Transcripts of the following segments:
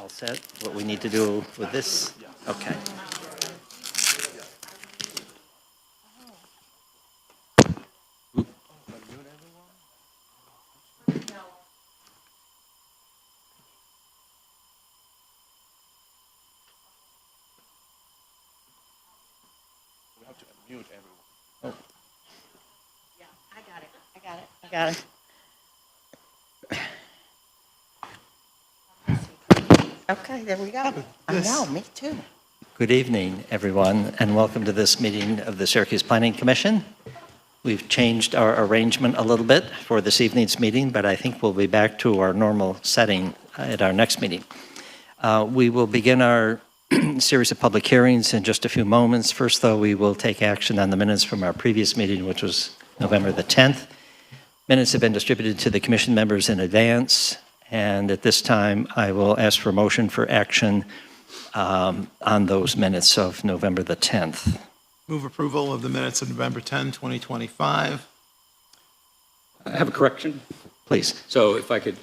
all set? What we need to do with this? Okay. I got it. Okay, there we go. I know, me too. Good evening, everyone, and welcome to this meeting of the Syracuse Planning Commission. We've changed our arrangement a little bit for this evening's meeting, but I think we'll be back to our normal setting at our next meeting. We will begin our series of public hearings in just a few moments. First, though, we will take action on the minutes from our previous meeting, which was November the 10th. Minutes have been distributed to the commission members in advance, and at this time, I will ask for a motion for action on those minutes of November the 10th. Move approval of the minutes of November 10, 2025. I have a correction. Please. So if I could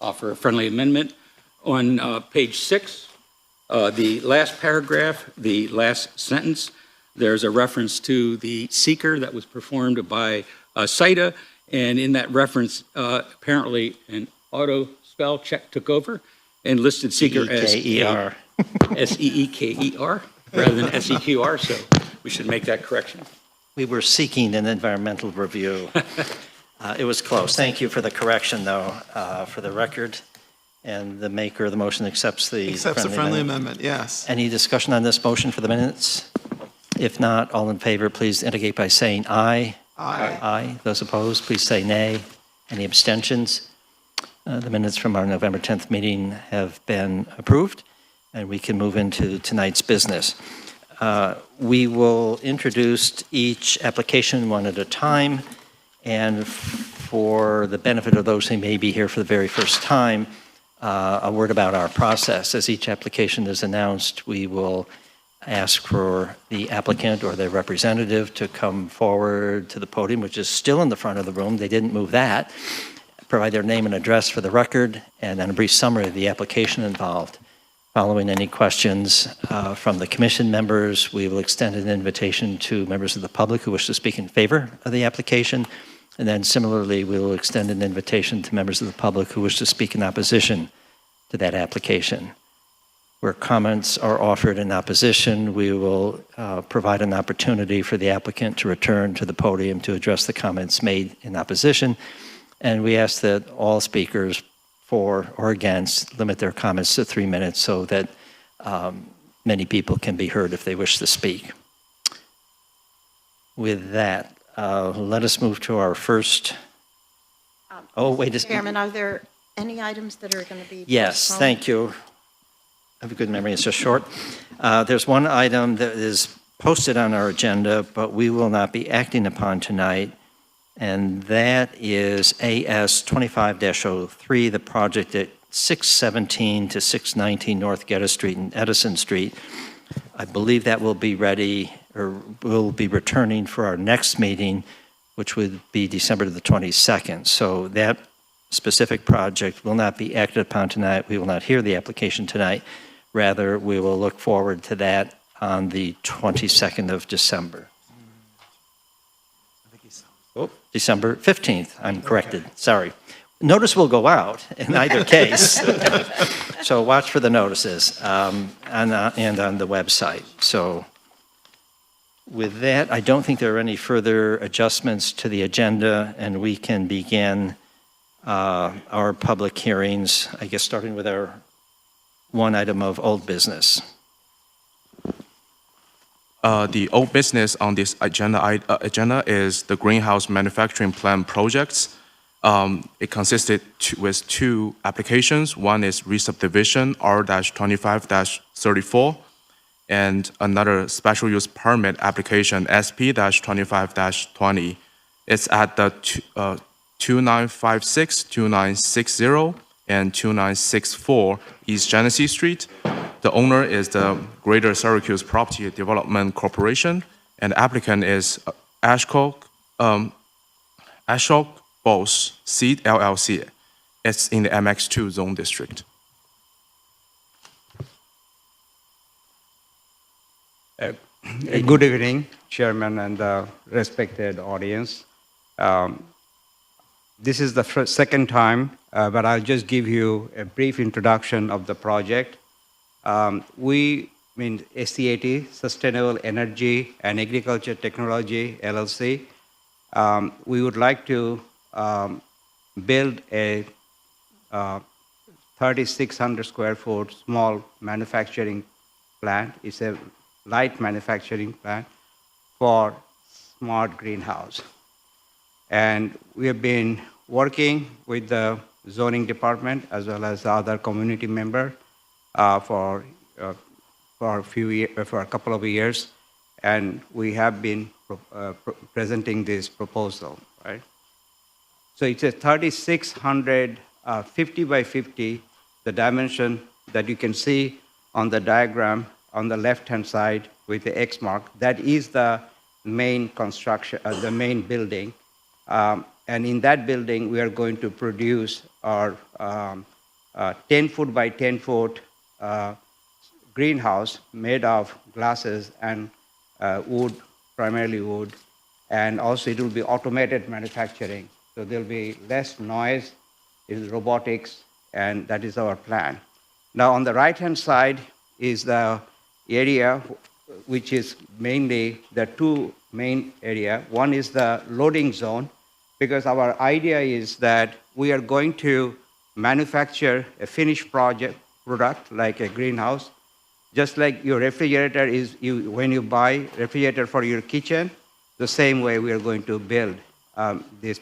offer a friendly amendment. On page 6, the last paragraph, the last sentence, there's a reference to the seeker that was performed by CITA, and in that reference, apparently an auto spell check took over and listed seeker as E-K-E-R. S-E-E-K-E-R rather than S-E-Q-R, so we should make that correction. We were seeking an environmental review. It was close. Thank you for the correction, though, for the record. And the maker of the motion accepts the Friendly amendment, yes. Any discussion on this motion for the minutes? If not, all in favor, please indicate by saying aye. Aye. Aye. Those opposed, please say nay. Any abstentions? The minutes from our November 10th meeting have been approved, and we can move into tonight's business. We will introduce each application one at a time, and for the benefit of those who may be here for the very first time, a word about our process. As each application is announced, we will ask for the applicant or their representative to come forward to the podium, which is still in the front of the room. They didn't move that. Provide their name and address for the record, and then a brief summary of the application involved. Following any questions from the commission members, we will extend an invitation to members of the public who wish to speak in favor of the application. And then similarly, we will extend an invitation to members of the public who wish to speak in opposition to that application. Where comments are offered in opposition, we will provide an opportunity for the applicant to return to the podium to address the comments made in opposition. And we ask that all speakers for or against limit their comments to 3 minutes so that many people can be heard if they wish to speak. With that, let us move to our first. Oh, wait a second. Chairman, are there any items that are going to be Yes, postponed? thank you. I have a good memory, it's just short. There's one item that is posted on our agenda, but we will not be acting upon tonight, and that is AS 25-03, the project at 617 to 619 North Geddes Street and Edison Street. I believe that will be ready, or will be returning for our next meeting, which would be December the 22nd. So that specific project will not be acted upon tonight. We will not hear the application tonight. Rather, we will look forward to that on the 22nd of December. Oh, December 15th, I'm corrected, sorry. Notice will go out in either case. So watch for the notices and on the website. So with that, I don't think there are any further adjustments to the agenda, and we can begin our public hearings, I guess starting with our one item of old business. The old business on this agenda is the greenhouse manufacturing plant projects. It consisted with two applications. One is re-subdivision R-25-34, and another special use permit application SP-25-20. It's at the 2956, 2960, and 2964 East Genesee Street. The owner is the Greater Syracuse Property Development Corporation, and the applicant is Ashok Bose Seed LLC. It's in the MX2 zone district. Good evening, Chairman and the respected audience. This is the second time, but I'll just give you a brief introduction of the project. We mean SCAT, Sustainable Energy and Agriculture Technology, LLC. We would like to build a 3,600 square foot small manufacturing plant. It's a light manufacturing plant for smart greenhouse. And we have been working with the zoning department as well as other community member for a couple of years, and we have been presenting this proposal, right? So it's a 3,600 50 by 50, the dimension that you can see on the diagram on the left-hand side with the X mark. That is the main construction, the main building. And in that building, we are going to produce our 10-foot by 10-foot greenhouse made of glasses and wood, primarily wood. And also it will be automated manufacturing. So there'll be less noise, it is robotics, and that is our plan. Now on the right-hand side is the area which is mainly the two main area. One is the loading zone, because our idea is that we are going to manufacture a finished product like a greenhouse. Just like your refrigerator is, when you buy refrigerator for your kitchen, the same way we are going to build this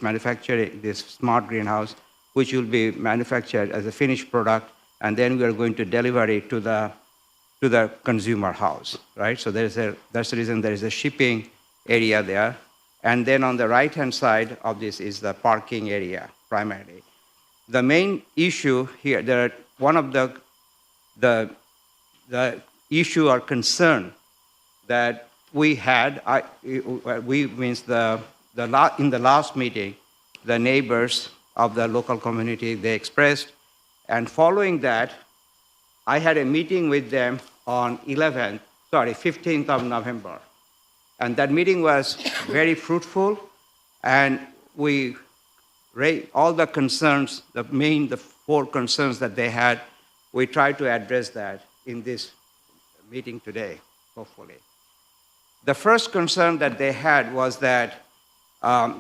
smart greenhouse, which will be manufactured as a finished product, and then we are going to deliver it to the consumer house, right? So that's the reason there is a shipping area there. And then on the right-hand side of this is the parking area, primarily. The main issue here, one of the issue or concern that we had, in the last meeting, the neighbors of the local community, they expressed, and following that, I had a meeting with them on 15th of November. And that meeting was very fruitful, and we raised all the concerns, the 4 concerns that they had. We tried to address that in this meeting today, hopefully. The first concern that they had was that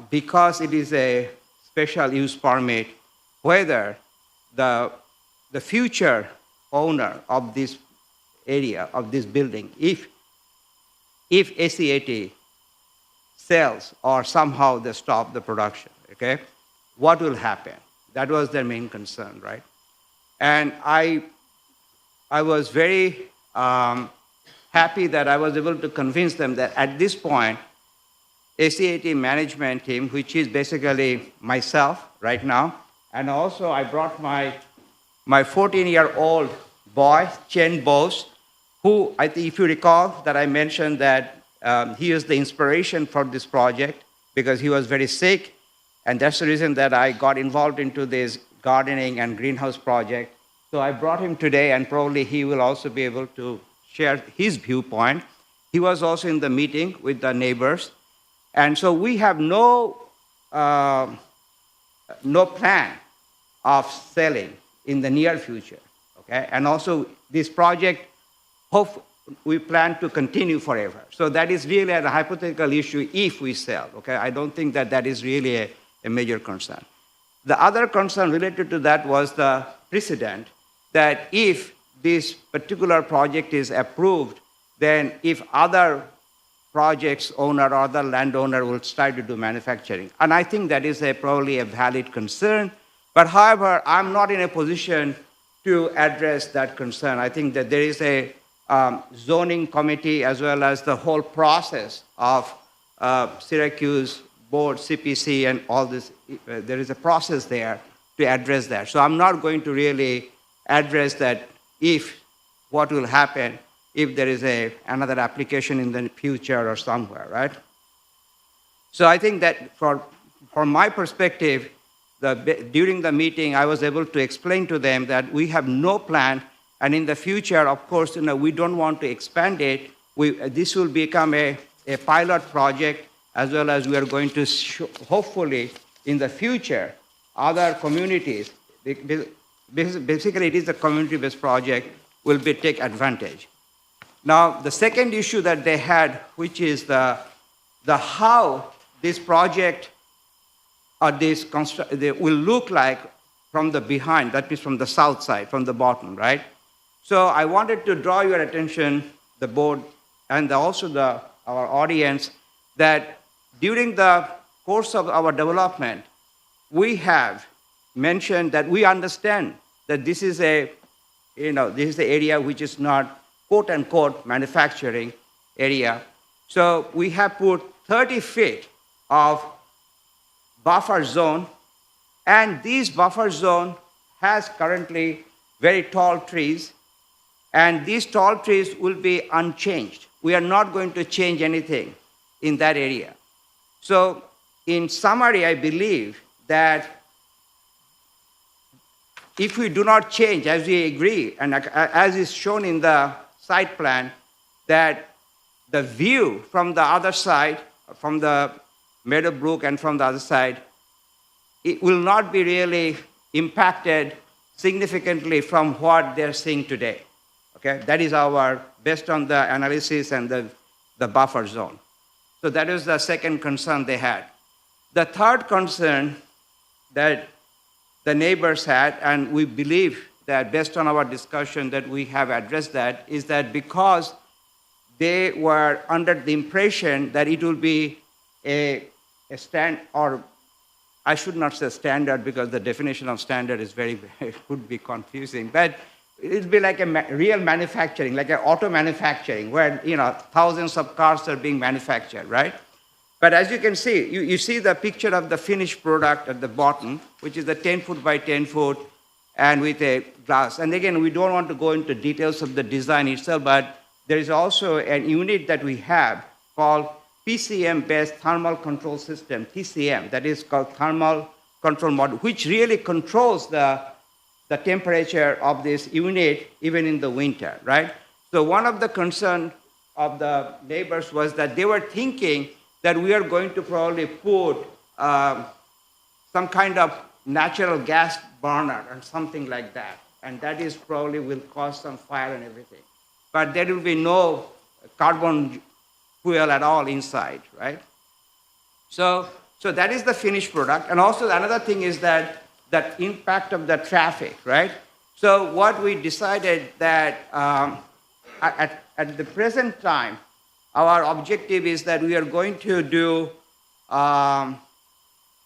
because it is a special use permit, whether the future owner of this area, of this building, if SCAT sells or somehow they stop the production, okay, what will happen? That was their main concern, right? And I was very happy that I was able to convince them that at this point, SCAT management team, which is basically myself right now, and also I brought my 14-year-old boy, Chen Bose, who, I think if you recall, that I mentioned that he is the inspiration for this project because he was very sick, and that's the reason that I got involved into this gardening and greenhouse project. So I brought him today, and probably he will also be able to share his viewpoint. He was also in the meeting with the neighbors. And so we have no plan of selling in the near future, okay? And also this project, we plan to continue forever. So that is really a hypothetical issue if we sell, okay? I don't think that is really a major concern. The other concern related to that was the precedent that if this particular project is approved, then if other projects owner or other landowner will start to do manufacturing. And I think that is probably a valid concern. But however, I'm not in a position to address that concern. I think that there is a zoning committee as well as the whole process of Syracuse board, CPC, and all this. There is a process there to address that. So I'm not going to really address that what will happen if there is another application in the future or somewhere, right? So I think that from my perspective, during the meeting, I was able to explain to them that we have no plan, and in the future, of course, we don't want to expand it this will become a pilot project, as well as we are going to hopefully in the future, other communities, basically it is a community-based project, will take advantage. Now, the second issue that they had, which is the how this project or they will look like from the behind, that means from the south side, from the bottom, right? So I wanted to draw your attention, the board, and also our audience, that during the course of our development, we have mentioned that we understand that this is the area which is not quote unquote manufacturing area. So we have put 30 feet of buffer zone, and this buffer zone has currently very tall trees, and these tall trees will be unchanged. We are not going to change anything in that area. So in summary, I believe that if we do not change, as we agree, and as is shown in the site plan, that the view from the other side, from the Meadowbrook and from the other side, it will not be really impacted significantly from what they're seeing today. Okay, that is based on the analysis and the buffer zone. So that is the second concern they had. The third concern that the neighbors had, and we believe that based on our discussion that we have addressed that, is that because they were under the impression that it will be a or I should not say standard, because the definition of standard is could be confusing, but it'll be like a real manufacturing, like an auto manufacturing, where thousands of cars are being manufactured, right? But as you can see, you see the picture of the finished product at the bottom, which is the 10 foot by 10 foot, and with a glass. And again, we don't want to go into details of the design itself, but there is also a unit that we have called PCM-based thermal control system, TCM, that is called thermal control module, which really controls the temperature of this unit even in the winter, right? So one of the concerns of the neighbors was that they were thinking that we are going to probably put some kind of natural gas burner or something like that, and that is probably will cause some fire and everything. But there will be no carbon fuel at all inside, right? So that is the finished product. And also another thing is that impact of the traffic, right? So what we decided that at the present time, our objective is that we are going to do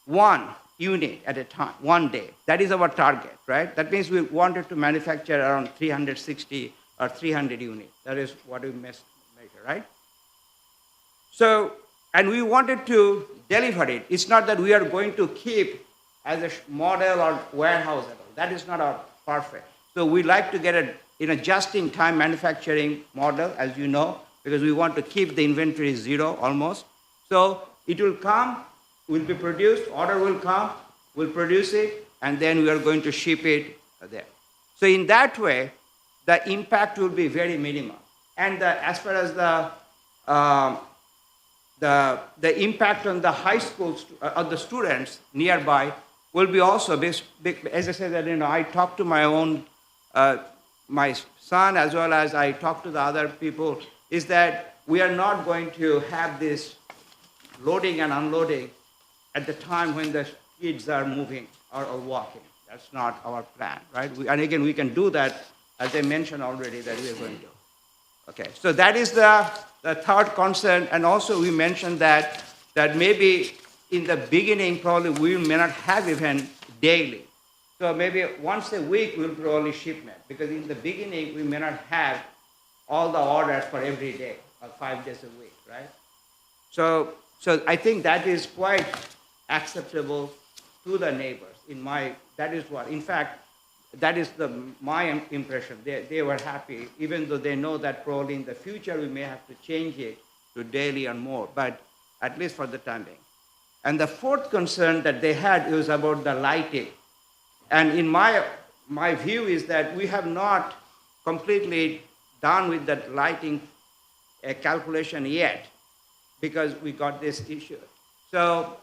one unit at a time, one day. That is our target, right? That means we wanted to manufacture around 360 or 300 units. That is what we measure, right? So, and we wanted to deliver it. It's not that we are going to keep as a model or warehouse at all. That is not our perfect. So we like to get a just-in-time manufacturing model, as you know, because we want to keep the inventory zero almost. So it will come, will be produced, order will come, we'll produce it, and then we are going to ship it there. So in that way, the impact will be very minimal. And as far as the impact on the high school, on the students nearby, will be also big. As I said, that I talked to my own, my son, as well as I talked to the other people, is that we are not going to have this loading and unloading at the time when the kids are moving or walking. That's not our plan, right? And again, we can do that, as I mentioned already, that we are going to. Okay, so that is the third concern, and also we mentioned that maybe in the beginning, probably we may not have even daily. So maybe once a week we'll probably shipment, because in the beginning we may not have all the orders for every day or 5 days a week, right? So I think that is quite acceptable to the neighbors. That is what, in fact, that is my impression. They were happy, even though they know that probably in the future we may have to change it to daily and more, but at least for the time being. And the fourth concern that they had was about the lighting. And in my view is that we have not completely done with that lighting a calculation yet because we got this issue. So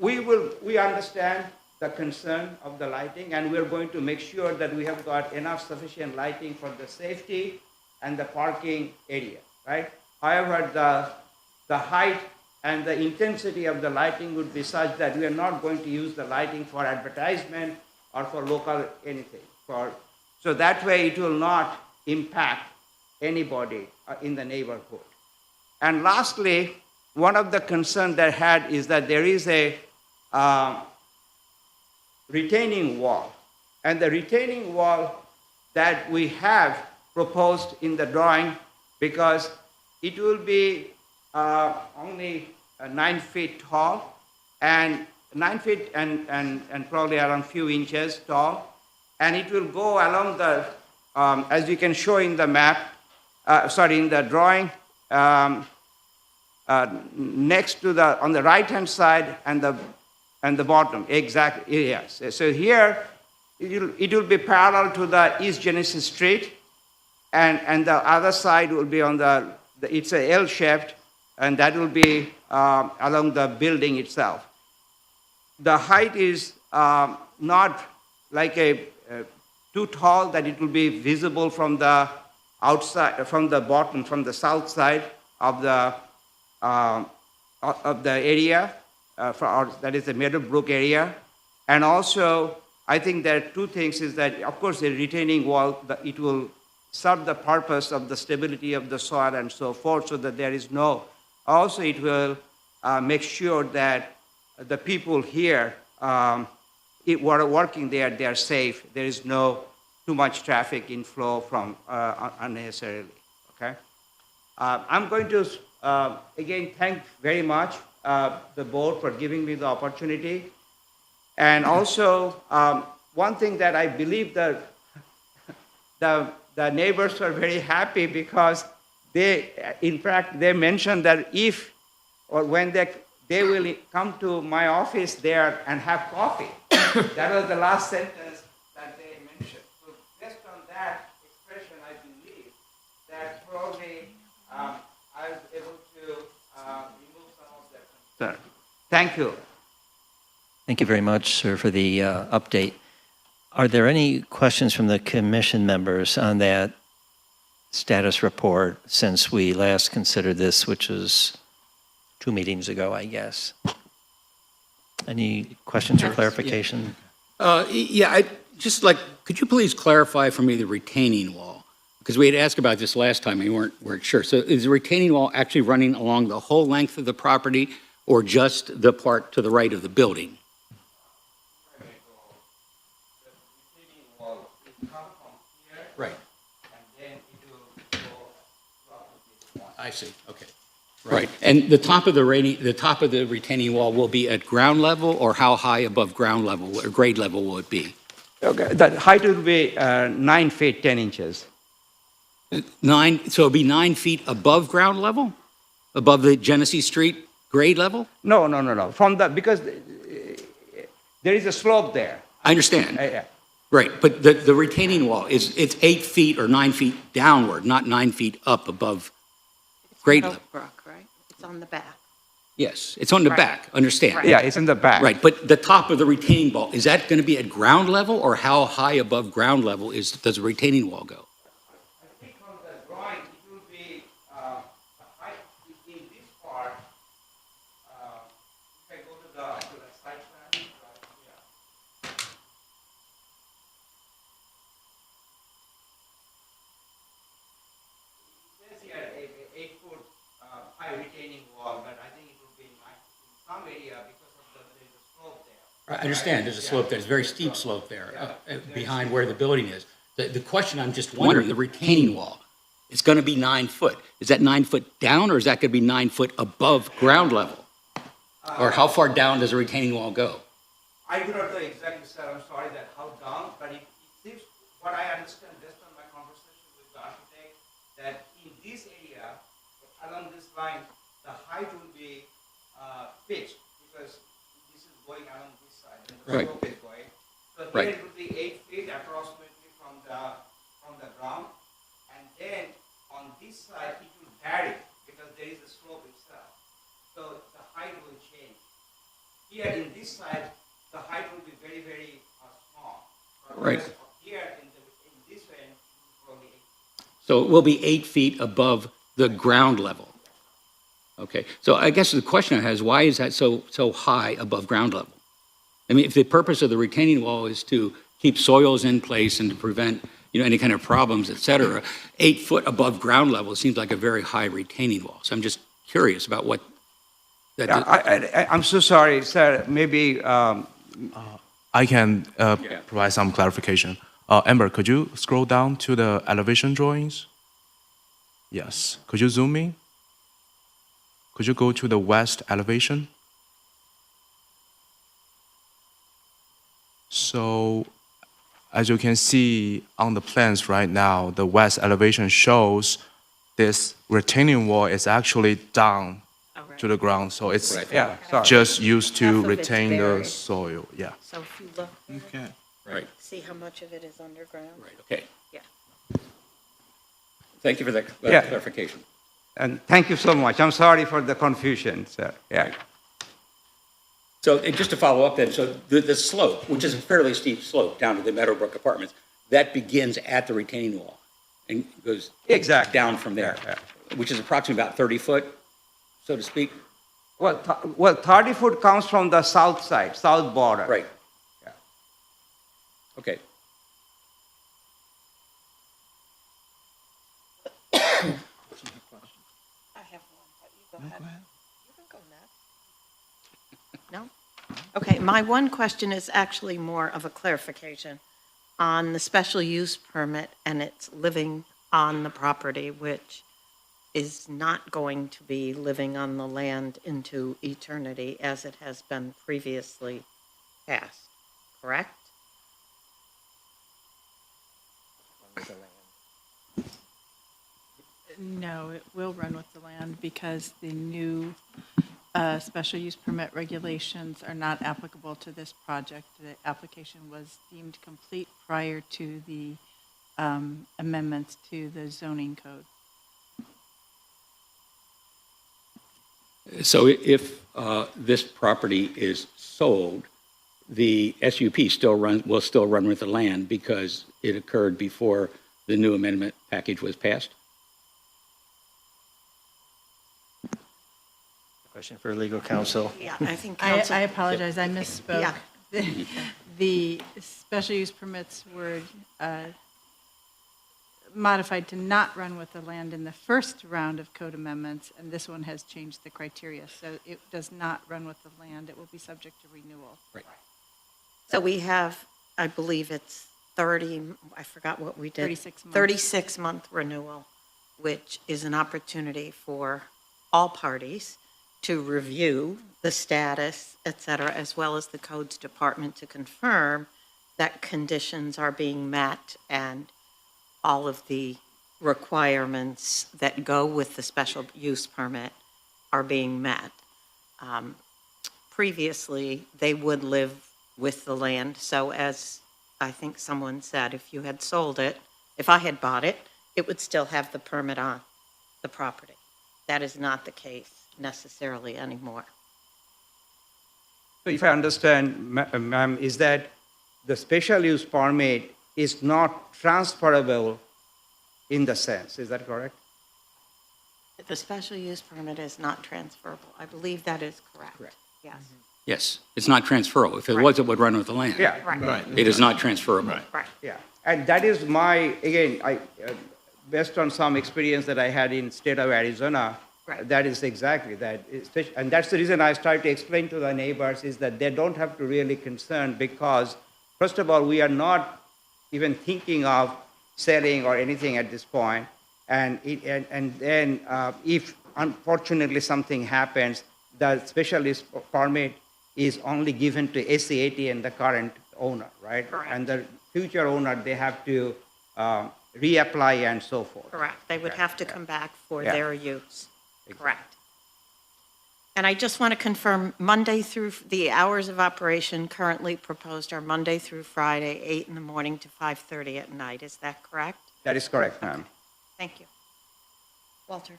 we understand the concern of the lighting, and we're going to make sure that we have got enough sufficient lighting for the safety and the parking area, right? However, the height and the intensity of the lighting would be such that we are not going to use the lighting for advertisement or for local anything. So that way it will not impact anybody in the neighborhood. And lastly, one of the concerns that I had is that there is a retaining wall. And the retaining wall that we have proposed in the drawing, because it will be only 9 feet tall, and 9 feet and probably around a few inches tall, and it will go along the, as you can show in the map, in the drawing, next to the, on the right-hand side and the bottom, exactly, yes. So here, it will be parallel to the East Genesis Street, and the other side will be on it's a L-shaped, and that will be along the building itself. The height is not like too tall that it will be visible from the outside, from the bottom, from the south side of the area, that is the Meadowbrook area. And also, I think there are two things, is that, of course, the retaining wall, it will serve the purpose of the stability of the soil and so forth, so that there is no, also it will make sure that the people here who are working there, they are safe. There is no too much traffic inflow from unnecessarily, okay? I'm going to, again, thank very much the board for giving me the opportunity. And also, one thing that I believe that the neighbors were very happy, because they, in fact, they mentioned that if or when they will come to my office there and have coffee. That was the last sentence that they mentioned. So based on that expression, I believe that probably I was able to remove some of their concern. Thank you. Thank you very much, sir, for the update. Are there any questions from the commission members on that status report since we last considered this, which was 2 meetings ago, I guess? Any questions or clarification? Yeah, could you please clarify for me the retaining wall? Because we had asked about this last time, and we weren't sure. So is the retaining wall actually running along the whole length of the property, or just the part to the right of the building? Right. And then it will go throughout this one. I see, okay. Right, and the top of the retaining wall will be at ground level, or how high above ground level, or grade level will it be? Okay, the height will be 9 feet, 10 inches. So it'll be 9 feet above ground level? Above the Genesee Street grade level? No. Because there is a slope there. I understand. Yeah. Right, but the retaining wall, it's 8 feet or 9 feet downward, not 9 feet up above grade level. Meadowbrook, right? It's on the back. Yes, it's on the Right. back, understand. Right. Yeah, it's in the back. Right, but the top of the retaining wall, is that going to be at ground level, or how high above ground level does the retaining wall go? I think on the drawing, it will be the height in this part. If I go to the side plan, yeah. It says here a 8-foot high retaining wall, but I think it will be in some area because of there's a slope there. I understand, there's a slope there, there's a very steep slope there behind where the building is. The question, I'm just wondering, the retaining wall, it's going to be 9 foot. Is that 9 foot down, or is that going to be 9 foot above ground level? Or how far down does the retaining wall go? I do not know exactly, sir, I'm sorry that how down, but it seems, what I understand based on my conversation with the architect, that in this area, along this line, the height will be pitched, because this is going along this side, and the Right. slope is going. So Right. here it will be 8 feet approximately from the ground, and then on this side, it will vary there is a slope itself. So the height will change. Here in this side, the height will be very, very small. Right. Whereas here in this end, it will probably So it will be 8 feet above the ground level. Okay, so I guess the question I have is why is that so high above ground level? I mean, if the purpose of the retaining wall is to keep soils in place and to prevent, any kind of problems, et cetera, 8 foot above ground level seems like a very high retaining wall. So I'm just curious about what that. Yeah, I'm so sorry, sir. Maybe I can provide some clarification. Amber, could you scroll down to the elevation drawings? Yes. Could you zoom in? Could you go to the west elevation? So, as you can see on the plans right now, the west elevation shows this retaining wall is actually down to the ground. So it's yeah, sorry. just used to Half of it's retain the buried. soil. Yeah. So if you look, Okay. Right, see how much of it is underground? right, okay. Yeah. Thank you for that Yeah. clarification. And thank you so much. I'm sorry for the confusion, sir. Yeah. So just to follow up then, so the slope, which is a fairly steep slope down to the Meadowbrook Apartments, that begins at the retaining wall and goes Exactly. down from there, Yeah, which is approximately about 30 foot, so to speak? Well, 30 foot comes from the south side, south border. Right. Yeah. Okay. I have one, but you go ahead. You can go next. No? Okay, my one question is actually more of a clarification on the special use permit and its living on the property, which is not going to be living on the land into eternity as it has been previously passed, correct? No, it will run with the land because the new special use permit regulations are not applicable to this project. The application was deemed complete prior to the amendments to the zoning code. So if this property is sold, the SUP will still run with the land because it occurred before the new amendment package was passed? Question for legal counsel. Yeah, I think I council. apologize, I misspoke. Yeah. The special use permits were modified to not run with the land in the first round of code amendments, and this one has changed the criteria. So it does not run with the land. It will be subject to renewal. Right. So we have, I believe it's 30, I forgot what we did. 36 months. 36-month renewal, which is an opportunity for all parties to review the status, et cetera, as well as the codes department to confirm that conditions are being met and all of the requirements that go with the special use permit are being met. Previously, they would live with the land, so as I think someone said, if you had sold it, if I had bought it, it would still have the permit on the property. That is not the case necessarily anymore. So if I understand, ma'am, is that the special use permit is not transferable in the sense, is that correct? The special use permit is not transferable. I believe that is correct. Correct. Yes, Yes, it's not transferable. If it was, it would run with the land. Yeah. right, It is not transferable. right. Yeah, and that is my, again, based on some experience that I had in state of Arizona, Right. that is exactly that. And that's the reason I started to explain to the neighbors is that they don't have to really concern because, first of all, we are not even thinking of selling or anything at this point. And then if unfortunately something happens, the special use permit is only given to SCAT and the current owner, right? Correct. And the future owner, they have to reapply and so forth. Correct. They would have to come back for Yeah. their use. Correct. And I just want to confirm, Monday through, the hours of operation currently proposed are Monday through Friday, 8 in the morning to 5:30 at night. Is that correct? That is correct, ma'am. Thank you. Walter?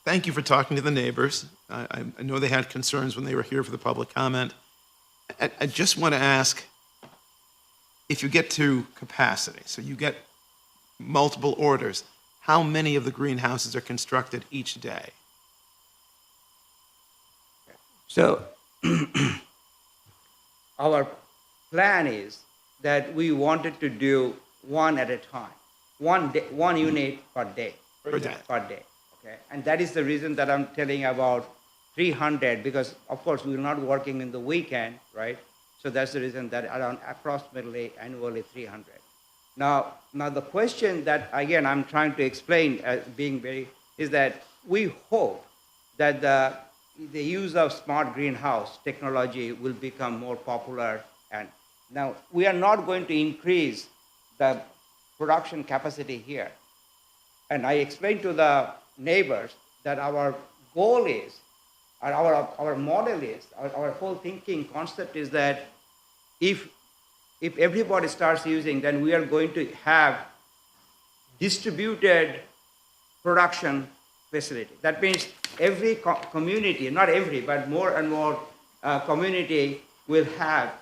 thank you for talking to the neighbors. I know they had concerns when they were here for the public comment. I just want to ask, if you get to capacity, so you get multiple orders, how many of the greenhouses are constructed each day? So our plan is that we wanted to do one at a time, one unit per day. Per day. Okay, and that is the reason that I'm telling about 300, because of course we're not working in the weekend, right? So that's the reason that around approximately annually 300. Now the question that again I'm trying to explain, is that we hope that the use of smart greenhouse technology will become more popular. And now we are not going to increase the production capacity here. And I explained to the neighbors that our goal is, or our model is, our whole thinking concept is that if everybody starts using, then we are going to have distributed production facility. That means every community, not every, but more and more community will have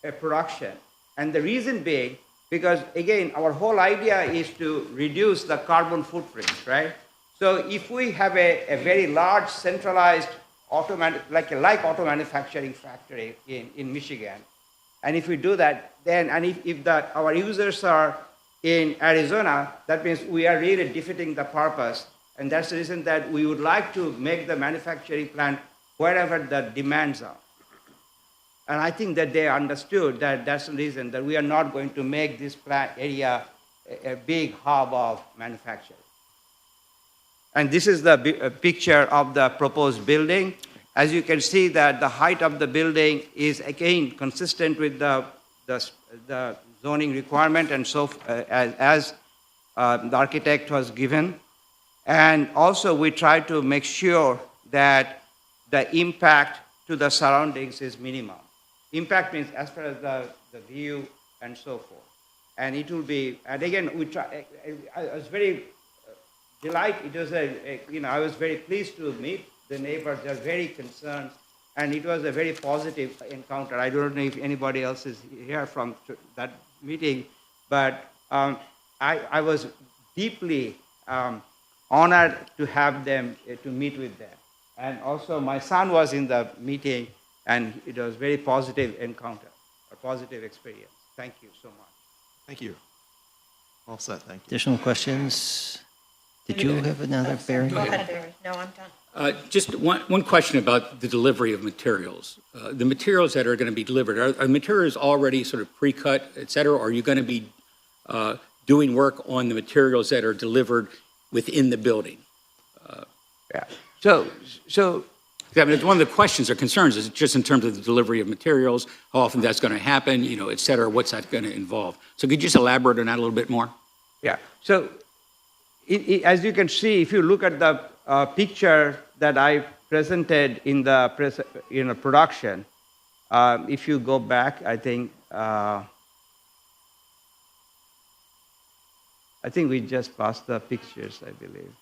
a production. And the reason being, because again, our whole idea is to reduce the carbon footprint, right? So if we have a very large centralized auto manufacturing factory in Michigan, and if we do that, then, and if our users are in Arizona, that means we are really defeating the purpose. And that's the reason that we would like to make the manufacturing plant wherever the demands are. And I think that they understood that that's the reason that we are not going to make this plant area a big hub of manufacturing. And this is the picture of the proposed building. As you can see that the height of the building is again consistent with the zoning requirement and so as the architect was given. And also we try to make sure that the impact to the surroundings is minimum. Impact means as far as the view and so forth. And it will be, and again, I was very delighted, I was very pleased to meet the neighbors. They're very concerned, and it was a very positive encounter. I don't know if anybody else is here from that meeting, but I was deeply honored to have them, to meet with them. And also my son was in the meeting, and it was very positive encounter, a positive experience. Thank you so much. Thank you. All set, thank you. Additional questions? Did you have another, Barry? Go ahead, Barry. No, I'm done. Just one question about the delivery of materials. The materials that are going to be delivered, are materials already sort of pre-cut, et cetera, or are you going to be doing work on the materials that are delivered within the building? Yeah. So I mean, one of the questions or concerns is just in terms of the delivery of materials, how often that's going to happen, et cetera, what's that going to involve? So could you just elaborate on that a little bit more? yeah. So as you can see, if you look at the picture that I presented in the production, if you go back, I think we just passed the pictures, I believe.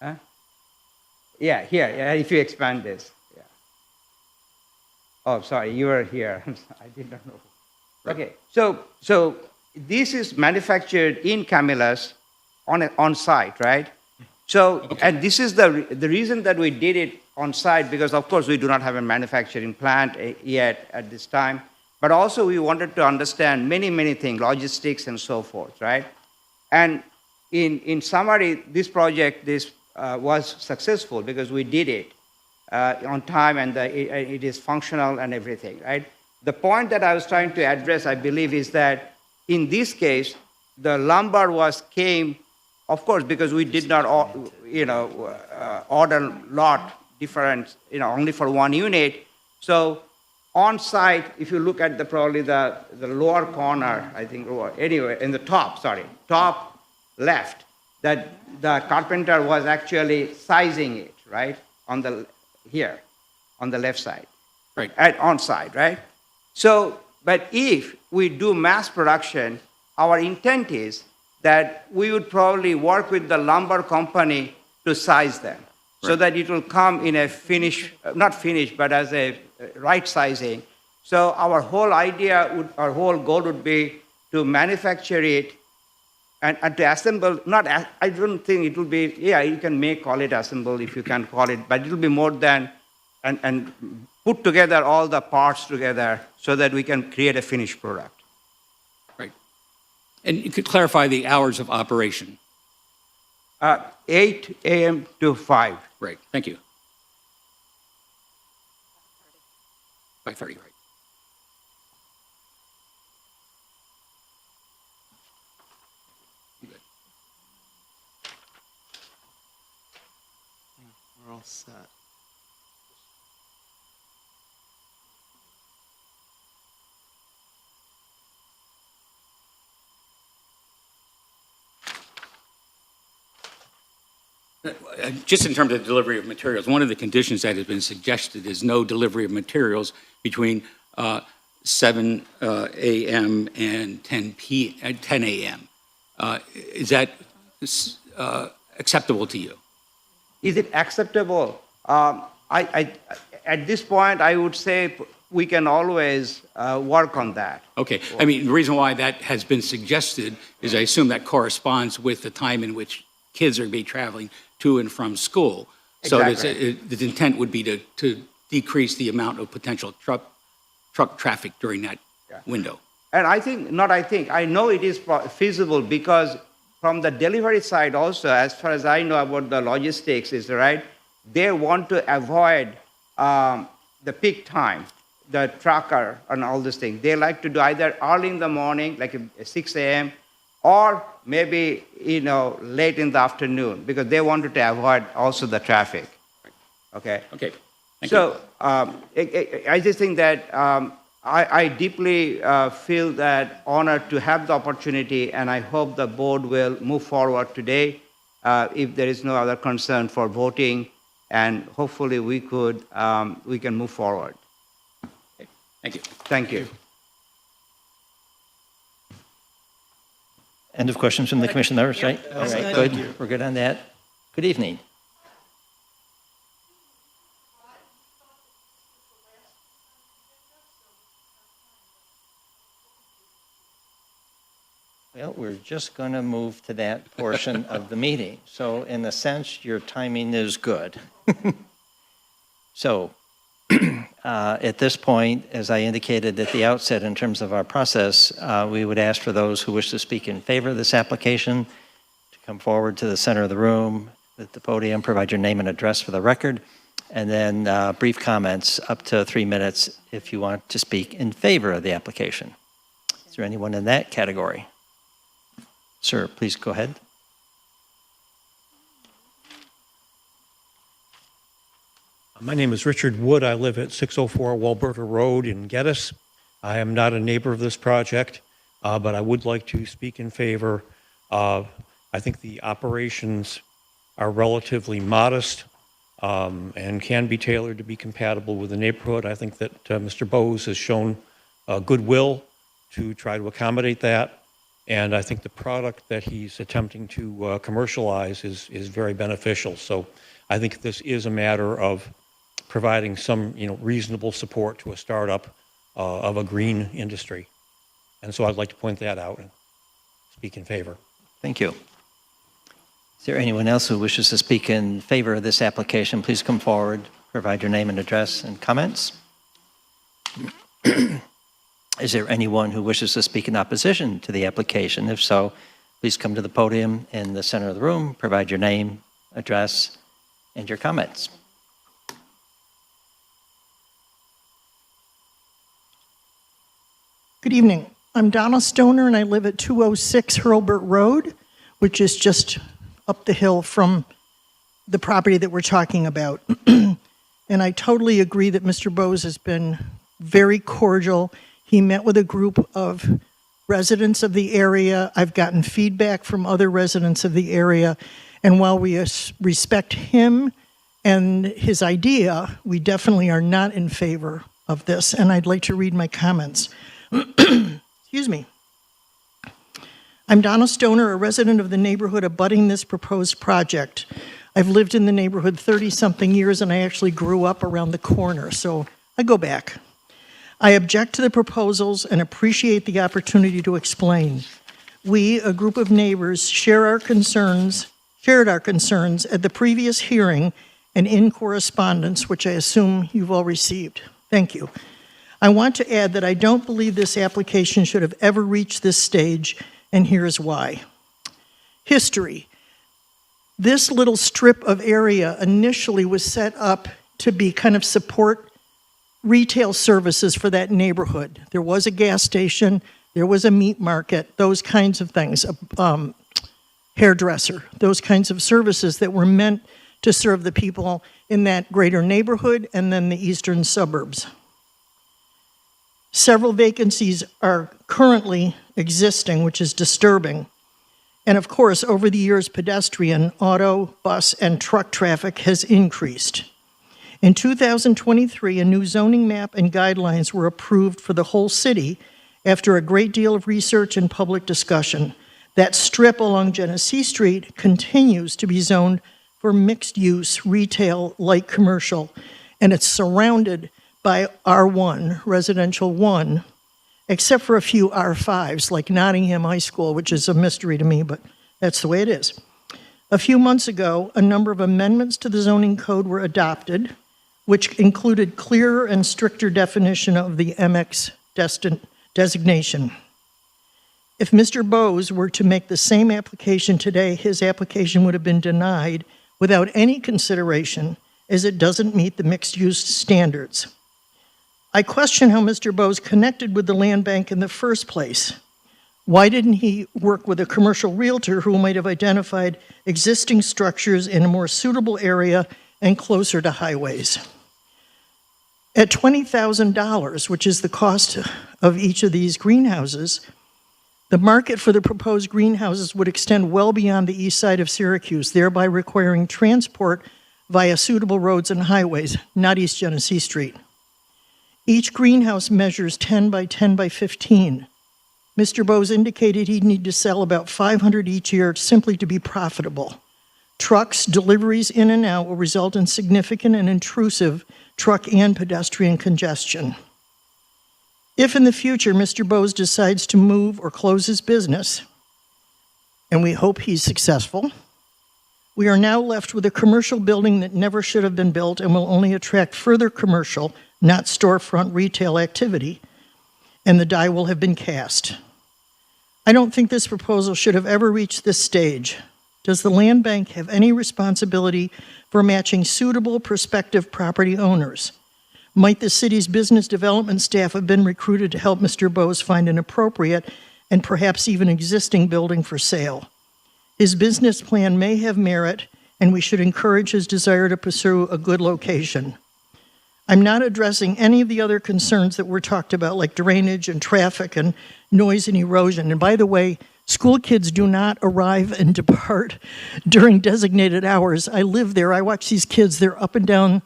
Huh? Yeah, here. Yeah, if you expand this. Yeah. Oh, sorry, you were here. I did not know. Okay, so this is manufactured in Camillus on site, right? So, okay. And this is the reason that we did it on site, because of course we do not have a manufacturing plant yet at this time, but also we wanted to understand many things, logistics and so forth, right? And in summary, this project was successful because we did it on time, and it is functional and everything, right? The point that I was trying to address, I believe, is that in this case, the lumber came, of course, because we did not, order lot different, only for one unit. So on site, if you look at probably the lower corner, I think, anyway, in the top left, that the carpenter was actually sizing it, right, on the left side, right, on site, right? So, but if we do mass production, our intent is that we would probably work with the lumber company to size them, so that it will come in a not finished, but as a right sizing. So our whole idea, our whole goal would be to manufacture it and to assemble, I don't think it will be, you can call it assemble if you can call it, but it will be more than, and put together all the parts together so that we can create a finished product. Right. And you could clarify the hours of operation. 8 a.m. to 5. Right, thank you. 5:30, right. You good. We're all set. Just in terms of delivery of materials, one of the conditions that has been suggested is no delivery of materials between 7 a.m. and 10 a.m. Is that acceptable to you? Is it acceptable? At this point, I would say we can always work on that. Okay. I mean, the reason why that has been suggested is I assume that corresponds with the time in which kids are going to be traveling to and from school. So Exactly. the intent would be to decrease the amount of potential truck traffic during that window. And I know it is feasible because from the delivery side also, as far as I know about the logistics is, right, they want to avoid the peak time, the trucker and all these things. They like to do either early in the morning, like 6 a.m., or maybe, late in the afternoon, because they wanted to avoid also the traffic. Okay? Okay. Thank you. So I just think that I deeply feel that honored to have the opportunity, and I hope the board will move forward today if there is no other concern for voting, and hopefully we can move forward. Okay. Thank you. Thank you. End of questions from the commission members, right? All right, good. We're good on that. Good evening. Well, we're just going to move to that portion of the meeting. So in a sense, your timing is good. So at this point, as I indicated at the outset in terms of our process, we would ask for those who wish to speak in favor of this application to come forward to the center of the room at the podium, provide your name and address for the record, and then brief comments up to 3 minutes if you want to speak in favor of the application. Is there anyone in that category? Sir, please go ahead. My name is Richard Wood. I live at 604 Walberta Road in Geddes. I am not a neighbor of this project, but I would like to speak in favor of, I think the operations are relatively modest and can be tailored to be compatible with the neighborhood. I think that Mr. Bose has shown goodwill to try to accommodate that. And I think the product that he's attempting to commercialize is very beneficial. So I think this is a matter of providing some reasonable support to a startup of a green industry. And so I'd like to point that out and speak in favor. Thank you. Is there anyone else who wishes to speak in favor of this application? Please come forward, provide your name and address and comments. Is there anyone who wishes to speak in opposition to the application? If so, please come to the podium in the center of the room, provide your name, address, and your comments. Good evening. I'm Donna Stoner, and I live at 206 Hurlburt Road, which is just up the hill from the property that we're talking about. And I totally agree that Mr. Bose has been very cordial. He met with a group of residents of the area. I've gotten feedback from other residents of the area. And while we respect him and his idea, we definitely are not in favor of this. And I'd like to read my comments. Excuse me. I'm Donna Stoner, a resident of the neighborhood abutting this proposed project. I've lived in the neighborhood 30-something years, and I actually grew up around the corner, so I go back. I object to the proposals and appreciate the opportunity to explain. We, a group of neighbors, shared our concerns at the previous hearing and in correspondence, which I assume you've all received. Thank you. I want to add that I don't believe this application should have ever reached this stage, and here's why. History. This little strip of area initially was set up to be kind of support retail services for that neighborhood. There was a gas station, there was a meat market, those kinds of things, a hairdresser, those kinds of services that were meant to serve the people in that greater neighborhood and then the eastern suburbs. Several vacancies are currently existing, which is disturbing. And of course, over the years, pedestrian, auto, bus, and truck traffic has increased. In 2023, a new zoning map and guidelines were approved for the whole city after a great deal of research and public discussion. That strip along Genesee Street continues to be zoned for mixed-use, retail, light commercial, and it's surrounded by R1, residential 1, except for a few R5s, like Nottingham High School, which is a mystery to me, but that's the way it is. A few months ago, a number of amendments to the zoning code were adopted, which included clearer and stricter definition of the MX designation. If Mr. Bose were to make the same application today, his application would have been denied without any consideration, as it doesn't meet the mixed-use standards. I question how Mr. Bose connected with the land bank in the first place. Why didn't he work with a commercial realtor who might have identified existing structures in a more suitable area and closer to highways? At $20,000, which is the cost of each of these greenhouses, the market for the proposed greenhouses would extend well beyond the east side of Syracuse, thereby requiring transport via suitable roads and highways, not East Genesee Street. Each greenhouse measures 10 by 10 by 15. Mr. Bose indicated he'd need to sell about 500 each year simply to be profitable. Trucks, deliveries in and out will result in significant and intrusive truck and pedestrian congestion. If in the future Mr. Bose decides to move or close his business, and we hope he's successful, we are now left with a commercial building that never should have been built and will only attract further commercial, not storefront retail activity, and the die will have been cast. I don't think this proposal should have ever reached this stage. Does the land bank have any responsibility for matching suitable prospective property owners? Might the city's business development staff have been recruited to help Mr. Bose find an appropriate and perhaps even existing building for sale? His business plan may have merit, and we should encourage his desire to pursue a good location. I'm not addressing any of the other concerns that were talked about, like drainage and traffic and noise and erosion. And by the way, school kids do not arrive and depart during designated hours. I live there. I watch these kids. They're up and down,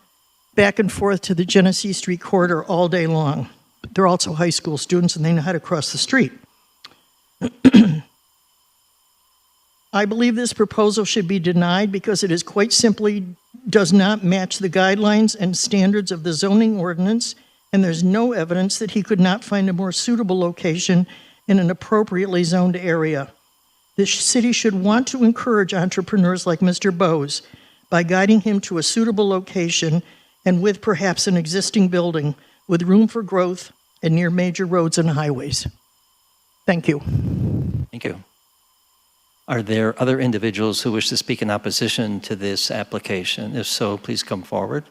back and forth to the Genesee Street corridor all day long. But they're also high school students, and they know how to cross the street. I believe this proposal should be denied because it is quite simply does not match the guidelines and standards of the zoning ordinance, and there's no evidence that he could not find a more suitable location in an appropriately zoned area. The city should want to encourage entrepreneurs like Mr. Bose by guiding him to a suitable location and with perhaps an existing building with room for growth and near major roads and highways. Thank you. Thank you. Are there other individuals who wish to speak in opposition to this application? If so, please come forward.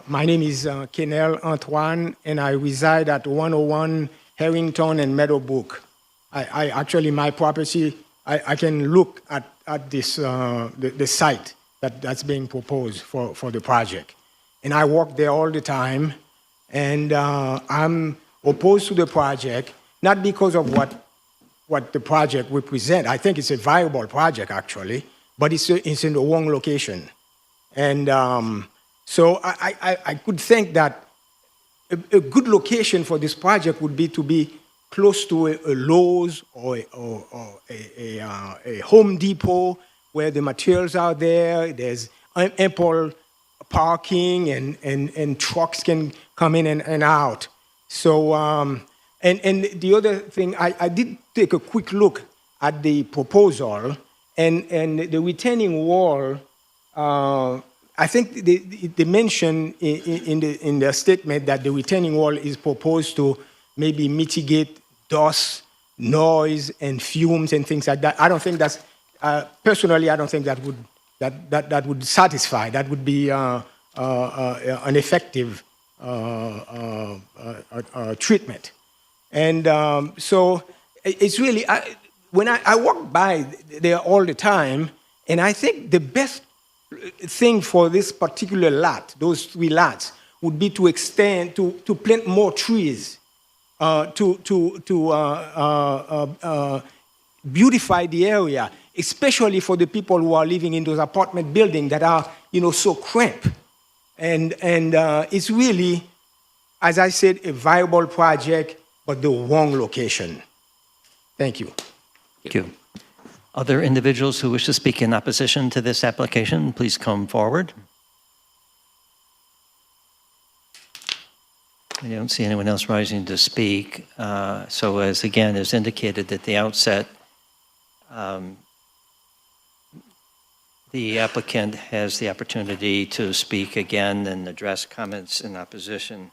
My name is Kenel Antoine, and I reside at 101 Harrington and Meadowbrook. I actually, my property, I can look at this the site that's being proposed for the project. And I walk there all the time, and I'm opposed to the project, not because of what the project represents. I think it's a viable project, actually, but it's in the wrong location. And so I could think that a good location for this project would be to be close to a Lowe's or a Home Depot where the materials are there. There's ample parking and trucks can come in and out. So, and the other thing, I did take a quick look at the proposal and the retaining wall, I think they mentioned in the statement that the retaining wall is proposed to maybe mitigate dust, noise, and fumes and things like that. I don't think that's, personally, I don't think that would satisfy. That would be an effective treatment. And so it's really, when I walk by there all the time, and I think the best thing for this particular lot, those 3 lots, would be to extend, to plant more trees, to beautify the area, especially for the people who are living in those apartment buildings that are, so cramped. And it's really, as I said, a viable project, but the wrong location. Thank you. Thank you. Other individuals who wish to speak in opposition to this application, please come forward. I don't see anyone else rising to speak. So as again is indicated at the outset, the applicant has the opportunity to speak again and address comments in opposition.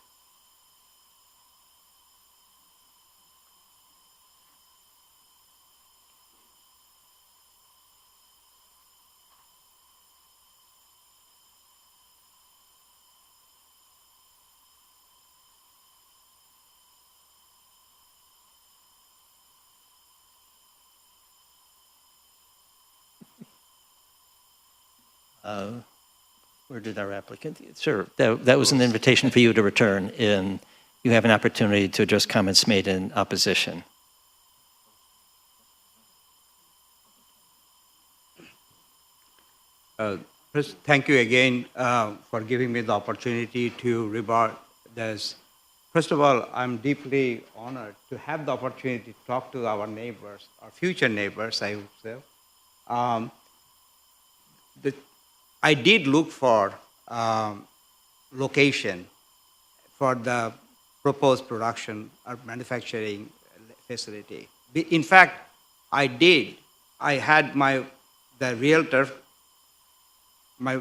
Where did our applicant? Sure, that was an invitation for you to return, and you have an opportunity to address comments made in opposition. First, thank you again for giving me the opportunity to rebut this. First of all, I'm deeply honored to have the opportunity to talk to our neighbors, our future neighbors, I would say. I did look for location for the proposed production or manufacturing facility. In fact, I had the realtor, my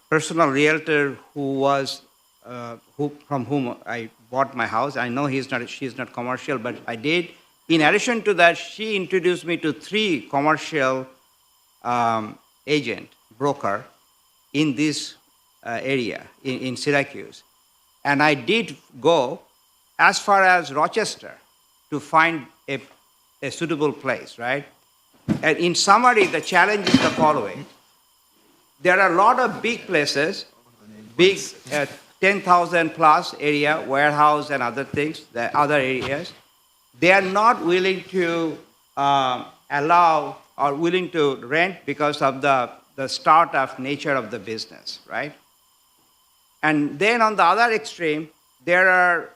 personal realtor from whom I bought my house. I know she's not commercial, but I did. In addition to that, she introduced me to 3 commercial broker in this area, in Syracuse. And I did go as far as Rochester to find a suitable place, right? And in summary, the challenge is the following. There are a lot of big places, big 10,000 plus area, warehouse and other things, the other areas. They are not willing to allow or willing to rent because of the startup nature of the business, right? And then on the other extreme, there are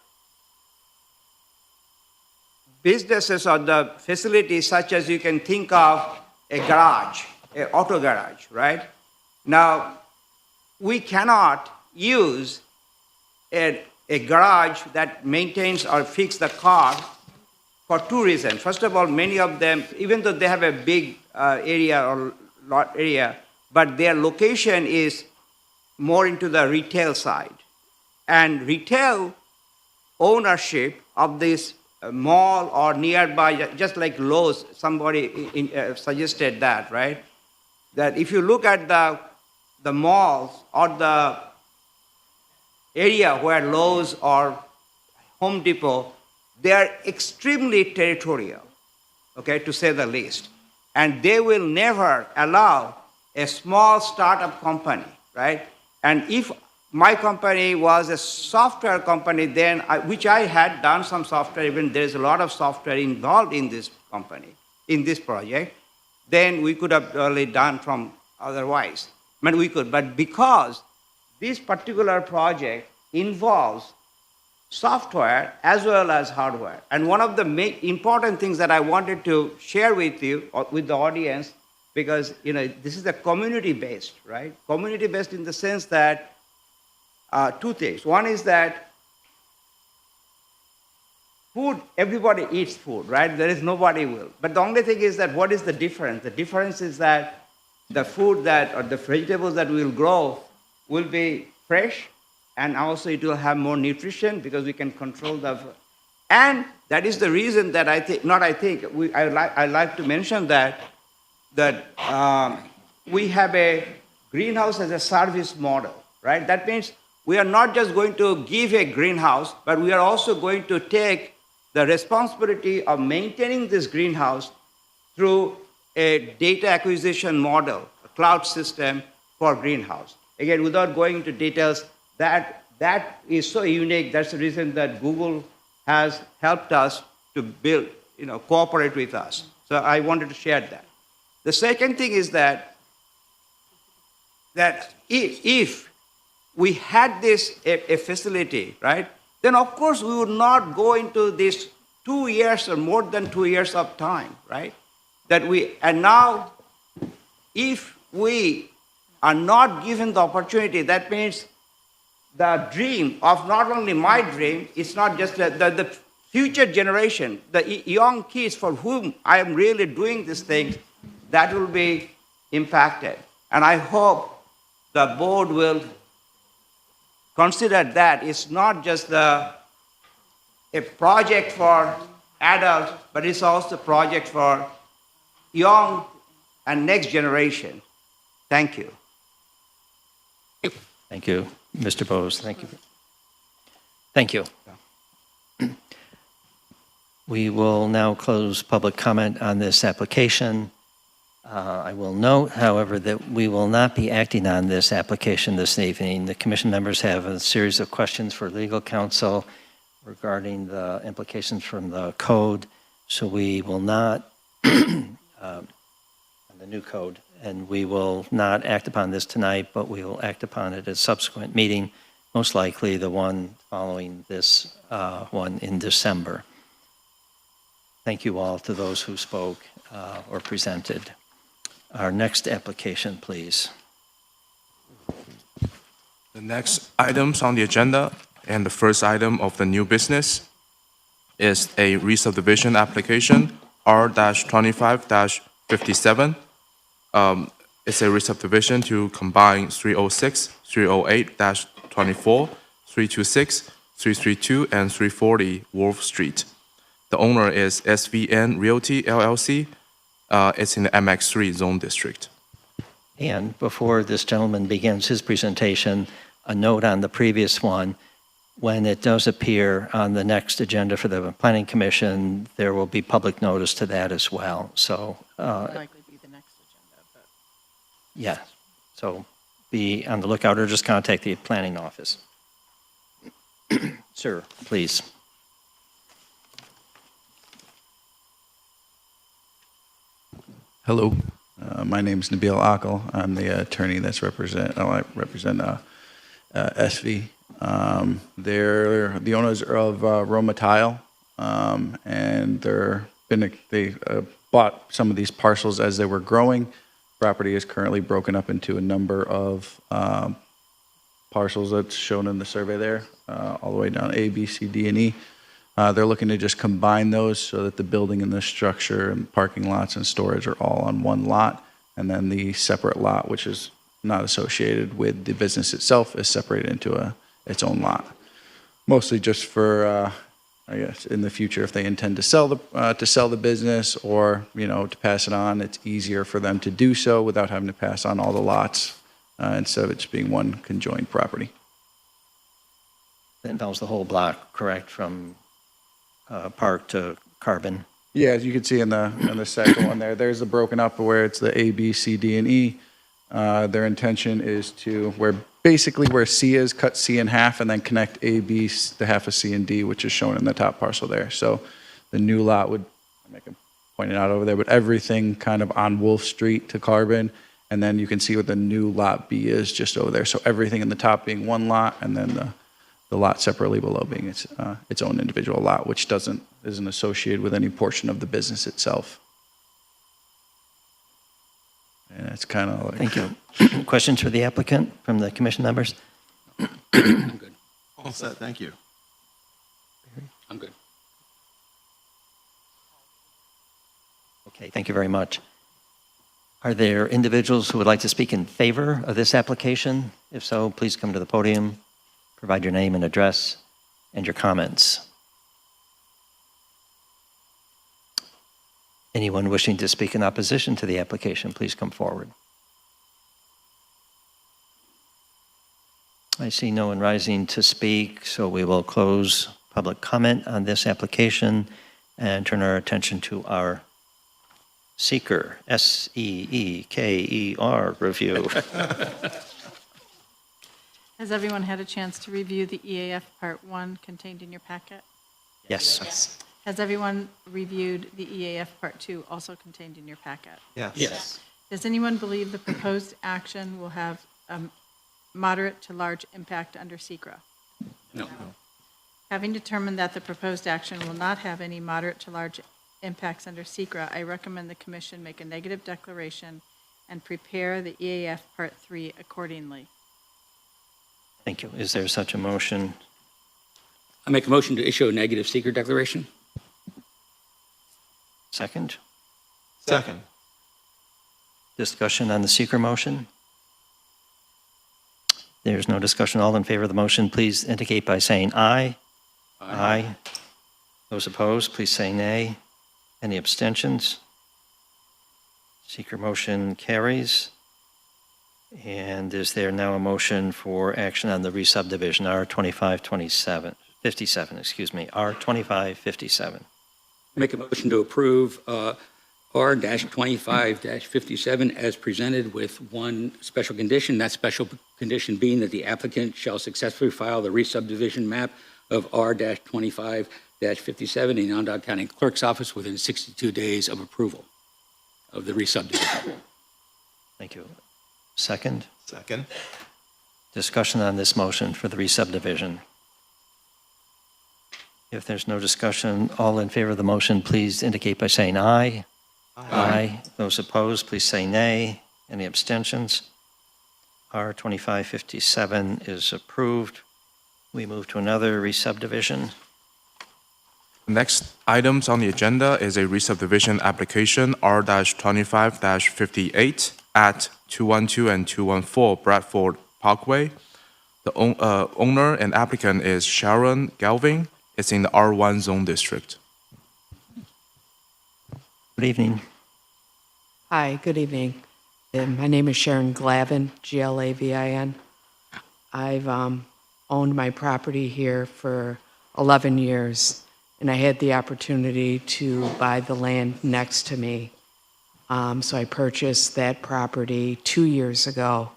businesses or the facilities such as you can think of a garage, an auto garage, right? Now, we cannot use a garage that maintains or fixes the car for 2 reasons. First of all, many of them, even though they have a big area or lot area, but their location is more into the retail side. And retail ownership of this mall or nearby, just like Lowe's, somebody suggested that, right? That if you look at the malls or the area where Lowe's or Home Depot, they are extremely territorial, okay, to say the least. And they will never allow a small startup company, right? And if my company was a software company, then which I had done some software, even there's a lot of software involved in this company, in this project, then we could have really done from otherwise. We could, but because this particular project involves software as well as hardware. And one of the important things that I wanted to share with you, with the audience, because this is a community-based, right? Community-based in the sense that two things. One is that food, everybody eats food, right? There is nobody will. But the only thing is that what is the difference? The difference is that the food or the vegetables that we will grow will be fresh, and also it will have more nutrition because we can control and that is the reason that I like to mention that we have a greenhouse as a service model, right? That means we are not just going to give a greenhouse, but we are also going to take the responsibility of maintaining this greenhouse through a data acquisition model, a cloud system for greenhouse. Again, without going into details, that is so unique. That's the reason that Google has helped us to build, cooperate with us. So I wanted to share that. The second thing is that if we had this a facility, right, then of course we would not go into this 2 years or more than 2 years of time, right? And now, if we are not given the opportunity, that means the dream of not only my dream, it's not just the future generation, the young kids for whom I am really doing these things, that will be impacted. And I hope the board will consider that it's not just a project for adults, but it's also a project for young and next generation. Thank you. Thank you, Mr. Bose. Thank you. Thank you. We will now close public comment on this application. I will note, however, that we will not be acting on this application this evening. The commission members have a series of questions for legal counsel regarding the implications from the code, so we will not, on the new code, and we will not act upon this tonight, but we will act upon it at a subsequent meeting, most likely the one following this one in December. Thank you all to those who spoke or presented. Our next application, please. The next items on the agenda and the first item of the new business is a re-subdivision application, R-25-57. It's a re-subdivision to combine 306, 308-24, 326, 332, and 340 Wolf Street. The owner is SVN Realty LLC. It's in the MX3 zone district. And before this gentleman begins his presentation, a note on the previous one. When it does appear on the next agenda for the Planning Commission, there will be public notice to that as well. So, Likely be the next agenda, but. yeah, so be on the lookout or just contact the planning office. Sir, please. Hello, my name is Nabil Akil. I'm the attorney I represent SV. They're the owners of Roma Tile, and they bought some of these parcels as they were growing. Property is currently broken up into a number of parcels that's shown in the survey there, all the way down A, B, C, D, and E. They're looking to just combine those so that the building and the structure and parking lots and storage are all on one lot, and then the separate lot, which is not associated with the business itself, is separated into its own lot. Mostly just for, I guess, in the future, if they intend to sell the business or to pass it on, it's easier for them to do so without having to pass on all the lots instead of it just being one conjoined property. That involves the whole block, correct, from Park to Carbon? Yeah, as you can see in the second one there's the broken up where it's the A, B, C, D, and E. Their intention is to where C is, cut C in half and then connect A, B, the half of C and D, which is shown in the top parcel there. So the new lot would, I can point it out over there, but everything kind of on Wolf Street to Carbon, and then you can see what the new lot B is just over there. So everything in the top being one lot, and then the the lot separately below being its own individual lot, which isn't associated with any portion of the business itself. And it's kind of like. Thank you. Questions for the applicant from the commission members? I'm good. All set, thank you. I'm good. Okay, thank you very much. Are there individuals who would like to speak in favor of this application? If so, please come to the podium, provide your name and address, and your comments. Anyone wishing to speak in opposition to the application, please come forward. I see no one rising to speak, so we will close public comment on this application and turn our attention to our seeker, SEEKER review. Has everyone had a chance to review the EAF Part 1 contained in your packet? Yes. Has everyone reviewed the EAF Part 2 also contained in your packet? Yes. Does anyone believe the proposed action will have a moderate to large impact under SECRA? No. Having determined that the proposed action will not have any moderate to large impacts under SECRA, I recommend the commission make a negative declaration and prepare the EAF Part 3 accordingly. Thank you. Is there such a motion? I make a motion to issue a negative seeker declaration. Second? Second. Discussion on the seeker motion? There's no discussion. All in favor of the motion, please indicate by saying aye. Aye. Those opposed, please say nay. Any abstentions? Seeker motion carries. And is there now a motion for action on the re-subdivision, R2527, 57, excuse me, R2557? Make a motion to approve R-25-57 as presented with one special condition. That special condition being that the applicant shall successfully file the re-subdivision map of R-25-57 in the Onondaga County Clerk's Office within 62 days of approval of the re-subdivision. Thank you. Second? Second. Discussion on this motion for the re-subdivision. If there's no discussion, all in favor of the motion, please indicate by saying aye. Aye. Those opposed, please say nay. Any abstentions? R2557 is approved. We move to another re-subdivision. Next items on the agenda is a re-subdivision application R-25-58 at 212 and 214 Bradford Parkway. The owner and applicant is Sharon Galvin. It's in the R1 zone district. Good evening. Hi, good evening. My name is Sharon Glavin, Glavin. I've owned my property here for 11 years, and I had the opportunity to buy the land next to me. So I purchased that property 2 years ago,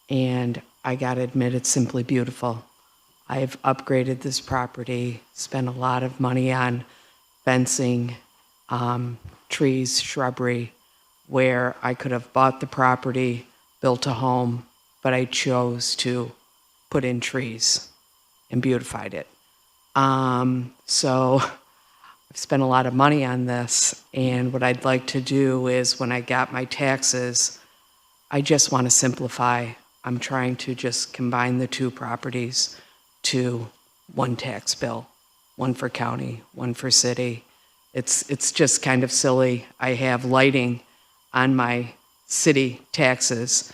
and I got to admit, it's simply beautiful. I've upgraded this property, spent a lot of money on fencing, trees, shrubbery, where I could have bought the property, built a home, but I chose to put in trees and beautified it. So I've spent a lot of money on this, and what I'd like to do is when I got my taxes, I just want to simplify. I'm trying to just combine the two properties to one tax bill, one for county, one for city. It's just kind of silly. I have lighting on my city taxes,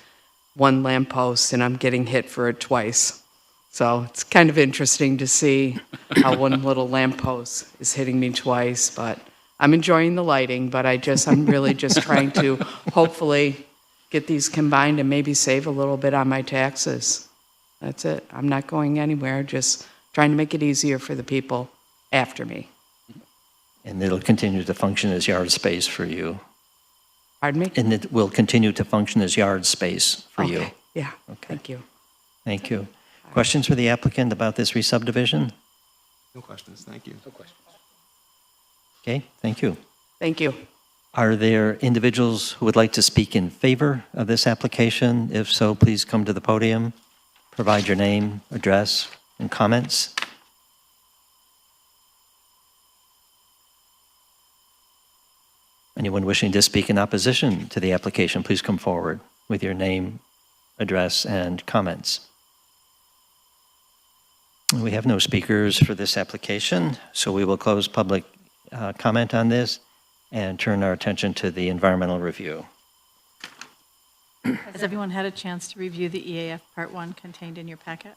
one lamppost, and I'm getting hit for it twice. So it's kind of interesting to see how one little lamppost is hitting me twice, but I'm enjoying the lighting, but I'm really just trying to hopefully get these combined and maybe save a little bit on my taxes. That's it. I'm not going anywhere, just trying to make it easier for the people after me. And it'll continue to function as yard space for you. Pardon me? And it will continue to function as yard space for you. Okay. Yeah, Okay. thank you. Thank you. Questions for the applicant about this re-subdivision? No questions, thank you. No questions. Okay, thank you. Thank you. Are there individuals who would like to speak in favor of this application? If so, please come to the podium, provide your name, address, and comments? Anyone wishing to speak in opposition to the application, please come forward with your name, address, and comments. We have no speakers for this application, so we will close public comment on this and turn our attention to the environmental review. Has everyone had a chance to review the EAF Part 1 contained in your packet?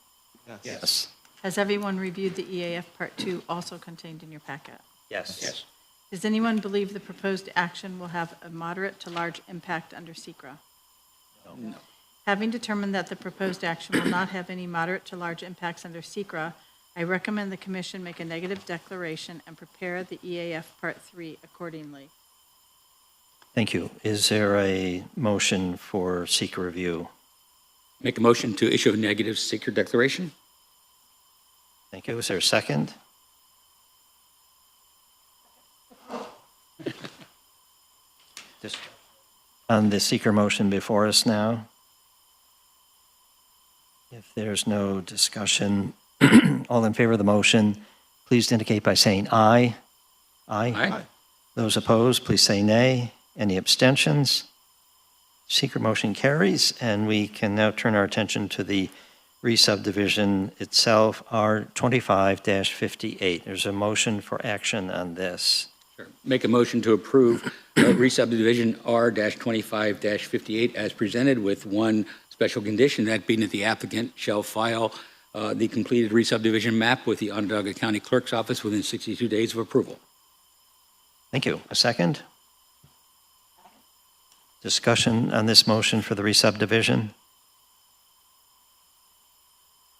Yes. Has everyone reviewed the EAF Part 2 also contained in your packet? Yes. Yes. Does anyone believe the proposed action will have a moderate to large impact under SECRA? No. Having determined that the proposed action will not have any moderate to large impacts under SECRA, I recommend the commission make a negative declaration and prepare the EAF Part 3 accordingly. Thank you. Is there a motion for seeker review? Make a motion to issue a negative seeker declaration? Thank you. Is there a second? Just on the seeker motion before us now. If there's no discussion, all in favor of the motion, please indicate by saying aye. Aye. Those opposed, please say nay. Any abstentions? Seeker motion carries, and we can now turn our attention to the re-subdivision itself, R25-58. There's a motion for action on this. Sure. Make a motion to approve re-subdivision R-25-58 as presented with one special condition, that being that the applicant shall file the completed re-subdivision map with the Onondaga County Clerk's Office within 62 days of approval. Thank you. A second? Discussion on this motion for the re-subdivision?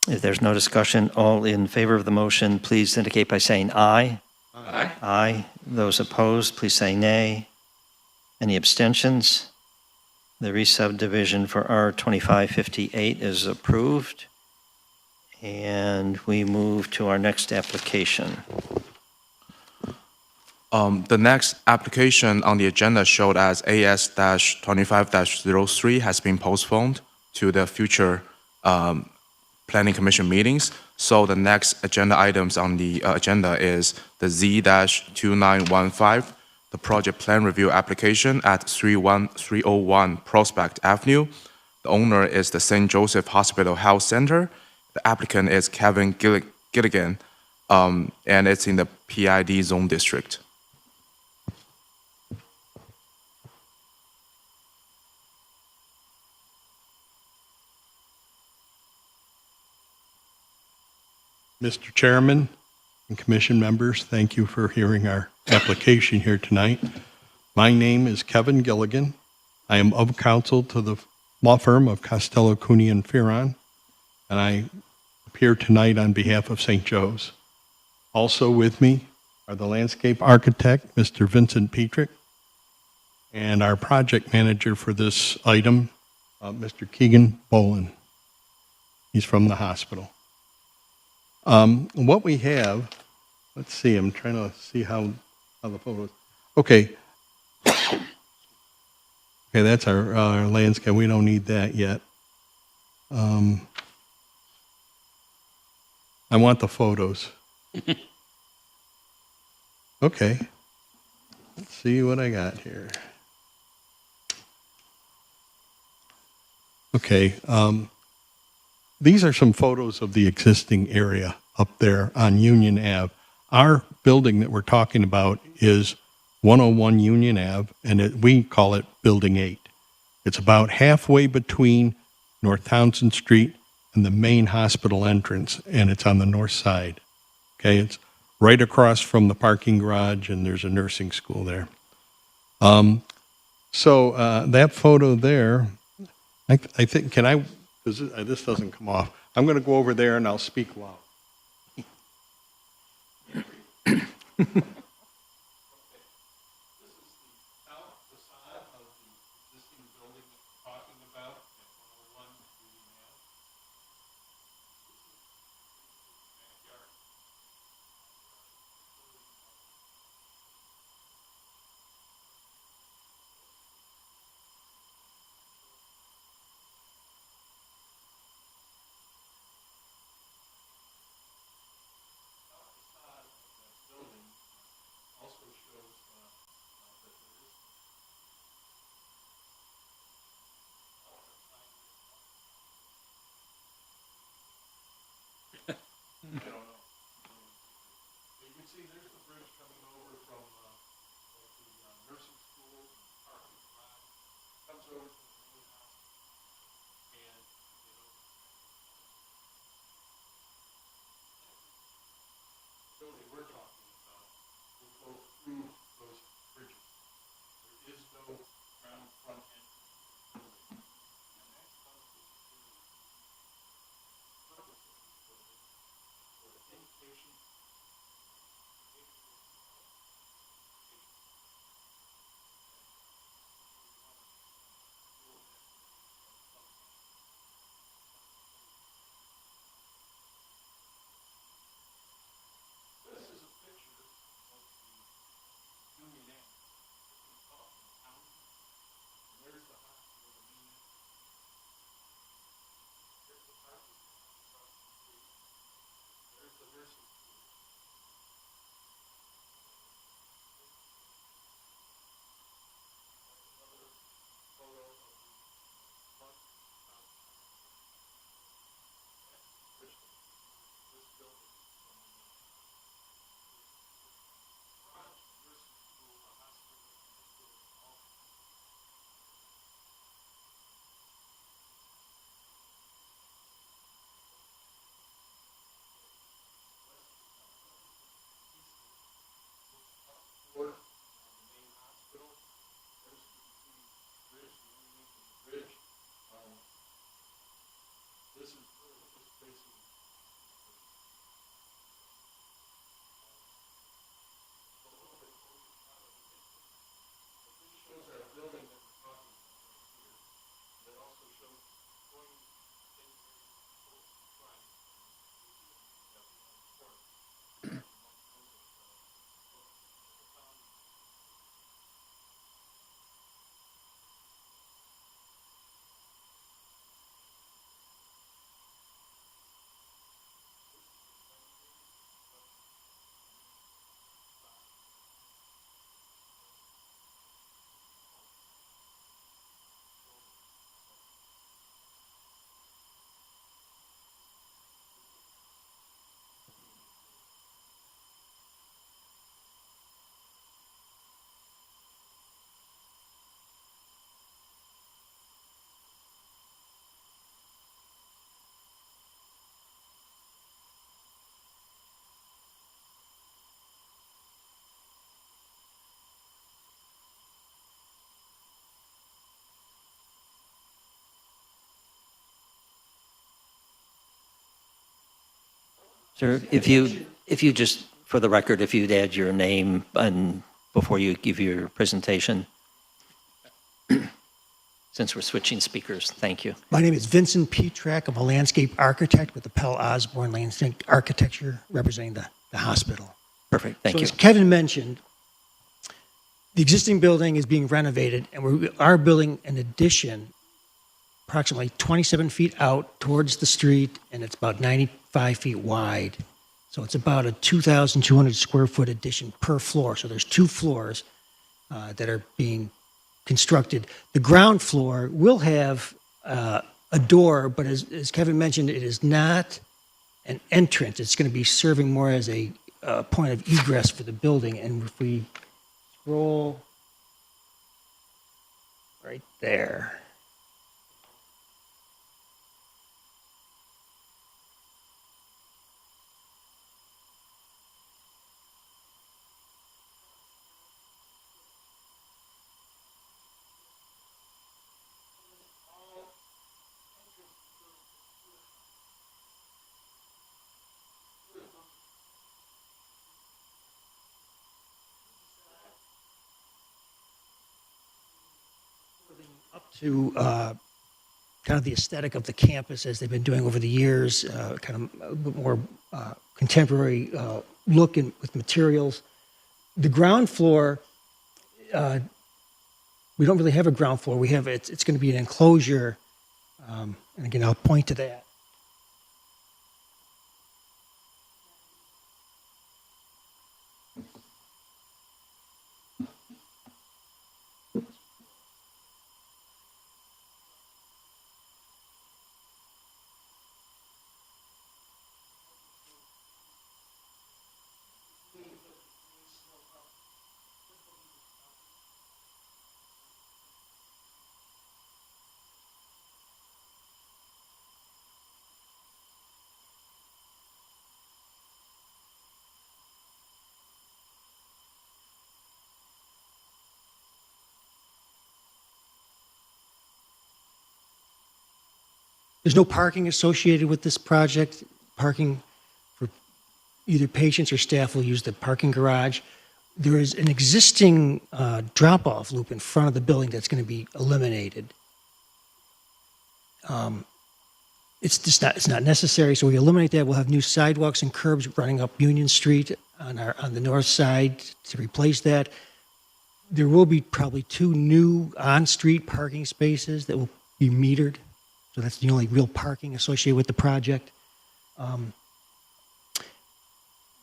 If there's no discussion, all in favor of the motion, please indicate by saying aye. Aye. Aye. Those opposed, please say nay. Any abstentions? The re-subdivision for R2558 is approved. And we move to our next application. The next application on the agenda showed as AS-25-03 has been postponed to the future Planning Commission meetings. So the next agenda items on the agenda is the Z-2915, the project plan review application at 301 Prospect Avenue. The owner is the St. Joseph Hospital Health Center. The applicant is Kevin Gilligan, and it's in the PID zone district. Mr. Chairman and commission members, thank you for hearing our application here tonight. My name is Kevin Gilligan. I am of counsel to the law firm of Costello, Cooney & Fearon, and I appear tonight on behalf of St. Joe's. Also with me are the landscape architect, Mr. Vincent Petrick, and our project manager for this item, Mr. Keegan Bolin. He's from the hospital. What we have, let's see, I'm trying to see how the photos. Okay. Okay, that's our landscape. We don't need that yet. I want the photos. Okay. Let's see what I got here. Okay. These are some photos of the existing area up there on Union Ave. Our building that we're talking about is 101 Union Ave, and we call it Building 8. It's about halfway between North Townsend Street and the main hospital entrance, and it's on the north side. Okay, it's right across from the parking garage, and there's a nursing school there. So that photo there, I think, can I... This doesn't come off. I'm going to go over there and I'll speak loud. Sir, if you just, for the record, if you'd add your name and before you give your presentation, since we're switching speakers, thank you. My name is Vincent Petrak. I'm a landscape architect with the Pell Osborne Landscape Architecture, representing the hospital. Perfect, thank So you. as Kevin mentioned, the existing building is being renovated, and we are building an addition approximately 27 feet out towards the street, and it's about 95 feet wide. So it's about a 2,200 square foot addition per floor. So there's 2 floors that are being constructed. The ground floor will have a door, but as Kevin mentioned, it is not an entrance. It's going to be serving more as a point of egress for the building. And if we scroll right there. Up to kind of the aesthetic of the campus as they've been doing over the years, kind of a bit more contemporary look with materials. The ground floor, we don't really have a ground floor. We have it's going to be an enclosure, and again, I'll point to that. There's no parking associated with this project. Parking for either patients or staff will use the parking garage. There is an existing drop-off loop in front of the building that's going to be eliminated. It's not necessary, so we eliminate that. We'll have new sidewalks and curbs running up Union Street on the north side to replace that. There will be probably 2 new on-street parking spaces that will be metered. So that's the only real parking associated with the project.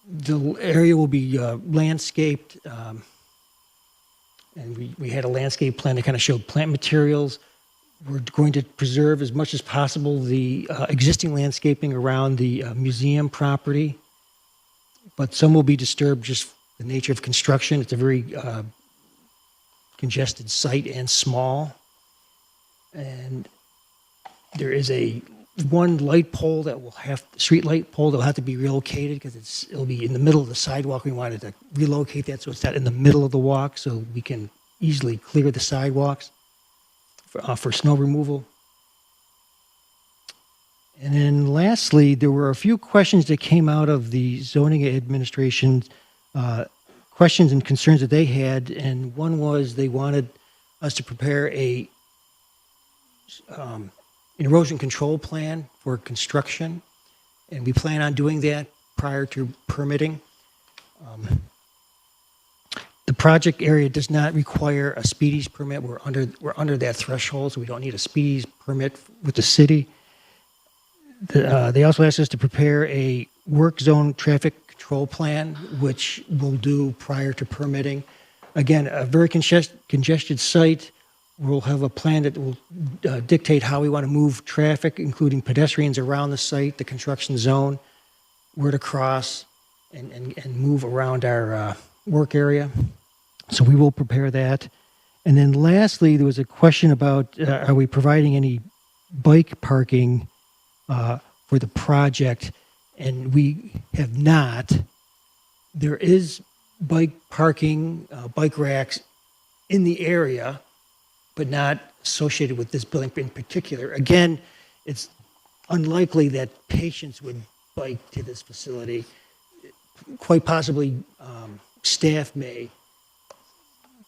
The area will be landscaped, and we had a landscape plan that kind of showed plant materials. We're going to preserve as much as possible the existing landscaping around the museum property, but some will be disturbed just the nature of construction. It's a very congested site and small. And there is one light pole that will street light pole that will have to be relocated because it'll be in the middle of the sidewalk. We wanted to relocate that so it's not in the middle of the walk so we can easily clear the sidewalks for snow removal. And then lastly, there were a few questions that came out of the zoning administration, questions and concerns that they had. And one was they wanted us to prepare an erosion control plan for construction, and we plan on doing that prior to permitting. The project area does not require a speedies permit. We're under that threshold, so we don't need a speedies permit with the city. They also asked us to prepare a work zone traffic control plan, which we'll do prior to permitting. Again, a very congested site. We'll have a plan that will dictate how we want to move traffic, including pedestrians around the site, the construction zone, where to cross, and move around our work area. So we will prepare that. And then lastly, there was a question about are we providing any bike parking for the project? And we have not. There is bike parking, bike racks in the area, but not associated with this building in particular. Again, it's unlikely that patients would bike to this facility. Quite possibly, staff may,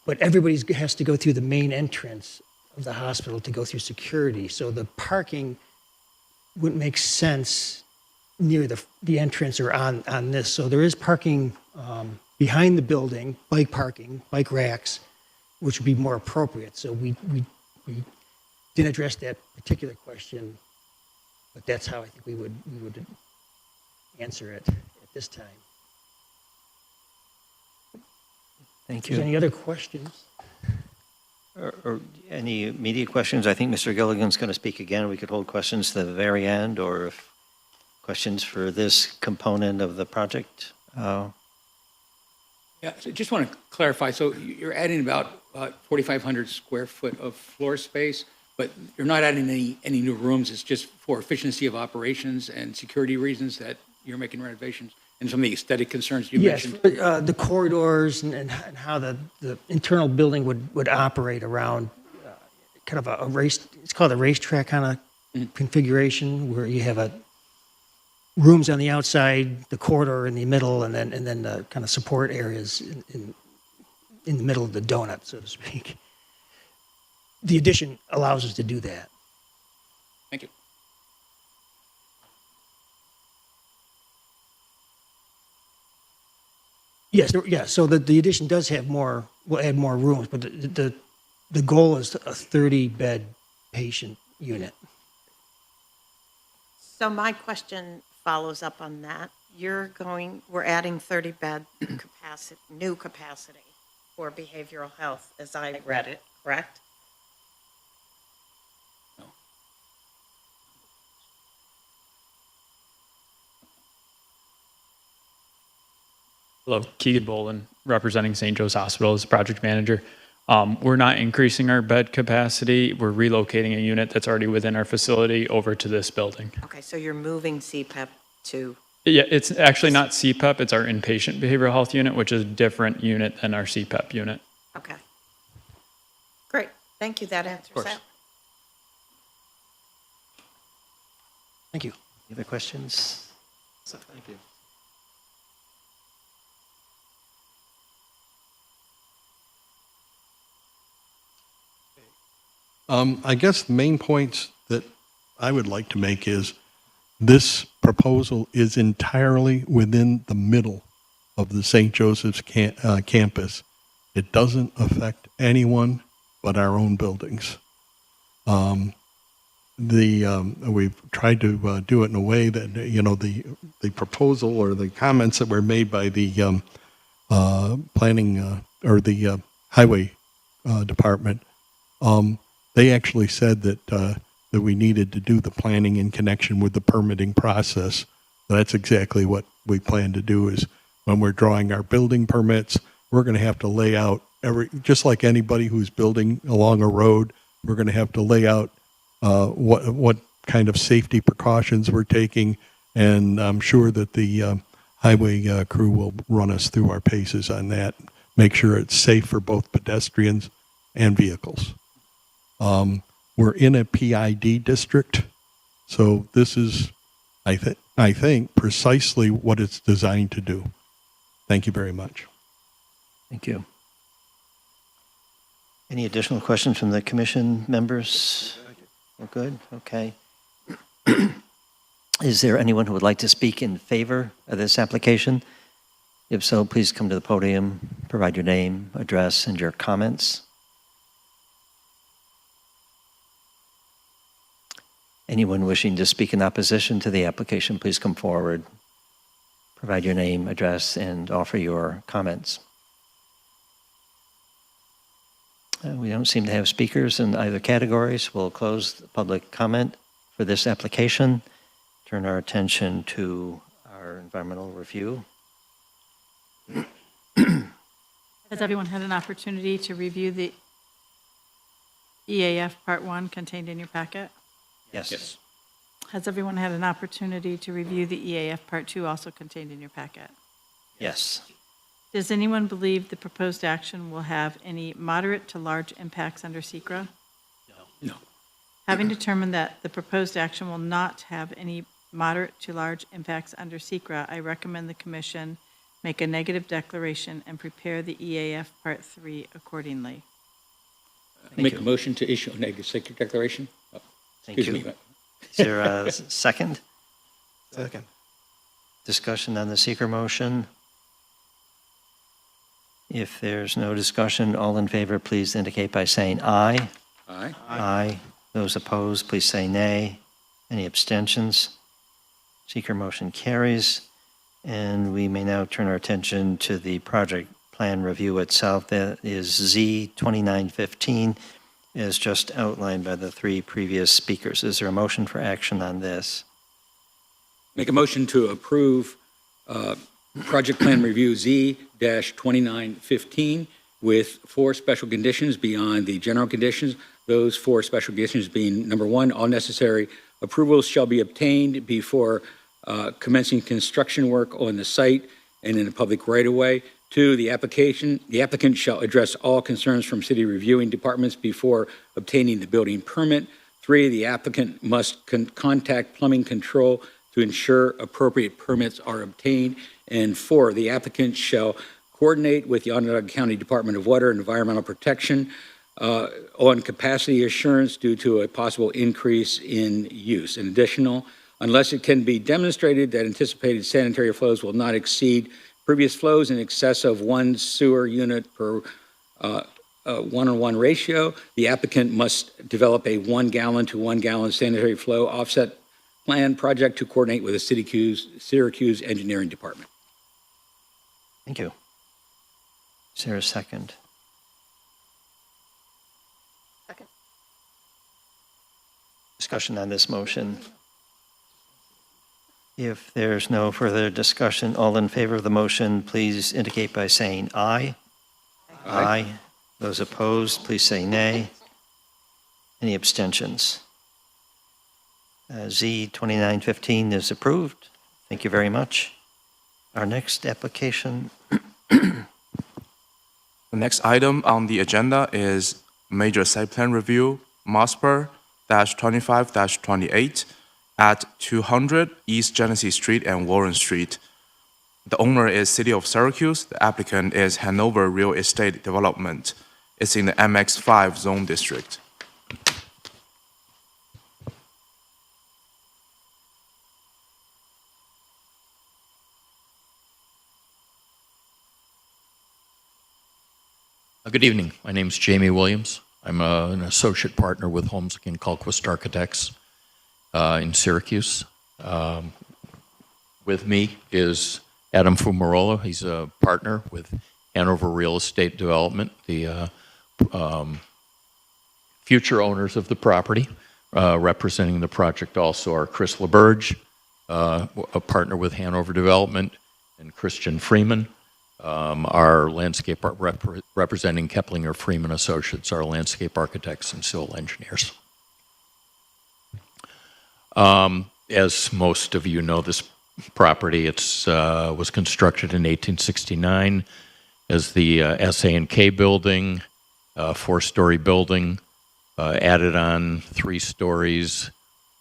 but everybody has to go through the main entrance of the hospital to go through security. So the parking wouldn't make sense near the entrance or on this. So there is parking behind the building, bike parking, bike racks, which would be more appropriate. So we didn't address that particular question, but that's how I think we would answer it at this time. Thank Is there you. any other questions? Or any immediate questions? I think Mr. Gilligan's going to speak again. We could hold questions to the very end, or if questions for this component of the project. Yeah, so just want to clarify, so you're adding about 4,500 square foot of floor space, but you're not adding any new rooms, it's just for efficiency of operations and security reasons that you're making renovations, and some of the aesthetic concerns you Yes, mentioned? the corridors and how the internal building would operate around kind of a race, it's called a racetrack kind of configuration, where you have rooms on the outside, the corridor in the middle, and then the kind of support areas in the middle of the donut, so to speak. The addition allows us to do that. Thank you. Yes, so the addition does have will add more rooms, but the goal is a 30-bed patient unit. So my question follows up on that. We're adding 30-bed capacity, new capacity for behavioral health, as I read it, correct? Hello, Keegan Bolin, representing St. Joe's Hospital as project manager. We're not increasing our bed capacity. We're relocating a unit that's already within our facility over to this building. Okay, so you're moving CPAP to, Yeah, it's actually not CPAP, it's our inpatient behavioral health unit, which is a different unit than our CPAP unit. okay. Great, thank you, that answers course. that. Thank you. Any other questions? Thank you. I guess the main points that I would like to make is this proposal is entirely within the middle of the St. Joseph's campus. It doesn't affect anyone but our own buildings. We've tried to do it in a way that, the proposal or the comments that were made by the planning or the highway department, they actually said that we needed to do the planning in connection with the permitting process. That's exactly what we plan to do. Is when we're drawing our building permits, we're going to have to lay out just like anybody who's building along a road, we're going to have to lay out what kind of safety precautions we're taking, and I'm sure that the highway crew will run us through our paces on that, make sure it's safe for both pedestrians and vehicles. We're in a PID district, so this is, I think, precisely what it's designed to do. Thank you very much. Thank you. Any additional questions from the commission members? We're good? Okay. Is there anyone who would like to speak in favor of this application? If so, please come to the podium, provide your name, address, and your comments. Anyone wishing to speak in opposition to the application, please come forward, provide your name, address, and offer your comments. We don't seem to have speakers in either categories. We'll close the public comment for this application, turn our attention to our environmental review. Has everyone had an opportunity to review the EAF Part 1 contained in your packet? Yes. Has everyone had an opportunity to review the EAF Part 2 also contained in your packet? Yes. Does anyone believe the proposed action will have any moderate to large impacts under SECRA? No. Having determined that the proposed action will not have any moderate to large impacts under SECRA, I recommend the commission make a negative declaration and prepare the EAF Part 3 accordingly. Make a motion to issue a negative secret declaration. Oh, Thank excuse you. me. Is there a second? Second. Discussion on the seeker motion? If there's no discussion, all in favor, please indicate by saying aye. Aye. Aye. Those opposed, please say nay. Any abstentions? Seeker motion carries. And we may now turn our attention to the project plan review itself. That is Z 2915, as just outlined by the three previous speakers. Is there a motion for action on this? Make a motion to approve project plan review Z-2915 with 4 special conditions beyond the general conditions. Those 4 special conditions being, number 1, all necessary approvals shall be obtained before commencing construction work on the site and in a public right-of-way. 2, the applicant shall address all concerns from city reviewing departments before obtaining the building permit. 3, the applicant must contact plumbing control to ensure appropriate permits are obtained. And 4, the applicant shall coordinate with the Onondaga County Department of Water and Environmental Protection on capacity assurance due to a possible increase in use. In addition, unless it can be demonstrated that anticipated sanitary flows will not exceed previous flows in excess of 1 sewer unit per 1-on-1 ratio, the applicant must develop a 1 gallon to 1 gallon sanitary flow offset plan project to coordinate with the Syracuse Engineering Department. Thank you. Is there a second? Second. Discussion on this motion? If there's no further discussion, all in favor of the motion, please indicate by saying aye. Aye. Those opposed, please say nay. Any abstentions? Z 2915 is approved. Thank you very much. Our next application. The next item on the agenda is major site plan review, MOSPR-25-28 at 200 East Genesee Street and Warren Street. The owner is City of Syracuse. The applicant is Hanover Real Estate Development. It's in the MX5 zone district. Good evening. My name is Jamie Williams. I'm an associate partner with Holmes & Colquist Architects in Syracuse. With me is Adam Fumarola. He's a partner with Hanover Real Estate Development, the future owners of the property. Representing the project also are Chris LaBerge, a partner with Hanover Development, and Christian Freeman, our landscape representing Keplinger Freeman Associates, our landscape architects and civil engineers. As most of you know, this property was constructed in 1869 as the SA&K building, a 4-story building, added on 3 stories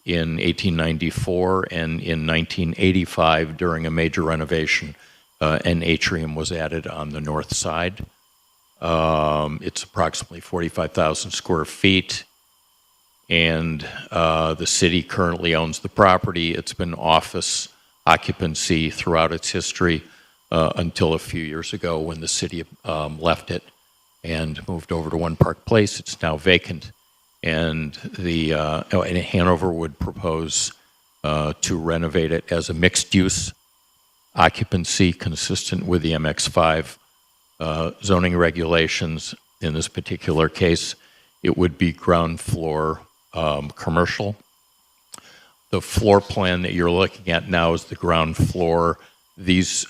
in 1894, and in 1985 during a major renovation. An atrium was added on the north side. It's approximately 45,000 square feet, and the city currently owns the property. It's been office occupancy throughout its history until a few years ago when the city left it and moved over to One Park Place. It's now vacant, and and Hanover would propose to renovate it as a mixed-use occupancy consistent with the MX5 zoning regulations. In this particular case, it would be ground floor commercial. The floor plan that you're looking at now is the ground floor. These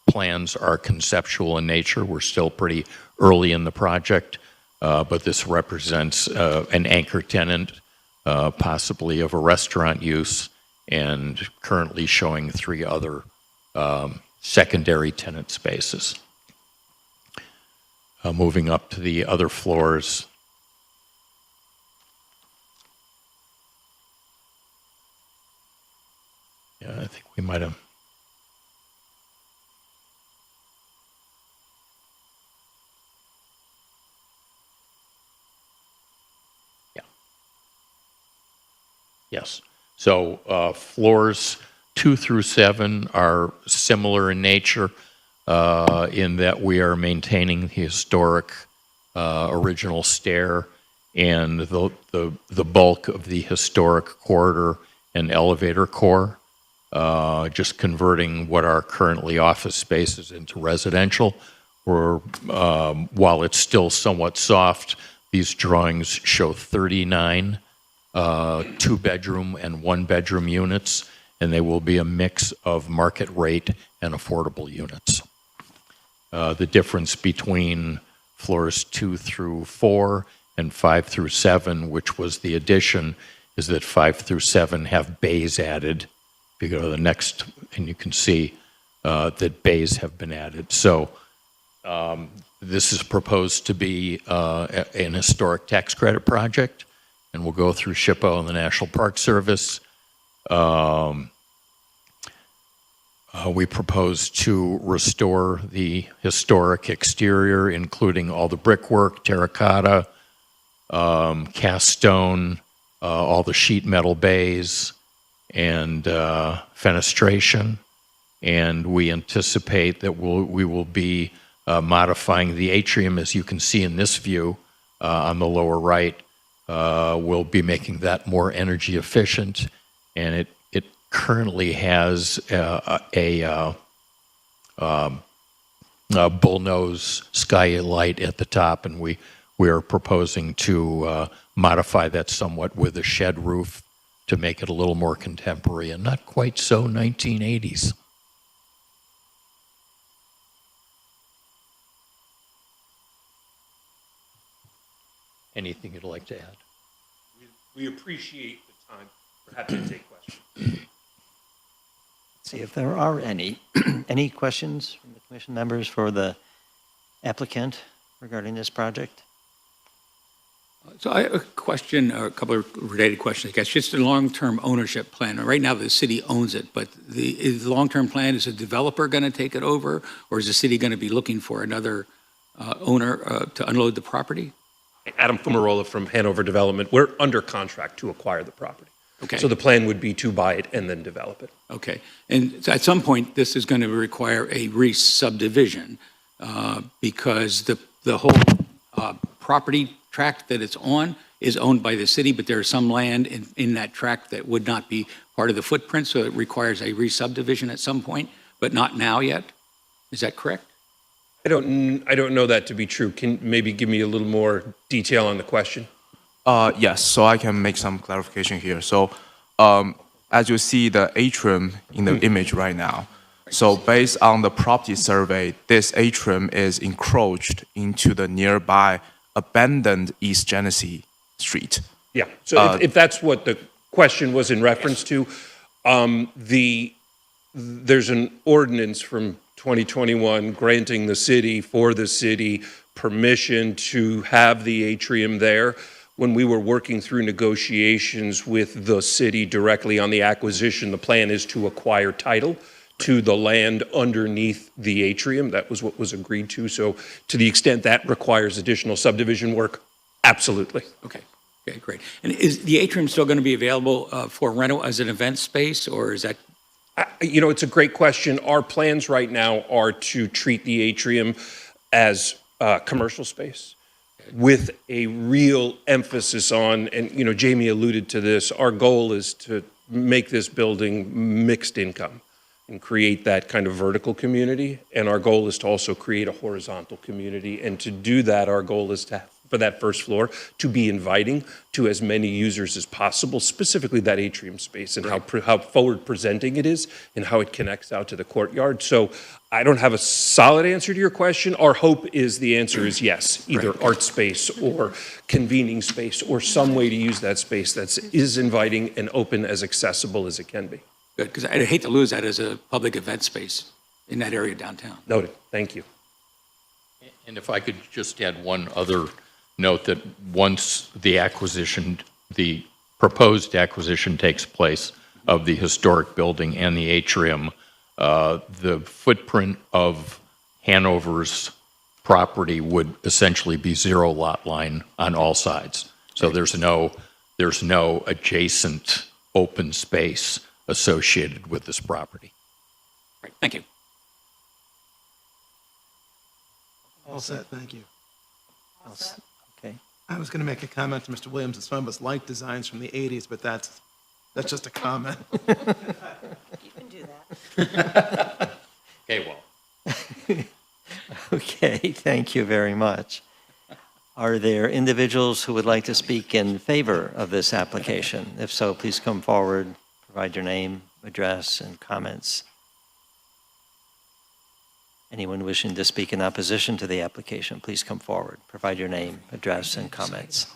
plans are conceptual in nature. We're still pretty early in the project, but this represents an anchor tenant, possibly of a restaurant use, and currently showing 3 other secondary tenant spaces. Moving up to the other floors. think we might have. Yeah. Yes. So floors 2 through 7 are similar in nature in that we are maintaining the historic original stair and the bulk of the historic corridor and elevator core, just converting what are currently office spaces into residential. While it's still somewhat soft, these drawings show 39 two-bedroom and one-bedroom units, and they will be a mix of market rate and affordable units. The difference between floors 2 through 4 and 5 through 7, which was the addition, is that 5 through 7 have bays added. If you go to the next, and you can see that bays have been added. So this is proposed to be an historic tax credit project, and we'll go through SHPO and the National Park Service. We propose to restore the historic exterior, including all the brickwork, terracotta, cast stone, all the sheet metal bays, and fenestration. And we anticipate that we will be modifying the atrium, as you can see in this view on the lower right. We'll be making that more energy efficient, and it currently has a bullnose skylight at the top, and we are proposing to modify that somewhat with a shed roof to make it a little more contemporary and not quite so 1980s. Anything you'd like to add? We appreciate the time. We're happy to take questions. See if there are any questions from the commission members for the applicant regarding this project? So I have a question, or a couple of related questions, I guess. Just a long-term ownership plan. Right now, the city owns it, but is the long-term plan, is a developer going to take it over, or is the city going to be looking for another owner to unload the property? Adam Fumarola from Hanover Development. We're under contract to acquire the property. Okay. So the plan would be to buy it and then develop it. Okay. And so at some point, this is going to require a re-subdivision because the whole property tract that it's on is owned by the city, but there's some land in that tract that would not be part of the footprint, so it requires a re-subdivision at some point, but not now yet. Is that correct? I don't know that to be true. Can maybe give me a little more detail on the question? Yes, so I can make some clarification here. So as you see the atrium in the image right now, so based on the property survey, this atrium is encroached into the nearby abandoned East Genesee Street. Yeah, so if that's what the question was in reference to, there's an ordinance from 2021 granting the city permission to have the atrium there. When we were working through negotiations with the city directly on the acquisition, the plan is to acquire title to the land underneath the atrium. That was what was agreed to. So to the extent that requires additional subdivision work, absolutely. Okay. Okay, great. And is the atrium still going to be available for rental as an event space, or is that? You know, it's a great question. Our plans right now are to treat the atrium as commercial space with a real emphasis on, and you know, Jamie alluded to this, our goal is to make this building mixed income and create that kind of vertical community. And our goal is to also create a horizontal community. And to do that, our goal is to, for that first floor, to be inviting to as many users as possible, specifically that atrium space and how forward presenting it is and how it connects out to the courtyard. So I don't have a solid answer to your question. Our hope is the answer is yes, either art space or convening space or some way to use that space that is inviting and open, as accessible as it can be. Good, because I'd hate to lose that as a public event space in that area downtown. Noted. Thank you. And if I could just add one other note, that once the proposed acquisition takes place, of the historic building and the atrium, the footprint of Hanover's property would essentially be zero lot line on all sides. So there's no adjacent open space associated with this property. Right, thank you. All set, thank you. Okay. I was going to make a comment to Mr. Williams that some of us like designs from the 80s, but that's just a comment. You can do that. Okay, well. Okay, thank you very much. Are there individuals who would like to speak in favor of this application? If so, please come forward, provide your name, address, and comments. Anyone wishing to speak in opposition to the application, please come forward, provide your name, address, and comments.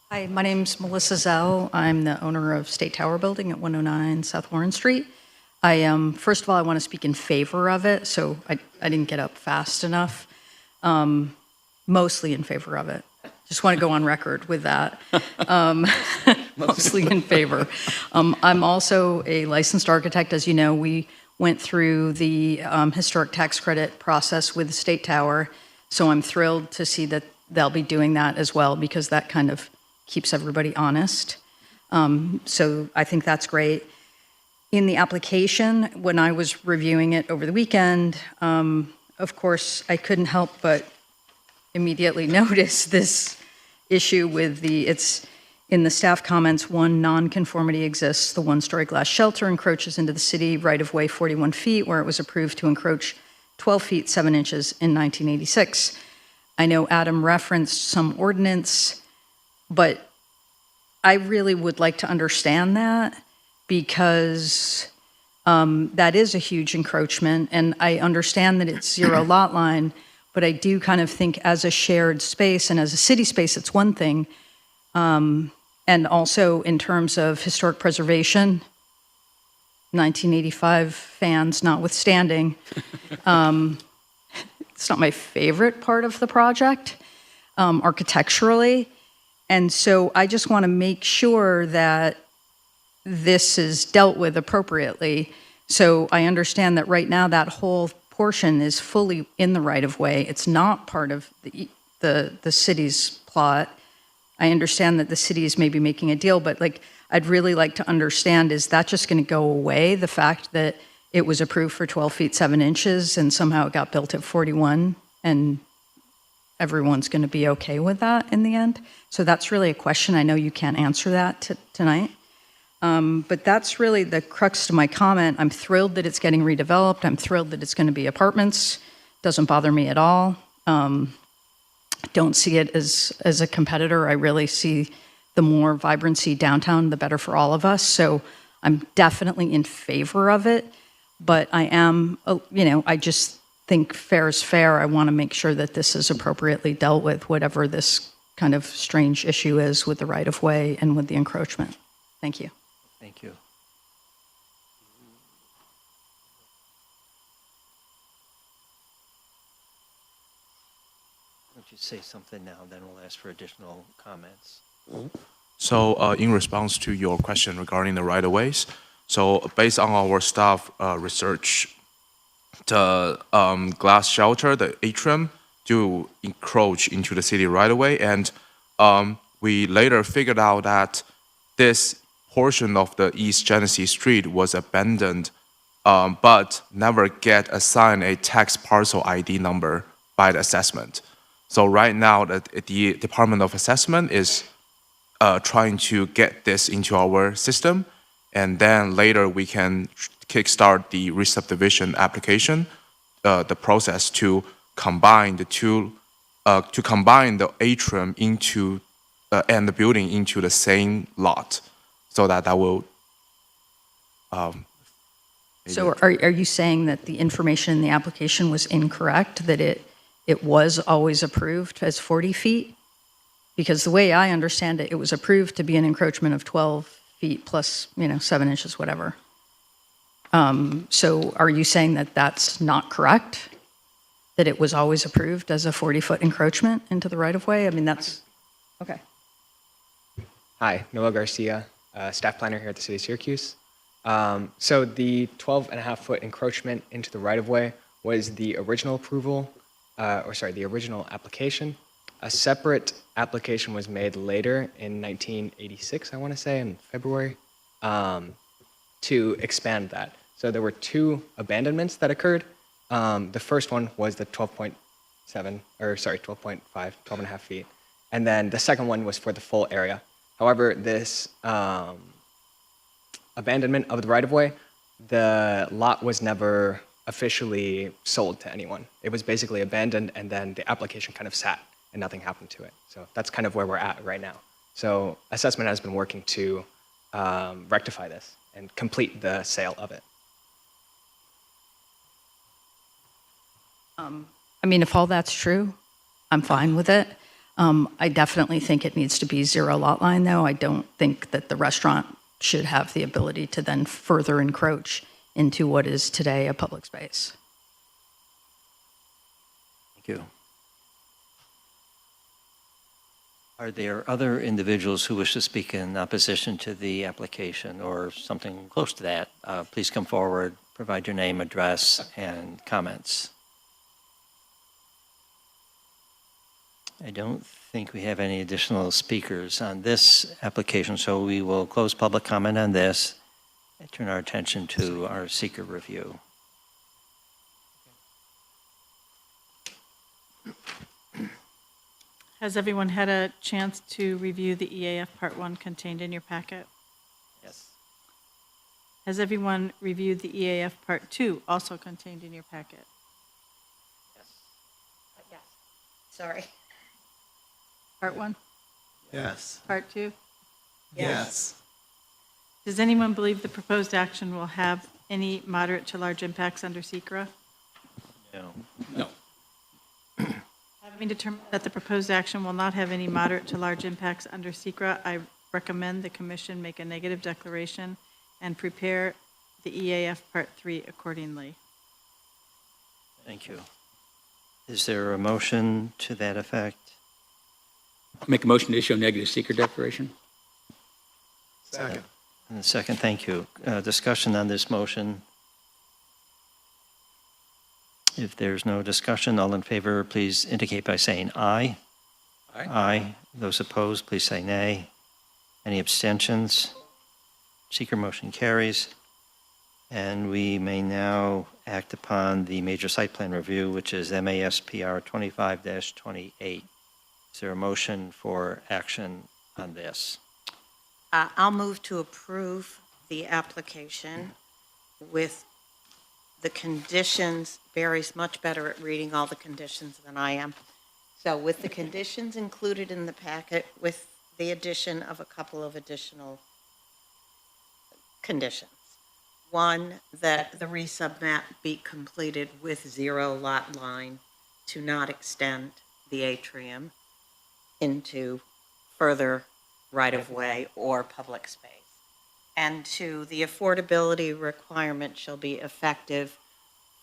Hi, my name's Melissa Zell. I'm the owner of State Tower Building at 109 South Warren Street. First of all, I want to speak in favor of it, so I didn't get up fast enough. Mostly in favor of it. Just want to go on record with that. Mostly in favor. I'm also a licensed architect. As you know, we went through the historic tax credit process with the State Tower, so I'm thrilled to see that they'll be doing that as well, because that kind of keeps everybody honest. So I think that's great. In the application, when I was reviewing it over the weekend, of course, I couldn't help but immediately notice this issue with it's in the staff comments, one nonconformity exists. The one-story glass shelter encroaches into the city right-of-way 41 feet, where it was approved to encroach 12 feet 7 inches in 1986. I know Adam referenced some ordinance, but I really would like to understand that, because that is a huge encroachment, and I understand that it's zero lot line, but I do kind of think as a shared space and as a city space, it's one thing. And also in terms of historic preservation, 1985 fans notwithstanding, it's not my favorite part of the project architecturally. And so I just want to make sure that this is dealt with appropriately. So I understand that right now that whole portion is fully in the right-of-way. It's not part of the city's plot. I understand that the city is maybe making a deal, but I'd really like to understand, is that just going to go away, the fact that it was approved for 12 feet 7 inches and somehow it got built at 41, and everyone's going to be okay with that in the end? So that's really a question. I know you can't answer that tonight. But that's really the crux to my comment. I'm thrilled that it's getting redeveloped. I'm thrilled that it's going to be apartments. Doesn't bother me at all. Don't see it as a competitor. I really see the more vibrancy downtown, the better for all of us. So I'm definitely in favor of it. But I am, I just think fair is fair. I want to make sure that this is appropriately dealt with, whatever this kind of strange issue is with the right-of-way and with the encroachment. Thank you. Thank you. Why don't you say something now, then we'll ask for additional comments. So in response to your question regarding the right-of-ways, so based on our staff research, the glass shelter, the atrium, do encroach into the city right-of-way, and we later figured out that this portion of the East Genesee Street was abandoned, but never get assigned a tax parcel ID number by the assessment. So right now, the Department of Assessment is trying to get this into our system, and then later we can kickstart the re-subdivision application, the process to combine the two, to combine the atrium into and the building into the same lot, so that will. So are you saying that the information in the application was incorrect, that it was always approved as 40 feet? Because the way I understand it, it was approved to be an encroachment of 12 feet plus, 7 inches, whatever. So are you saying that that's not correct? That it was always approved as a 40-foot encroachment into the right-of-way? I mean, that's, okay. Hi, Noah Garcia, staff planner here at the City of Syracuse. So the 12.5-foot encroachment into the right-of-way was the original approval, the original application. A separate application was made later in 1986, I want to say, in February, to expand that. So there were two abandonments that occurred. The first one was the 12.5, 12.5 feet. And then the second one was for the full area. However, this abandonment of the right-of-way, the lot was never officially sold to anyone. It was basically abandoned, and then the application kind of sat, and nothing happened to it. So that's kind of where we're at right now. So assessment has been working to rectify this and complete the sale of it. I mean, if all that's true, I'm fine with it. I definitely think it needs to be 0 lot line, though. I don't think that the restaurant should have the ability to then further encroach into what is today a public space. Thank you. Are there other individuals who wish to speak in opposition to the application or something close to that? Please come forward, provide your name, address, and comments. I don't think we have any additional speakers on this application, so we will close public comment on this and turn our attention to our seeker review. Has everyone had a chance to review the EAF Part 1 contained in your packet? Yes. Has everyone reviewed the EAF Part 2 also contained in your packet? Yes. Sorry. Part 1? Yes. Part 2? Yes. Does anyone believe the proposed action will have any moderate to large impacts under SECRA? No. No. Having determined that the proposed action will not have any moderate to large impacts under SECRA, I recommend the commission make a negative declaration and prepare the EAF Part 3 accordingly. Thank you. Is there a motion to that effect? Make a motion to issue a negative seeker declaration. Second. And a second, thank you. Discussion on this motion. If there's no discussion, all in favor, please indicate by saying aye. Aye. Aye. Those opposed, please say nay. Any abstentions? Seeker motion carries. And we may now act upon the major site plan review, which is MASPR 25-28. Is there a motion for action on this? I'll move to approve the application with the conditions. Barry's much better at reading all the conditions than I am. So with the conditions included in the packet, with the addition of a couple of additional conditions. One, that the resub map be completed with 0 lot line to not extend the atrium into further right-of-way or public space. And 2, the affordability requirement shall be effective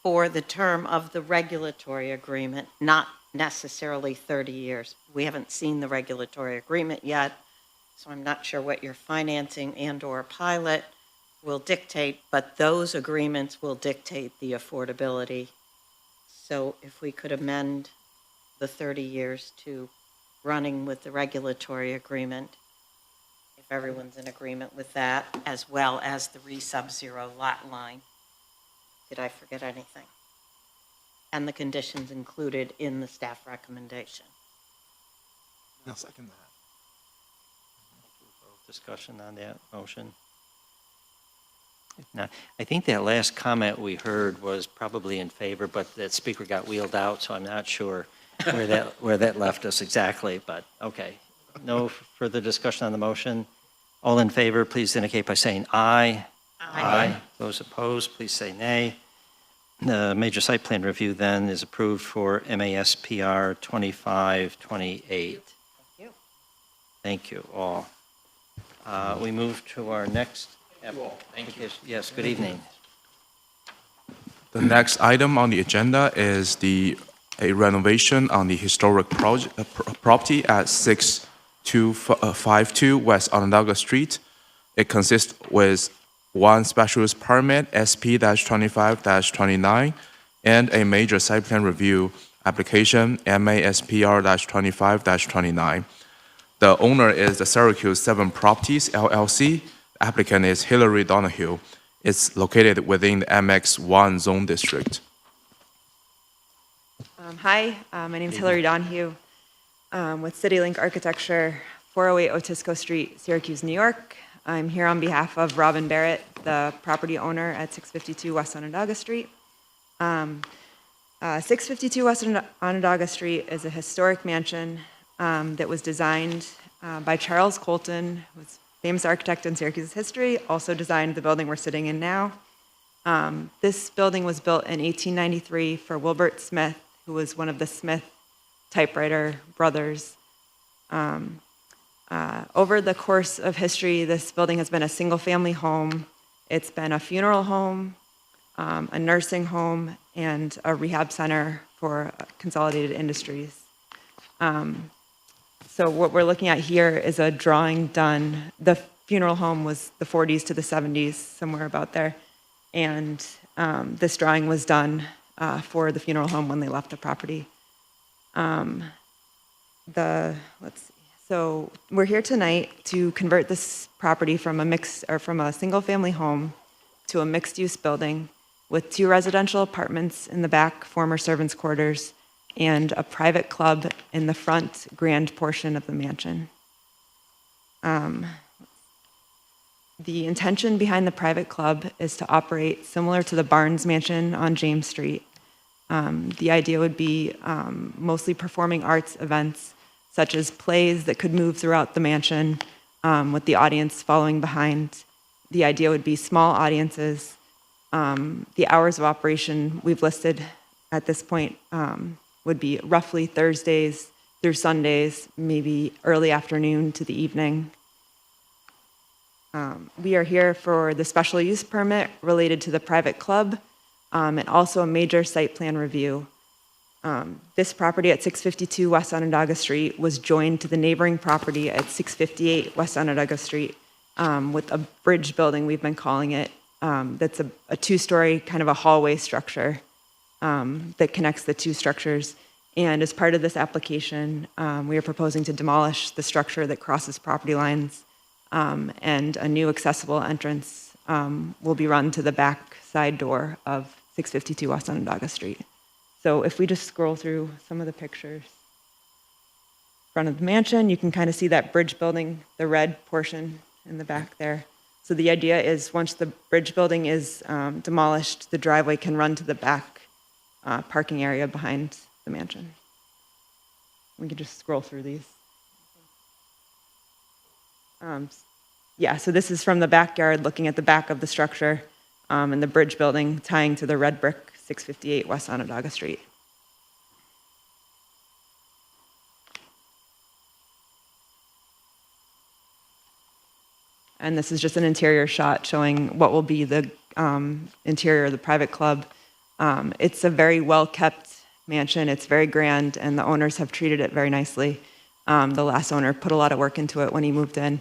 for the term of the regulatory agreement, not necessarily 30 years. We haven't seen the regulatory agreement yet, so I'm not sure what your financing and/or pilot will dictate, but those agreements will dictate the affordability. So if we could amend the 30 years to running with the regulatory agreement, if everyone's in agreement with that, as well as the resub-0 lot line. Did I forget anything? And the conditions included in the staff recommendation. I'll second that. Discussion on that motion? If not, I think that last comment we heard was probably in favor, but that speaker got wheeled out, so I'm not sure where that left us exactly, but okay. No further discussion on the motion. All in favor, please indicate by saying aye. Aye. Those opposed, please say nay. The major site plan review then is approved for MASPR 2528. Thank you. Thank you all. We move to our next application. Yes, good evening. The next item on the agenda is a renovation on the historic property at 6252 West Onondaga Street. It consists with one special use permit, SP-25-29, and a major site plan review application, MASPR-25-29. The owner is the Syracuse 7 Properties, LLC. Applicant is Hillary Donahue. It's located within the MX1 zone district. Hi, my name is Hillary Donahue with CityLink Architecture, 408 Otisco Street, Syracuse, New York. I'm here on behalf of Robin Barrett, the property owner at 652 West Onondaga Street. 652 West Onondaga Street is a historic mansion that was designed by Charles Colton, who was a famous architect in Syracuse history, also designed the building we're sitting in now. This building was built in 1893 for Wilbert Smith, who was one of the Smith typewriter brothers. Over the course of history, this building has been a single-family home. It's been a funeral home, a nursing home, and a rehab center for Consolidated Industries. So what we're looking at here is a drawing done. The funeral home was the 40s to the 70s, somewhere about there. And this drawing was done for the funeral home when they left the property. Let's see. So we're here tonight to convert this property from a single-family home to a mixed-use building with 2 residential apartments in the back, former servants' quarters, and a private club in the front grand portion of the mansion. The intention behind the private club is to operate similar to the Barnes Mansion on James Street. The idea would be mostly performing arts events, such as plays that could move throughout the mansion with the audience following behind. The idea would be small audiences. The hours of operation we've listed at this point would be roughly Thursdays through Sundays, maybe early afternoon to the evening. We are here for the special use permit related to the private club and also a major site plan review. This property at 652 West Onondaga Street was joined to the neighboring property at 658 West Onondaga Street with a bridge building, we've been calling it. That's a 2-story kind of a hallway structure that connects the 2 structures. And as part of this application, we are proposing to demolish the structure that crosses property lines, and a new accessible entrance will be run to the back side door of 652 West Onondaga Street. So if we just scroll through some of the pictures, front of the mansion, you can kind of see that bridge building, the red portion in the back there. So the idea is once the bridge building is demolished, the driveway can run to the back parking area behind the mansion. We can just scroll through these. Yeah, so this is from the backyard looking at the back of the structure and the bridge building tying to the red brick 658 West Onondaga Street. And this is just an interior shot showing what will be the interior of the private club. It's a very well-kept mansion. It's very grand, and the owners have treated it very nicely. The last owner put a lot of work into it when he moved in.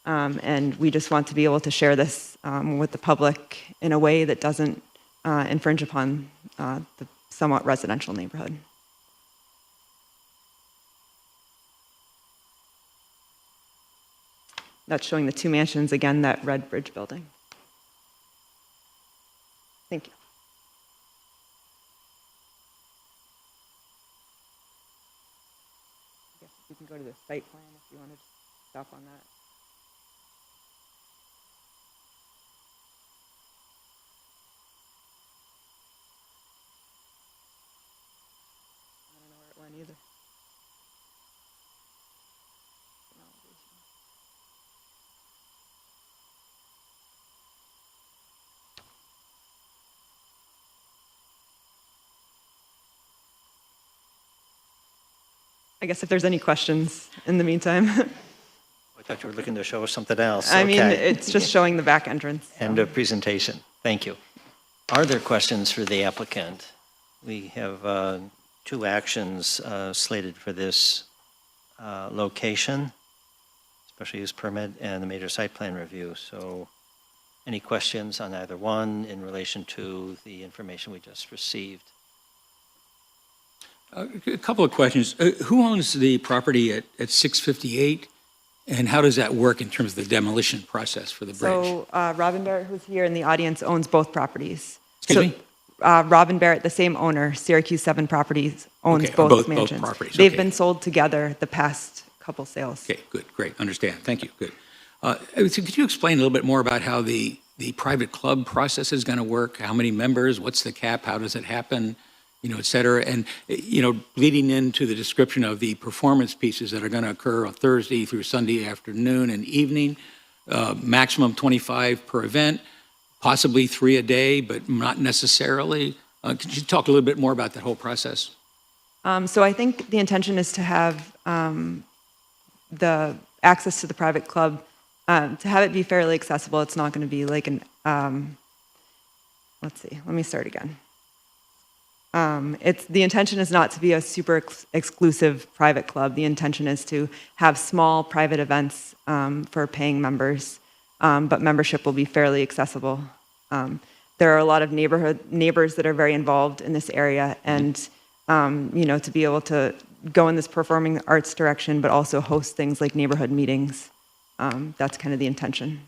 And we just want to be able to share this with the public in a way that doesn't infringe upon the somewhat residential neighborhood. That's showing the 2 mansions, again, that red bridge building. Thank you. I guess you can go to the site plan if you want to stop on that. I don't know where it went either. I guess if there's any questions in the meantime. I thought you were looking to show us something else. I mean, Okay. it's just showing the back entrance. So. End of presentation. Thank you. Are there questions for the applicant? We have 2 actions slated for this location, special use permit and the major site plan review. So Any questions on either one in relation to the information we just received? A couple of questions. Who owns the property at 658, and how does that work in terms of the demolition process for the bridge? So Robin Barrett, who's here in the audience, owns both properties. Excuse me? Robin Barrett, the same owner, Syracuse 7 Properties, owns Okay, both both mansions. properties, They've okay. been sold together the past couple sales. Okay, good, great, understand. Thank you, good. So could you explain a little bit more about how the private club process is going to work? How many members? What's the cap? How does it happen? You know, et cetera. And, you know, leading into the description of the performance pieces that are going to occur on Thursday through Sunday afternoon and evening, maximum 25 per event, possibly 3 a day, but not necessarily. Could you talk a little bit more about that whole process? So I think the intention is to have the access to the private club, to have it be fairly accessible. It's not going to be like an, let's see, let me start again. The intention is not to be a super exclusive private club. The intention is to have small private events for paying members, but membership will be fairly accessible. There are a lot of neighbors that are very involved in this area, and you know, to be able to go in this performing arts direction, but also host things like neighborhood meetings. That's kind of the intention.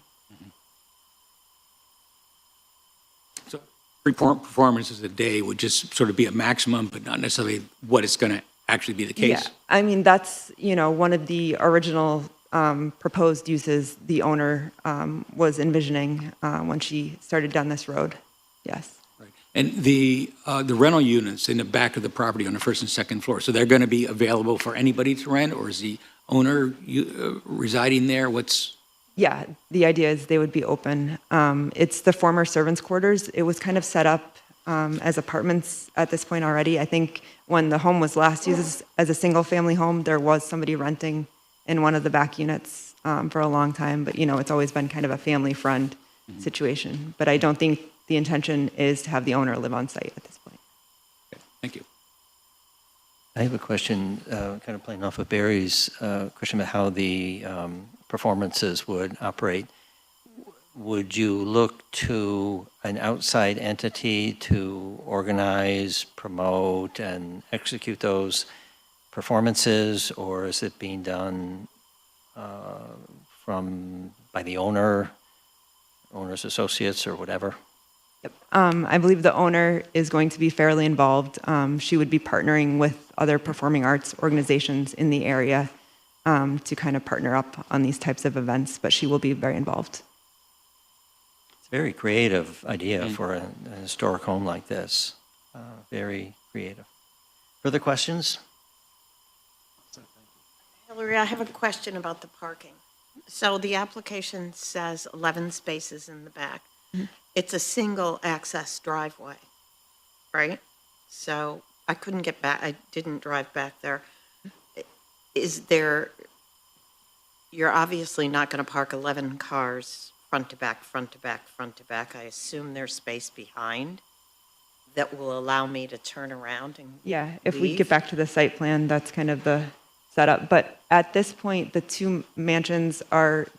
So performances a day would just sort of be a maximum, but not necessarily what is going to actually be the case? Yeah, I mean, that's, you know, one of the original proposed uses the owner was envisioning when she started down this road. Yes. Right. And the rental units in the back of the property on the first and second floor, so they're going to be available for anybody to rent, or is the owner residing there? Yeah, the idea is they would be open. It's the former servants' quarters. It was kind of set up as apartments at this point already. I think when the home was last used as a single-family home, there was somebody renting in one of the back units for a long time. But, you know, it's always been kind of a family-friend situation. But I don't think the intention is to have the owner live on site at this point. Okay, thank you. I have a question, kind of playing off of Barry's question about how the performances would operate. Would you look to an outside entity to organize, promote, and execute those performances, or is it being done by the owner's associates, or whatever? I believe the owner is going to be fairly involved. She would be partnering with other performing arts organizations in the area to kind of partner up on these types of events, but she will be very involved. It's a very creative idea for a historic home like this. Very creative. Further questions? Hillary, I have a question about the parking. So the application says 11 spaces in the back. It's a single access driveway, right? So I couldn't get back, I didn't drive back there. You're obviously not going to park 11 cars front to back, front to back, front to back. I assume there's space behind that will allow me to turn around and Yeah, if we leave? get back to the site plan, that's kind of the setup. But at this point, the two mansions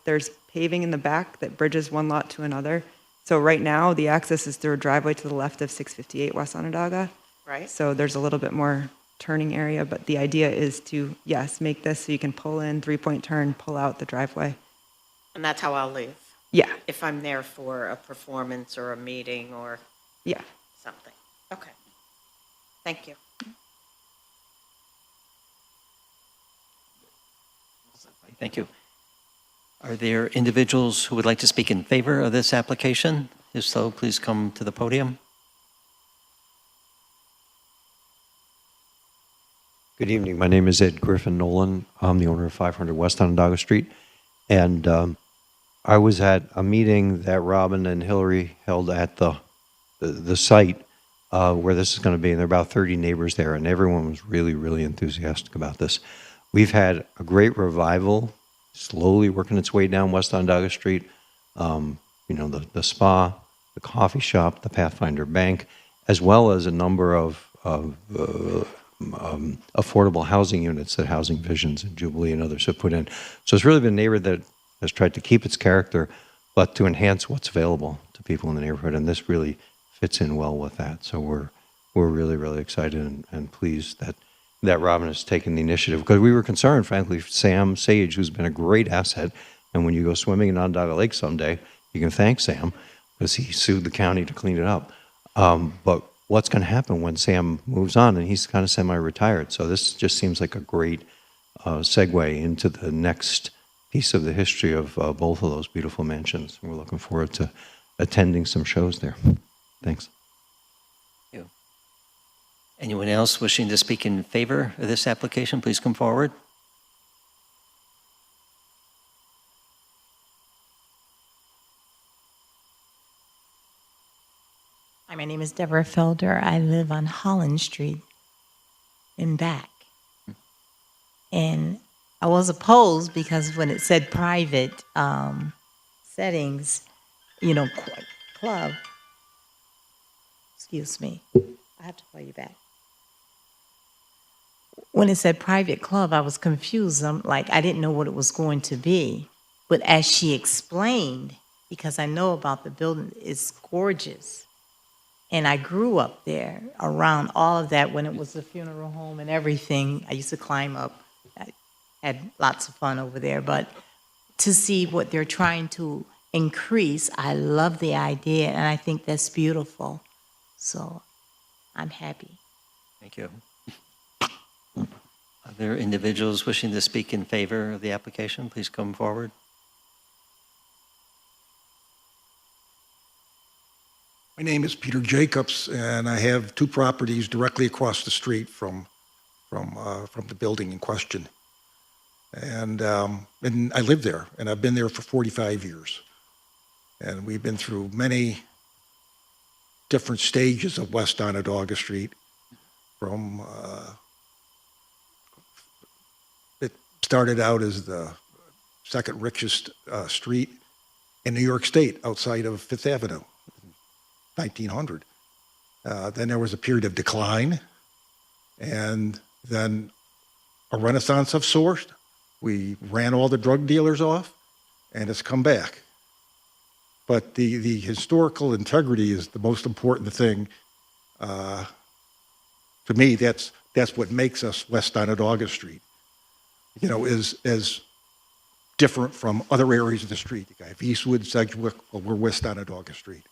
there's paving in the back that bridges one lot to another. So right now, the access is through a driveway to the left of 658 West Onondaga. Right. So there's a little bit more turning area, but the idea is to, yes, make this so you can pull in, 3-point turn, pull out the driveway. And that's how I'll leave? Yeah. If I'm there for a performance or a meeting or Yeah. something? Okay. Thank you. Thank you. Are there individuals who would like to speak in favor of this application? If so, please come to the podium. Good evening. My name is Ed Griffin Nolan. I'm the owner of 500 West Onondaga Street. And I was at a meeting that Robin and Hillary held at the site where this is going to be. And there are about 30 neighbors there, and everyone was really, really enthusiastic about this. We've had a great revival, slowly working its way down West Onondaga Street. You know, the spa, the coffee shop, the Pathfinder Bank, as well as a number of affordable housing units that Housing Visions and Jubilee and others have put in. So it's really been a neighborhood that has tried to keep its character, but to enhance what's available to people in the neighborhood. And this really fits in well with that. So we're really, really excited and pleased that Robin has taken the initiative, because we were concerned, frankly, Sam Sage, who's been a great asset. And when you go swimming in Onondaga Lake someday, you can thank Sam, because he sued the county to clean it up. But what's going to happen when Sam moves on, and he's kind of semi-retired. So this just seems like a great segue into the next piece of the history of both of those beautiful mansions. We're looking forward to attending some shows there. Thanks. Thank you. Anyone else wishing to speak in favor of this application, please come forward. Hi, my name is Deborah Felder. I live on Holland Street in back. And I was opposed because when it said private settings, you know, club, excuse me, I have to call you back. When it said private club, I was confused. I'm like, I didn't know what it was going to be. But as she explained, because I know about the building, it's gorgeous. And I grew up there around all of that when it was a funeral home and everything. I used to climb up. I had lots of fun over there. But to see what they're trying to increase, I love the idea, and I think that's beautiful. So I'm happy. Thank you. Are there individuals wishing to speak in favor of the application? Please come forward. My name is Peter Jacobs, and I have two properties directly across the street from the building in question. And I live there, and I've been there for 45 years. And we've been through many different stages of West Onondaga Street. From it started out as the second richest street in New York State, outside of Fifth Avenue. 1900. Then there was a period of decline, and then a renaissance of sorts. We ran all the drug dealers off, and it's come back. But the historical integrity is the most important thing. To me, that's what makes us West Onondaga Street. You know, is different from other areas of the street. You have Eastwood, Sedgwick, well, we're West Onondaga Street.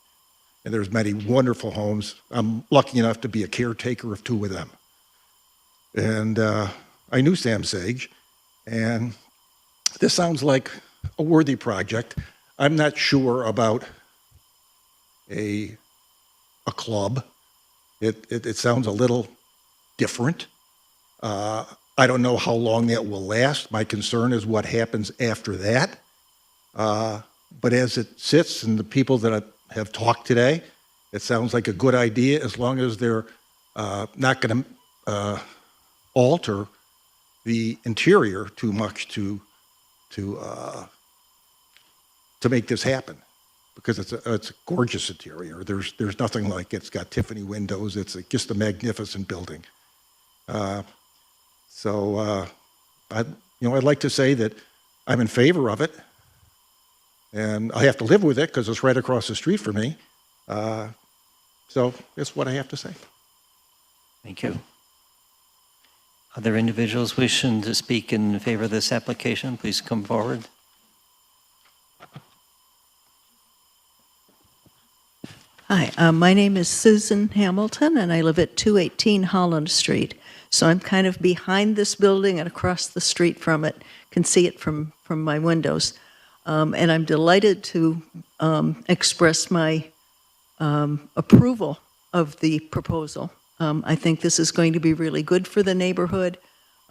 And there's many wonderful homes. I'm lucky enough to be a caretaker of two of them. And I knew Sam Sage, and this sounds like a worthy project. I'm not sure about a club. It sounds a little different. I don't know how long that will last. My concern is what happens after that. But as it sits, and the people that have talked today, it sounds like a good idea, as long as they're not going to alter the interior too much to make this happen, because it's a gorgeous interior. There's nothing like it. It's got Tiffany windows. It's just a magnificent building. I'd like to say that I'm in favor of it. And I have to live with it because it's right across the street from me. So that's what I have to say. Thank you. Other individuals wishing to speak in favor of this application, please come forward. Hi, my name is Susan Hamilton, and I live at 218 Holland Street. So I'm kind of behind this building and across the street from it, can see it from my windows. And I'm delighted to express my approval of the proposal. I think this is going to be really good for the neighborhood,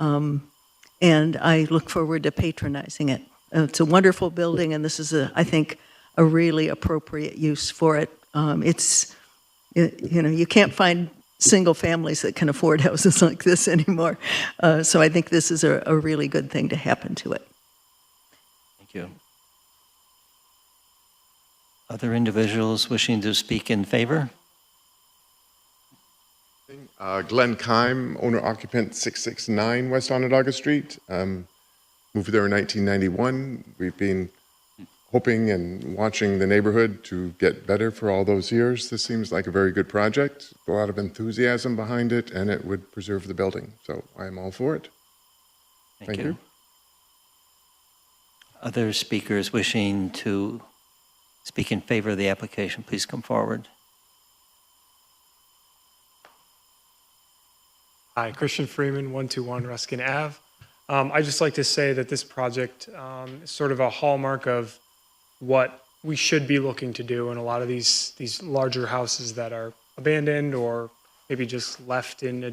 and I look forward to patronizing it. It's a wonderful building, and this is, I think, a really appropriate use for it. You can't find single families that can afford houses like this anymore. So I think this is a really good thing to happen to it. Thank you. Other individuals wishing to speak in favor? Glenn Kime, owner-occupant 669 West Onondaga Street. Moved there in 1991. We've been hoping and watching the neighborhood to get better for all those years. This seems like a very good project, a lot of enthusiasm behind it, and it would preserve the building. So I am all for it. Thank you. Other speakers wishing to speak in favor of the application, please come forward. Hi, Christian Freeman, 121 Ruskin Ave. I'd just like to say that this project is sort of a hallmark of what we should be looking to do in a lot of these larger houses that are abandoned or maybe just left in a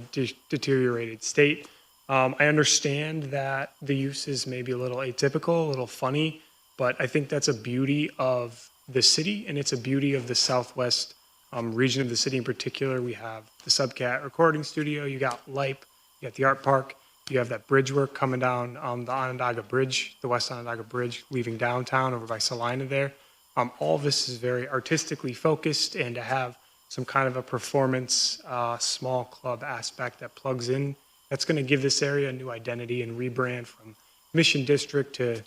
deteriorated state. I understand that the use is maybe a little atypical, a little funny, but I think that's a beauty of the city, and it's a beauty of the southwest region of the city in particular. We have the Subcat recording studio, you got LIPE, you got the art park, you have that bridge work coming down the Onondaga Bridge, the West Onondaga Bridge, leaving downtown over by Salina there. All of this is very artistically focused, and to have some kind of a performance small club aspect that plugs in, that's going to give this area a new identity and rebrand from Mission District to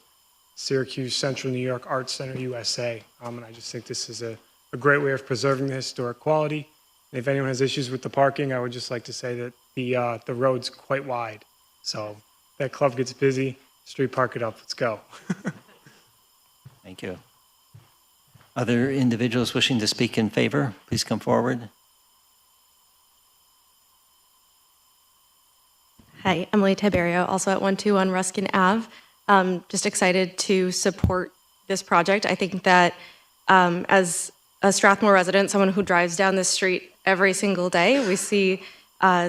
Syracuse, Central New York Arts Center, USA. And I just think this is a great way of preserving the historic quality. And if anyone has issues with the parking, I would just like to say that the road's quite wide. So that club gets busy, street park it up, let's go. Thank you. Other individuals wishing to speak in favor, please come forward. Hi, Emily Tiberio, also at 121 Ruskin Ave. Just excited to support this project. I think that as a Strathmore resident, someone who drives down this street every single day, we see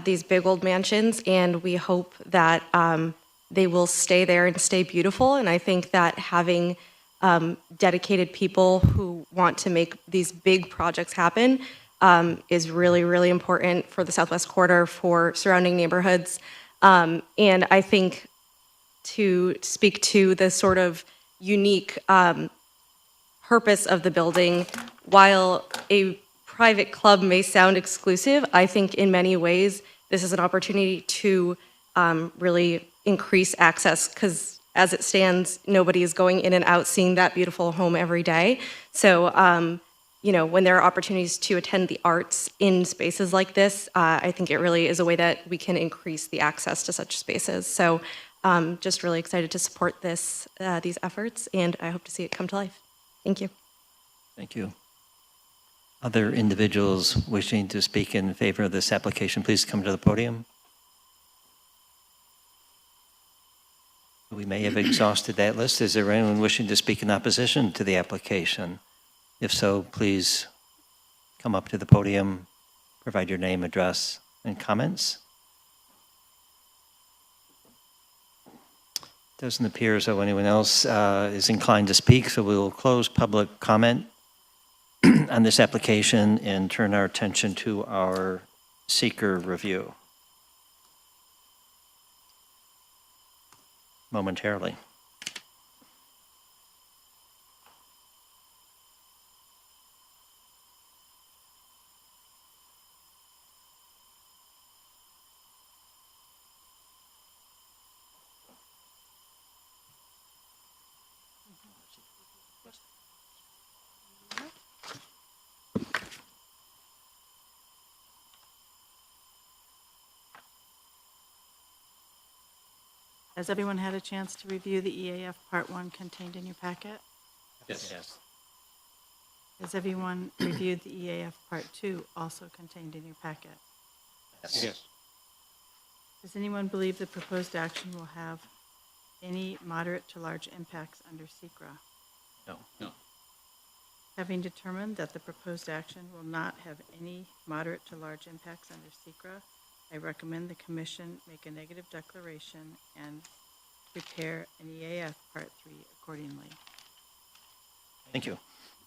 these big old mansions, and we hope that they will stay there and stay beautiful. And I think that having dedicated people who want to make these big projects happen is really, really important for the Southwest Corridor, for surrounding neighborhoods. And I think to speak to the sort of unique purpose of the building, while a private club may sound exclusive, I think in many ways this is an opportunity to really increase access, because as it stands, nobody is going in and out seeing that beautiful home every day. So, you know, when there are opportunities to attend the arts in spaces like this, I think it really is a way that we can increase the access to such spaces. So just really excited to support these efforts, and I hope to see it come to life. Thank you. Thank you. Other individuals wishing to speak in favor of this application, please come to the podium. We may have exhausted that list. Is there anyone wishing to speak in opposition to the application? If so, please come up to the podium, provide your name, address, and comments. Doesn't appear as though anyone else is inclined to speak, so we will close public comment on this application and turn our attention to our seeker review momentarily. Has everyone had a chance to review the EAF Part 1 contained in your packet? Yes. Has everyone reviewed the EAF Part 2 also contained in your packet? Yes. Does anyone believe the proposed action will have any moderate to large impacts under SECRA? No. No. Having determined that the proposed action will not have any moderate to large impacts under SECRA, I recommend the commission make a negative declaration and prepare an EAF Part 3 accordingly. Thank you.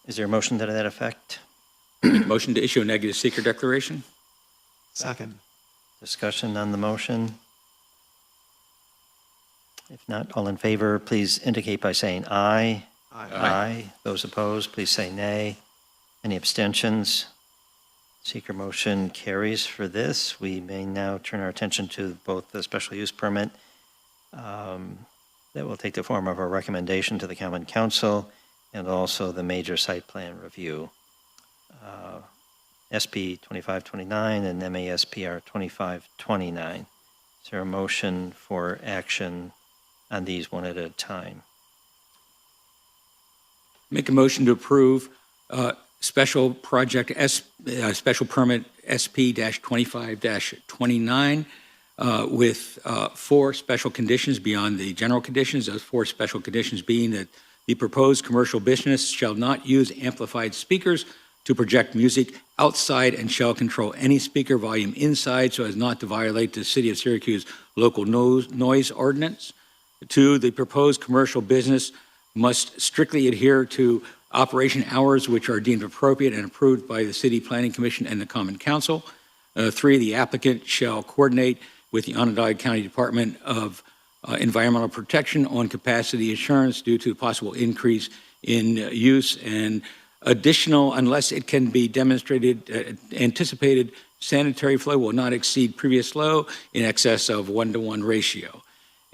Is there a motion to that effect? Motion to issue a negative seeker declaration? Second. Discussion on the motion? If not, all in favor, please indicate by saying aye. Aye. Aye. Those opposed, please say nay. Any abstentions? Seeker motion carries for this. We may now turn our attention to both the special use permit that will take the form of a recommendation to the Common Council and also the major site plan review, SP 2529 and MASPR 2529. Is there a motion for action on these one at a time? Make a motion to approve special project special permit SP-25-29 with 4 special conditions beyond the general conditions. Those 4 special conditions being that the proposed commercial business shall not use amplified speakers to project music outside and shall control any speaker volume inside so as not to violate the City of Syracuse local noise ordinance. 2, the proposed commercial business must strictly adhere to operation hours which are deemed appropriate and approved by the City Planning Commission and the Common Council. 3, the applicant shall coordinate with the Onondaga County Department of Environmental Protection on capacity assurance due to possible increase in use and additional, unless it can be demonstrated, anticipated sanitary flow will not exceed previous flow in excess of 1-to-1 ratio.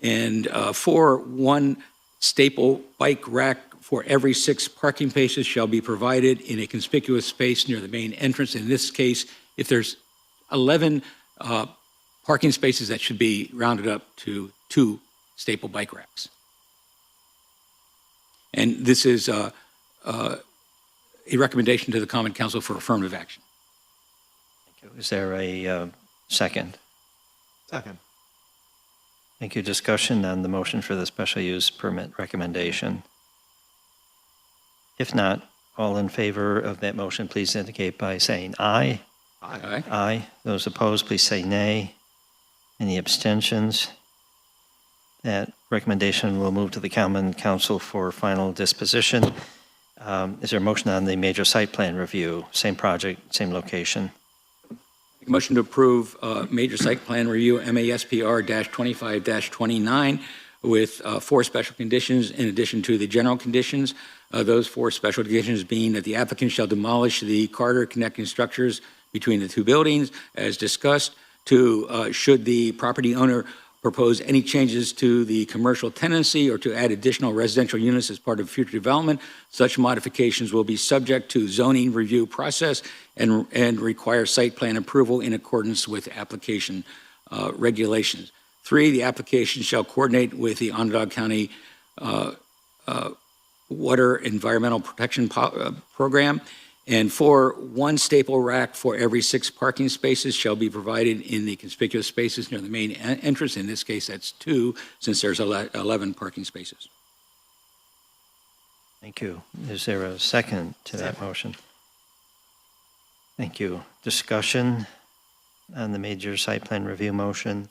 And 4, 1 staple bike rack for every 6 parking spaces shall be provided in a conspicuous space near the main entrance. In this case, if there's 11 parking spaces, that should be rounded up to 2 staple bike racks. And this is a recommendation to the Common Council for affirmative action. Thank you. Is there a second? Second. Thank you. Discussion on the motion for the special use permit recommendation. If not, all in favor of that motion, please indicate by saying aye. Aye. Aye. Those opposed, please say nay. Any abstentions? That recommendation will move to the Common Council for final disposition. Is there a motion on the major site plan review? Same project, same location. Motion to approve major site plan review MASPR-25-29 with 4 special conditions in addition to the general conditions. Those 4 special conditions being that the applicant shall demolish the corridor connecting structures between the 2 buildings as discussed. 2, should the property owner propose any changes to the commercial tenancy or to add additional residential units as part of future development, such modifications will be subject to zoning review process and require site plan approval in accordance with application regulations. 3, the application shall coordinate with the Onondaga County Water Environmental Protection Program. And 4, 1 staple rack for every 6 parking spaces shall be provided in the conspicuous spaces near the main entrance. In this case, that's 2, since there's 11 parking spaces. Thank you. Is there a second to that motion? Thank you. Discussion on the major site plan review motion?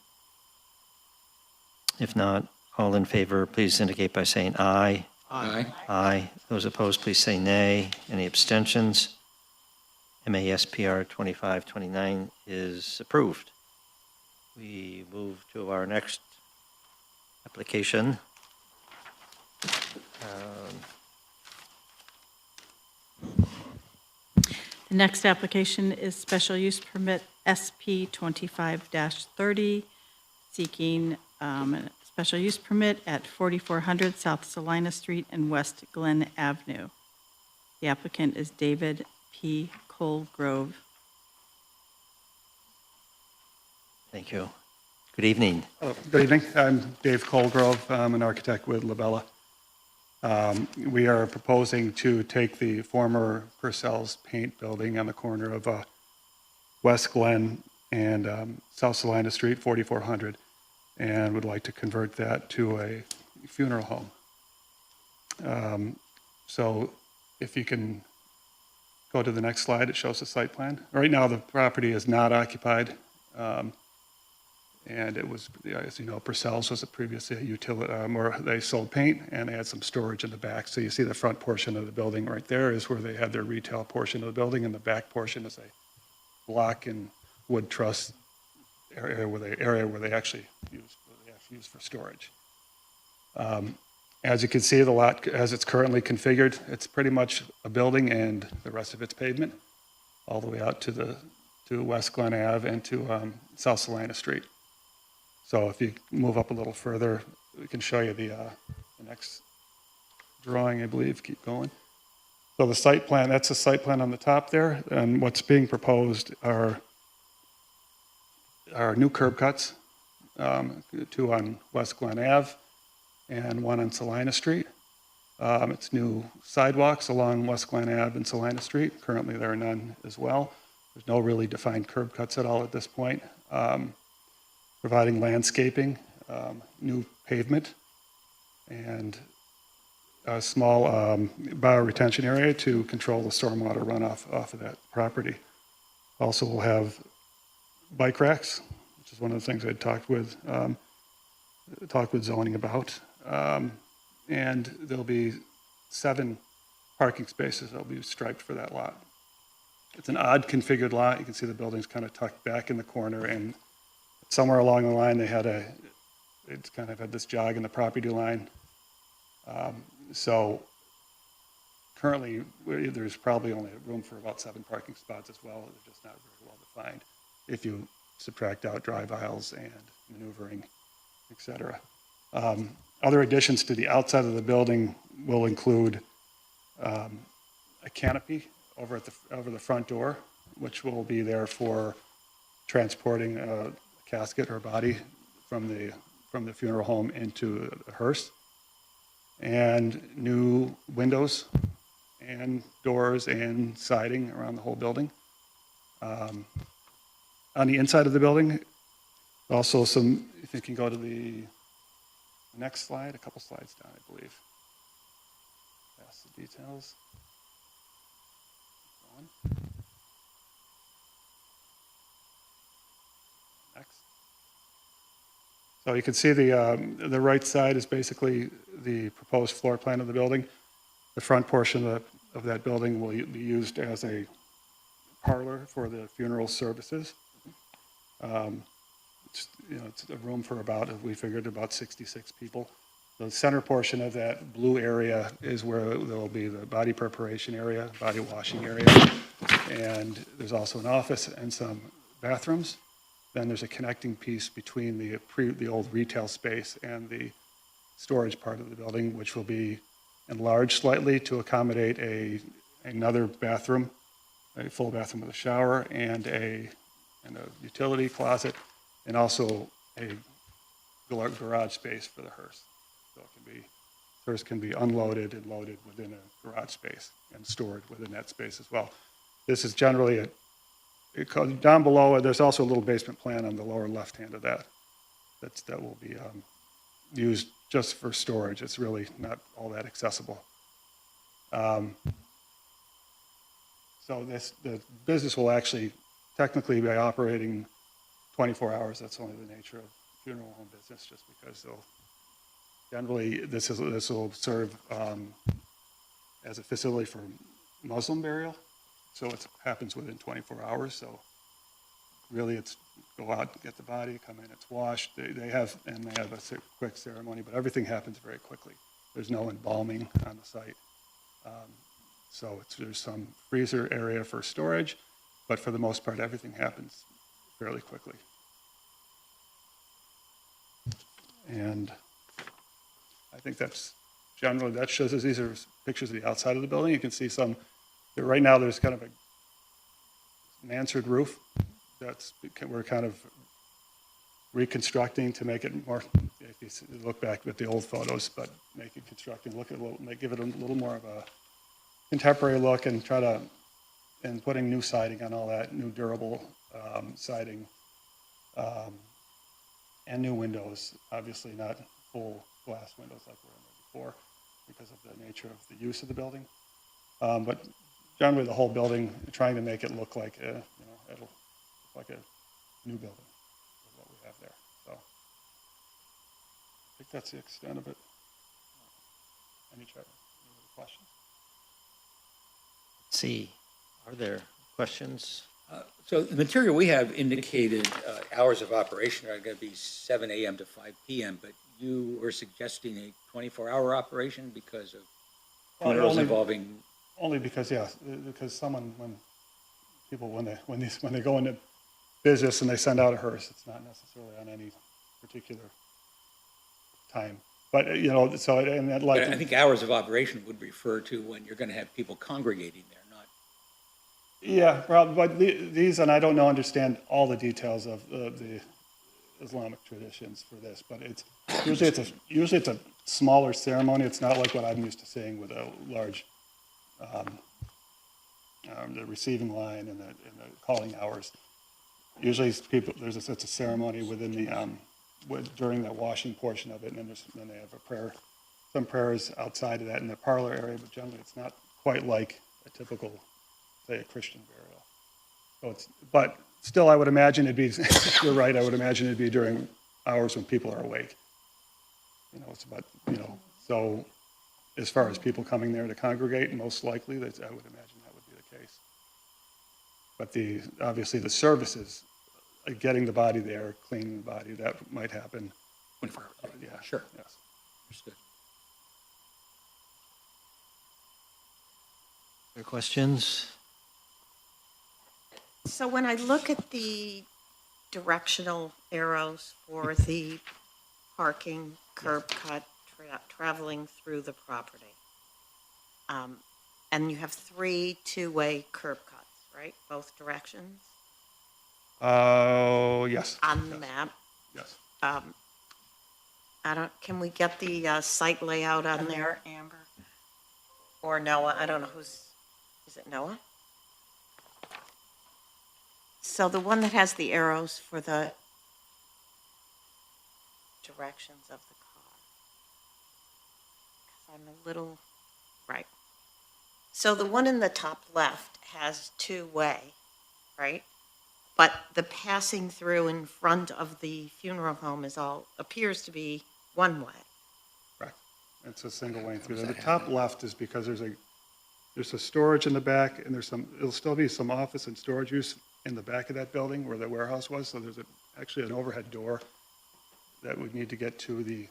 If not, all in favor, please indicate by saying aye. Aye. Aye. Those opposed, please say nay. Any abstentions? MASPR 2529 is approved. We move to our next application. The next application is special use permit SP 25-30, seeking a special use permit at 4400 South Salina Street and West Glen Avenue. The applicant is David P. Colgrove. Thank you. Good evening. Good evening. I'm Dave Colgrove. I'm an architect with Labella. We are proposing to take the former Purcell's Paint building on the corner of West Glen and South Salina Street, 4400, and would like to convert that to a funeral home. So if you can go to the next slide, it shows the site plan. Right now, the property is not occupied. And it was, as you know, Purcell's was a previous utility, where they sold paint and they had some storage in the back. So you see the front portion of the building right there is where they had their retail portion of the building, and the back portion is a block and wood truss area where they actually use for storage. As you can see, the lot, as it's currently configured, it's pretty much a building and the rest of it's pavement, all the way out to West Glen Ave and to South Salina Street. So if you move up a little further, we can show you the next drawing, I believe. Keep going. So the site plan, that's the site plan on the top there, and what's being proposed are new curb cuts, 2 on West Glen Ave and 1 on Salina Street. It's new sidewalks along West Glen Ave and Salina Street. Currently, there are none as well. There's no really defined curb cuts at all at this point. Providing landscaping, new pavement, and a small bioretention area to control the stormwater runoff off of that property. Also, we'll have bike racks, which is one of the things I talked with zoning about. And there'll be 7 parking spaces that'll be striped for that lot. It's an odd configured lot. You can see the building's kind of tucked back in the corner, and somewhere along the line it's kind of had this jog in the property line. So currently, there's probably only room for about 7 parking spots as well. They're just not very well defined if you subtract out drive aisles and maneuvering, et cetera. Other additions to the outside of the building will include a canopy over the front door, which will be there for transporting a casket or body from the funeral home into the hearse. And new windows and doors and siding around the whole building. On the inside of the building, also some, if you can go to the next slide, a couple slides down, I believe. That's the details. Next. So you can see the right side is basically the proposed floor plan of the building. The front portion of that building will be used as a parlor for the funeral services. It's a room for we figured about 66 people. The center portion of that blue area is where there will be the body preparation area, body washing area, and there's also an office and some bathrooms. Then there's a connecting piece between the old retail space and the storage part of the building, which will be enlarged slightly to accommodate another bathroom, a full bathroom with a shower and a utility closet, and also a garage space for the hearse. So hearse can be unloaded and loaded within a garage space and stored within that space as well. This is generally down below. There's also a little basement plan on the lower left hand of that. That will be used just for storage. It's really not all that accessible. So the business will actually technically be operating 24 hours. That's only the nature of funeral home business, just because generally this will serve as a facility for Muslim burial. So it happens within 24 hours. So really it's go out, get the body, come in, it's washed. They have a quick ceremony, but everything happens very quickly. There's no embalming on the site. So there's some freezer area for storage, but for the most part, everything happens fairly quickly. And I think that shows us, these are pictures of the outside of the building. You can see right now there's kind of a mansard roof we're kind of reconstructing to make it more, if you look back at the old photos, but make it constructing, give it a little more of a contemporary look, and putting new siding on all that, new durable siding, and new windows, obviously not full glass windows like were in there before because of the nature of the use of the building. But generally the whole building, trying to make it look like it'll look like a new building is what we have there. So I think that's the extent of it. Any questions? Let's see, are there questions? So the material we have indicated hours of operation are going to be 7 a.m. to 5 p.m., but you were suggesting a 24-hour operation because of funerals involving... Only because, because when they go into business and they send out a hearse, it's not necessarily on any particular time. But, you know, so, and I'd like I to. think hours of operation would refer to when you're going to have people congregating there, not. Yeah, well, but these, and I don't know, understand all the details of the Islamic traditions for this, but it's usually it's a smaller ceremony. It's not like what I'm used to seeing with a large, the receiving line and the calling hours. Usually people, it's a ceremony within the, during the washing portion of it, and then they have a prayer, some prayers outside of that in the parlor area, but generally it's not quite like a typical, say, a Christian burial. So it's, but still, I would imagine it'd be, you're right, I would imagine it'd be during hours when people are awake. You know, it's about, you know, so as far as people coming there to congregate, most likely, I would imagine that would be the case. But obviously the services, getting the body there, cleaning the body, that might happen. 24 hours. Yeah, Sure. yes. Understood. Other questions? So when I look at the directional arrows for the parking curb cut traveling through the property, and you have 3 two-way curb cuts, right? Both directions Oh, yes. on the map. Yes. Can we get the site layout on there, Amber? Or Noah? I don't know is it Noah? So the one that has the arrows for the directions of the car. 'Cause I'm a little, right. So the one in the top left has two-way, right? But the passing through in front of the funeral home appears to be one-way. Correct. It's a single lane through there. The top left is because there's a storage in the back, and it'll still be some office and storage use in the back of that building where the warehouse was. So there's actually an overhead door that would need to get to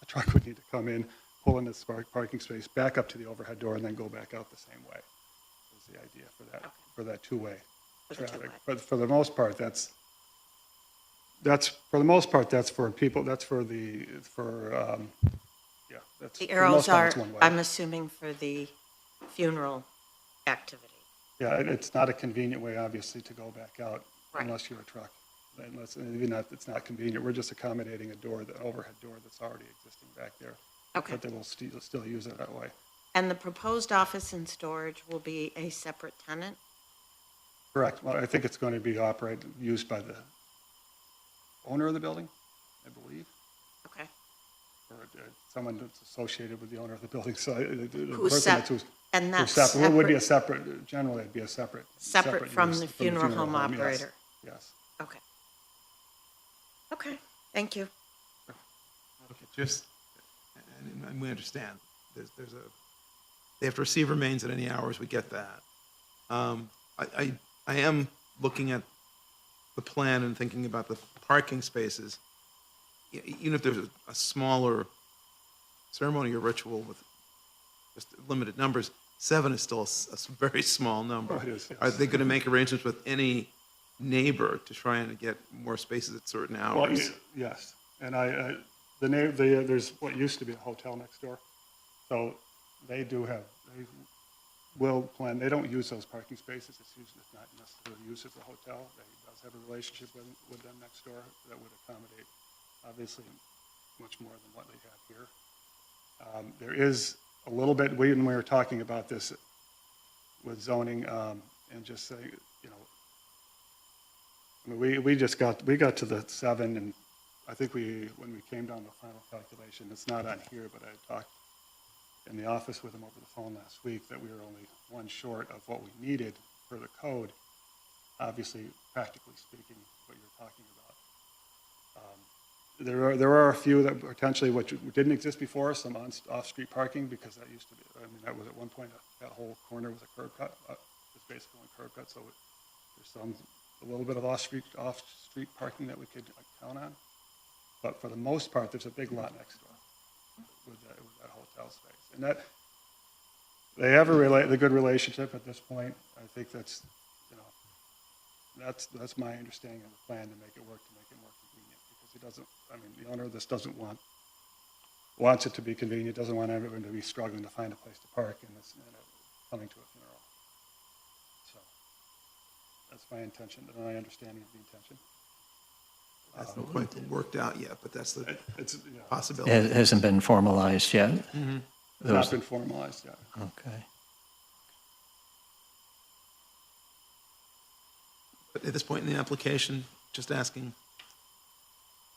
a truck would need to come in, pull in this parking space, back up to the overhead door, and then go back out the same way. Is the idea for that two-way traffic. But for the most part, that's for people. That's for yeah. That's The for the most arrows part, are, it's one way. I'm assuming, for the funeral activity. Yeah, it's not a convenient way, obviously, to go back out Right. unless you're a truck. It's not convenient. We're just accommodating the overhead door that's already existing back there. Okay. But they will still use it that way. And the proposed office and storage will be a separate tenant? Correct. Well, I think it's going to be used by the owner of the building, I believe, Okay. or someone that's associated with the owner of the building. So the Who's person sep- that's who's and that's separate, would be separate- generally it'd be a separate From use the funeral home yes. operator? Yes. Okay. Okay, thank you. Okay, just, and we understand, they have to receive remains at any hours, we get that. I am looking at the plan and thinking about the parking spaces. Even if there's a smaller ceremony or ritual with just limited numbers, 7 is still a very small number. Oh, it is, yes. Are they going to make arrangements with any neighbor to try and get more spaces at certain hours? Well, yes, and there's what used to be a hotel next door, so they will plan, they don't use those parking spaces, it's not necessarily used as a hotel, they does have a relationship with them next door that would accommodate, obviously, much more than what they have here. There is a little bit, when we were talking about this with zoning, and just say, you know, I mean, we got to the 7, and I think when we came down to the final calculation, it's not on here, but I talked in the office with them over the phone last week that we were only 1 short of what we needed for the code. Obviously, practically speaking, what you're talking about. There are a few that potentially which didn't exist before, some off-street parking, because that used to be, I mean, that was at one point, that whole corner was a curb cut, just basically a curb cut, so there's a little bit of off-street parking that we could count on. But for the most part, there's a big lot next door with that hotel space. And that, they have a good relationship at this point. I think that's, you know, that's my understanding of the plan, to make it work, to make it more convenient. Because he doesn't, I mean, the owner of this doesn't want wants it to be convenient, doesn't want everyone to be struggling to find a place to park and this, coming to a funeral. So that's my intention, and my understanding of the intention. That's not quite worked out yet, but that's the possibility. It hasn't been formalized yet? Mhm. It's not been formalized yet. Okay. But at this point in the application, just asking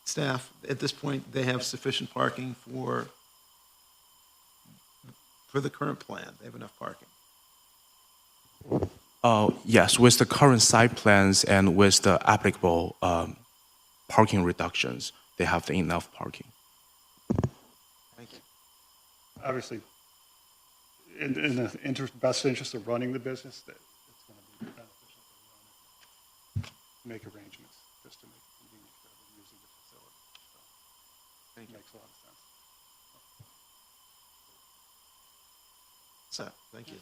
staff, at this point, they have sufficient parking for the current plan? They have enough parking? Yes, with the current site plans and with the applicable parking reductions, they have enough parking. Thank you. Obviously, in the best interest of running the business, that it's going to be beneficial for the owner to make arrangements just to make it convenient for everyone using the facility. So it makes a lot of sense. So, thank you.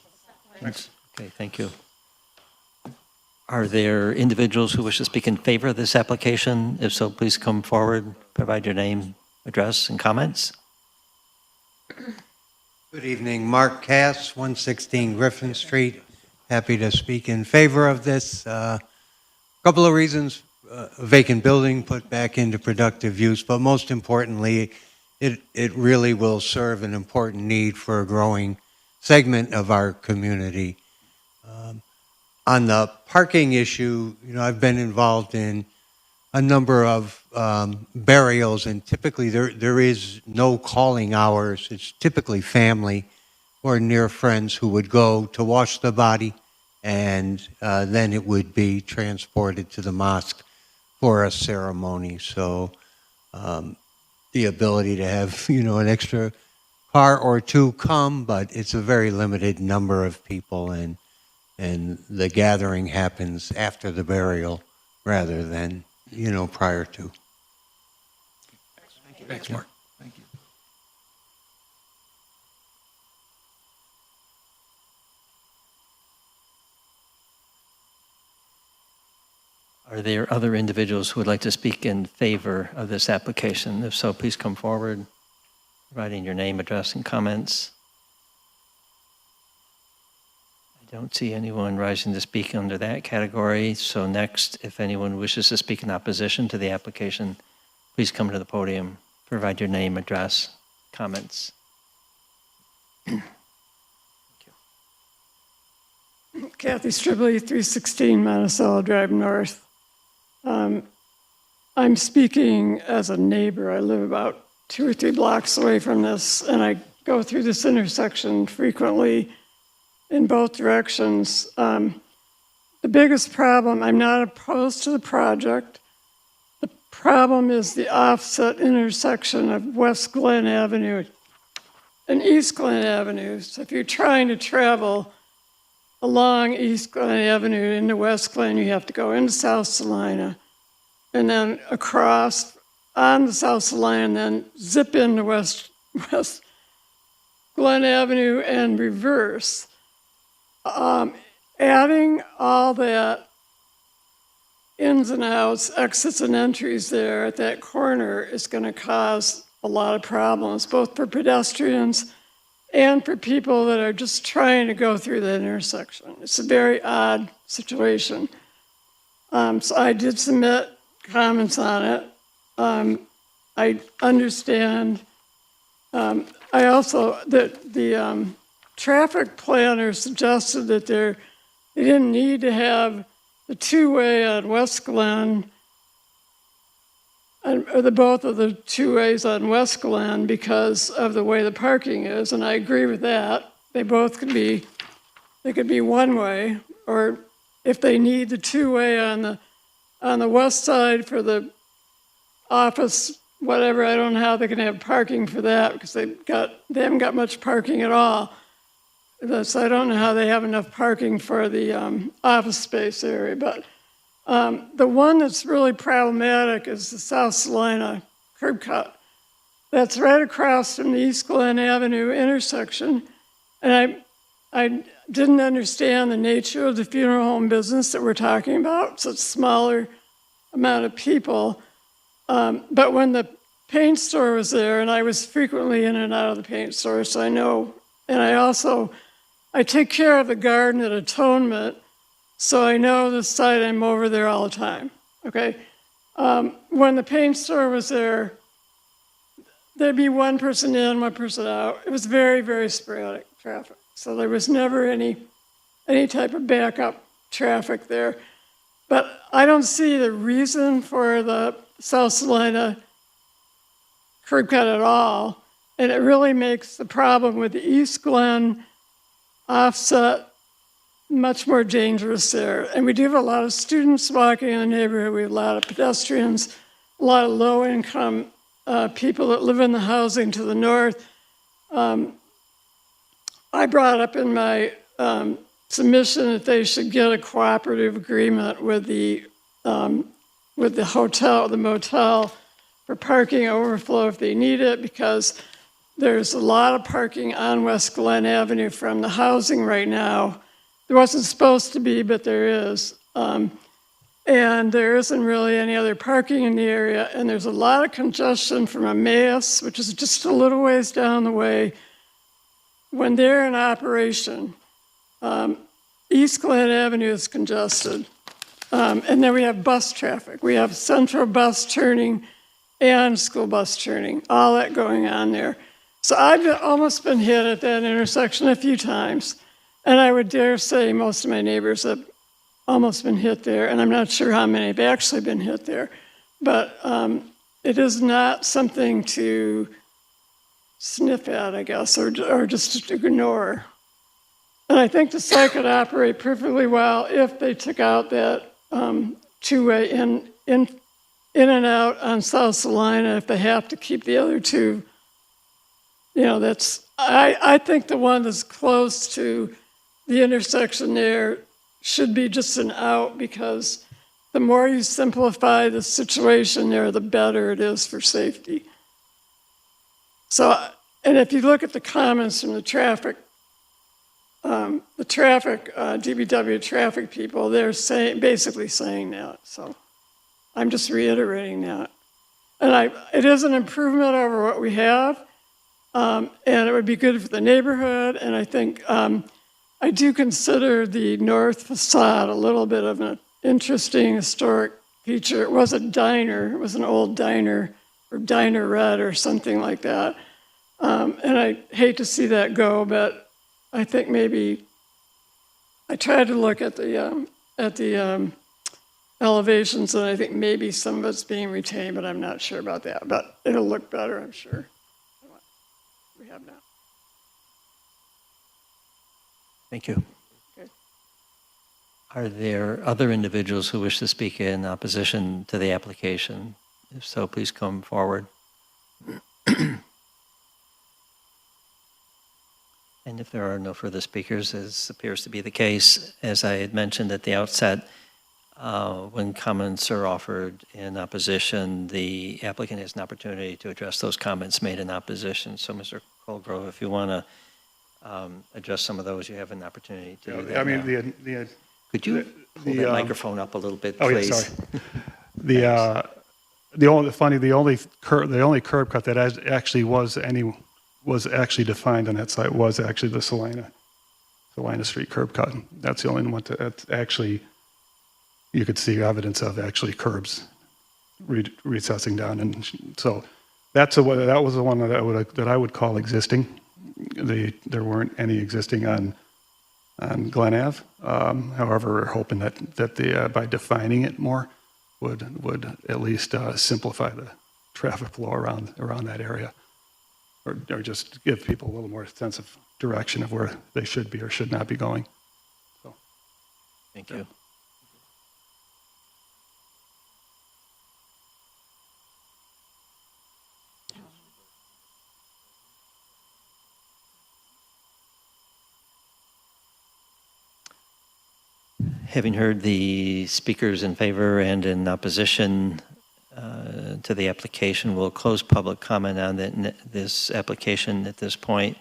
Thanks. Okay, thank you. Are there individuals who wish to speak in favor of this application? If so, please come forward, provide your name, address, and comments. Good evening, Mark Cass, 116 Griffin Street. Happy to speak in favor of this. Couple of reasons: a vacant building put back into productive use, but most importantly, it really will serve an important need for a growing segment of our community. On the parking issue, I've been involved in a number of burials, and typically there is no calling hours. It's typically family or near friends who would go to wash the body, and then it would be transported to the mosque for a ceremony. So the ability to have, an extra car or two come, but it's a very limited number of people, and the gathering happens after the burial rather than, prior to. Thank you. Thanks, Mark. Thank you. Are there other individuals who would like to speak in favor of this application? If so, please come forward, providing your name, address, and comments. I don't see anyone rising to speak under that category. So next, if anyone wishes to speak in opposition to the application, please come to the podium, provide your name, address, comments. Kathy Stribley, 316 Monticello Drive North. I'm speaking as a neighbor. I live about 2 or 3 blocks away from this, and I go through this intersection frequently in both directions. The biggest problem, I'm not opposed to the project. The problem is the offset intersection of West Glen Avenue and East Glen Avenue. So if you're trying to travel along East Glen Avenue into West Glen, you have to go into South Salina and then across on the South Salina and then zip into West Glen Avenue and reverse. Adding all that ins and outs, exits and entries there at that corner is going to cause a lot of problems, both for pedestrians and for people that are just trying to go through that intersection. It's a very odd situation. So I did submit comments on it. I understand. I also, the traffic planner suggested that they didn't need to have the two-way on West Glen, or both of the two ways on West Glen because of the way the parking is, and I agree with that. They both could be, they could be one way, or if they need the two-way on the west side for the office, whatever, I don't know how they can have parking for that because they haven't got much parking at all. So I don't know how they have enough parking for the office space area, but the one that's really problematic is the South Salina curb cut. That's right across from the East Glen Avenue intersection. And I didn't understand the nature of the funeral home business that we're talking about. It's a smaller amount of people. But when the paint store was there, and I was frequently in and out of the paint store, so I know. And I take care of the garden at Atonement, so I know the site. I'm over there all the time, okay? When the paint store was there, there'd be one person in, one person out. It was very, very sporadic traffic. So there was never any type of backup traffic there. But I don't see the reason for the South Salina curb cut at all. And it really makes the problem with the East Glen offset much more dangerous there. And we do have a lot of students walking in the neighborhood. We have a lot of pedestrians, a lot of low-income people that live in the housing to the north. I brought up in my submission that they should get a cooperative agreement with the hotel, the motel, for parking overflow if they need it, because there's a lot of parking on West Glen Avenue from the housing right now. There wasn't supposed to be, but there is. And there isn't really any other parking in the area. And there's a lot of congestion from Emmaus, which is just a little ways down the way. When they're in operation, East Glen Avenue is congested. And then we have bus traffic. We have central bus turning and school bus turning, all that going on there. So I've almost been hit at that intersection a few times. And I would dare say most of my neighbors have almost been hit there. And I'm not sure how many have actually been hit there. But it is not something to sniff at, I guess, or just ignore. And I think the site could operate perfectly well if they took out that two-way in and out on South Salina, if they have to keep the other two. You know, I think the one that's close to the intersection there should be just an out, because the more you simplify the situation there, the better it is for safety. So, and if you look at the comments from the DPW traffic people, they're basically saying that. So I'm just reiterating that. And it is an improvement over what we have, and it would be good for the neighborhood. And I think I do consider the north facade a little bit of an interesting historic feature. It was a diner. It was an old diner, or Diner Red or something like that. And I hate to see that go, but I think maybe I tried to look at the elevations, and I think maybe some of it's being retained, but I'm not sure about that. But it'll look better, I'm sure, than what we have now. Thank you. Okay. Are there other individuals who wish to speak in opposition to the application? If so, please come forward. And if there are no further speakers, as appears to be the case, as I had mentioned at the outset, when comments are offered in opposition, the applicant has an opportunity to address those comments made in opposition. So, Mr. Colgrove, if you want to address some of those, you have an opportunity to do that. I mean, now. Could you hold that microphone up a little bit, please? Oh, yeah, sorry. The only curb cut that actually was actually defined on that site was actually the Salina Street curb cut. That's the only one that actually you could see evidence of actually curbs recessing down, and so that was the one that I would call existing. There weren't any existing on Glen Ave. However, we're hoping that by defining it more would at least simplify the traffic flow around that area, or just give people a little more sense of direction of where they should be or should not be going. So, thank you. Having heard the speakers in favor and in opposition to the application, we'll close public comment on this application at this point.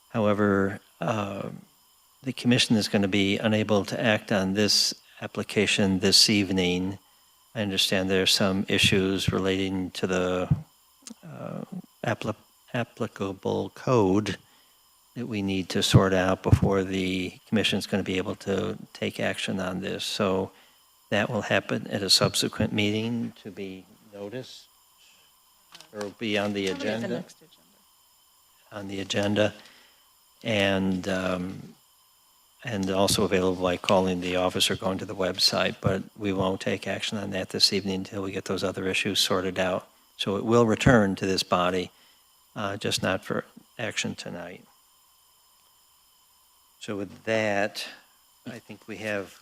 However, the commission is going to be unable to act on this application this evening. I understand there are some issues relating to the applicable code that we need to sort out before the commission's going to be able to take action on this. So that will happen at a subsequent meeting to be noticed or be on the Probably at the agenda. next agenda. On the agenda. And also available by calling the office or going to the website, but we won't take action on that this evening until we get those other issues sorted out. So it will return to this body, just not for action tonight. So with that, I think we have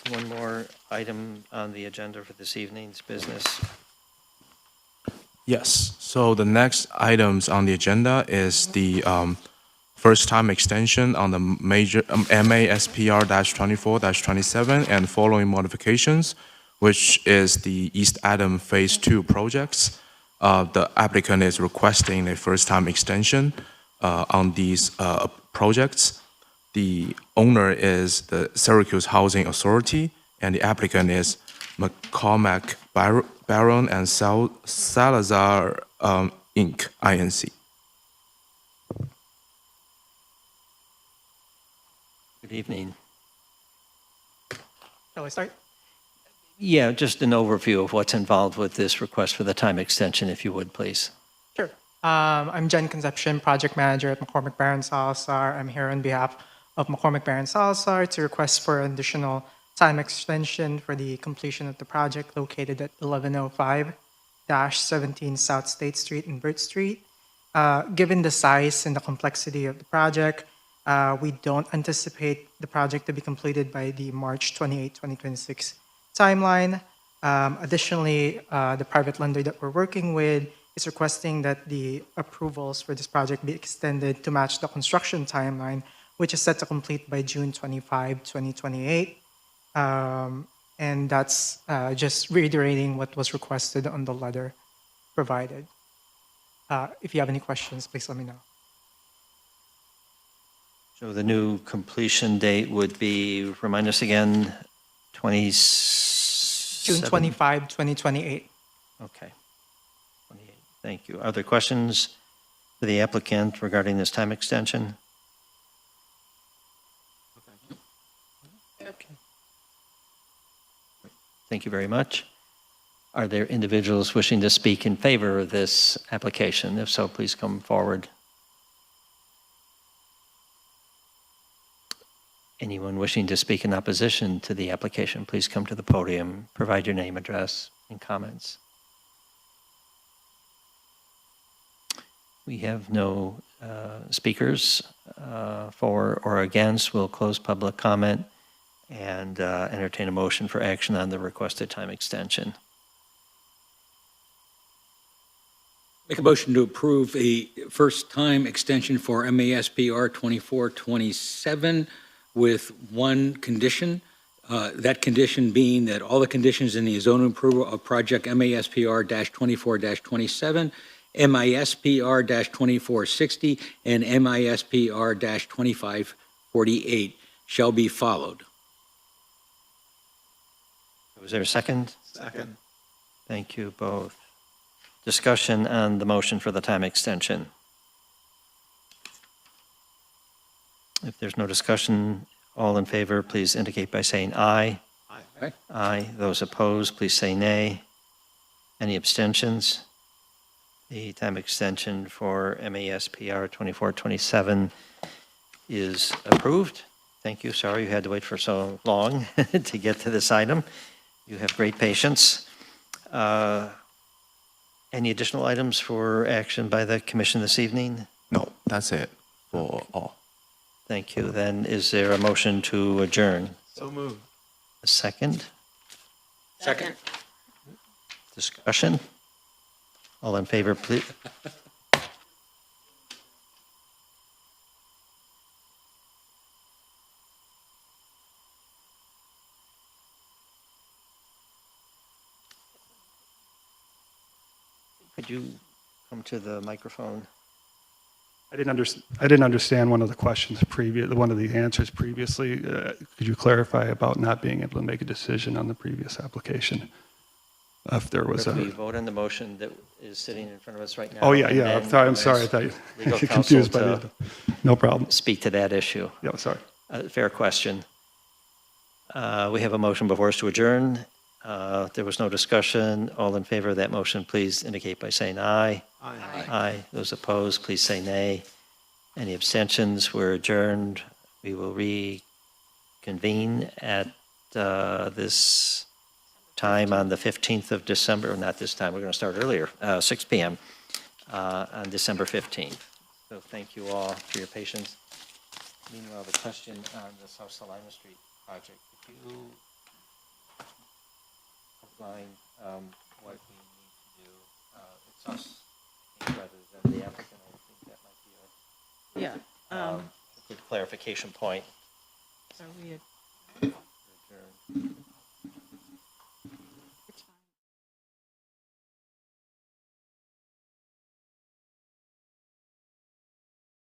one more item on the agenda for this evening's business. Yes, so the next items on the agenda is the first-time extension on the major MASPR-24-27 and following modifications, which is the East Adam Phase 2 projects. The applicant is requesting a first-time extension on these projects. The owner is the Syracuse Housing Authority, and the applicant is McCormack Baron and Salazar Inc., INC. Good evening. Shall I start? Yeah, just an overview of what's involved with this request for the time extension, if you would, please. Sure. I'm Jen Concepcion, project manager at McCormack Baron Salazar. I'm here on behalf of McCormack Baron Salazar to request for an additional time extension for the completion of the project located at 1105-17 South State Street and Burt Street. Given the size and the complexity of the project, we don't anticipate the project to be completed by the March 28, 2026 timeline. Additionally, the private lender that we're working with is requesting that the approvals for this project be extended to match the construction timeline, which is set to complete by June 25, 2028. And that's just reiterating what was requested on the letter provided. If you have any questions, please let me know. So the new completion date would be, remind us again, June 25, 2028. Okay. 28. Thank you. Are there questions for the applicant regarding this time extension? Okay. Thank you very much. Are there individuals wishing to speak in favor of this application? If so, please come forward. Anyone wishing to speak in opposition to the application, please come to the podium, provide your name, address, and comments. We have no speakers for or against. We'll close public comment and entertain a motion for action on the requested time extension. Make a motion to approve a first-time extension for MASPR 2427 with one condition. That condition being that all the conditions in the zoning approval of project MASPR-24-27, MISPR-2460, and MISPR-2548 shall be followed. Was there a second? Second. Thank you both. Discussion on the motion for the time extension. If there's no discussion, all in favor, please indicate by saying aye. Aye. Aye. Those opposed, please say nay. Any abstentions? The time extension for MASPR 2427 is approved. Thank you. Sorry you had to wait for so long to get to this item. You have great patience. Any additional items for action by the commission this evening? No, that's it for all. Thank you. Then is there a motion to adjourn? So moved. A second? Second. Discussion? All in favor, please. Could you come to the microphone? I didn't understand one of the questions one of the answers previously. Could you clarify about not being able to make a decision on the previous application? if there was If we a, vote on the motion that is sitting in front of us right now. oh, yeah, and yeah, then I'm sorry, I ask thought you legal you're counsel confused by to the, no problem. Speak to that issue. Yeah, sorry. Fair question. We have a motion before us to adjourn. There was no discussion. All in favor of that motion, please indicate by saying aye. Aye. Aye. Those opposed, please say nay. Any abstentions? We're adjourned. We will reconvene at this time on the 15th of December, not this time, we're going to start earlier, 6 p.m. On December 15th. So thank you all for your patience. Meanwhile, the question on the South Salina Street project, if you outline what we need to do, it's us, I think, rather than the applicant, I think that might be Yeah. a good clarification point. Are we Adjourn.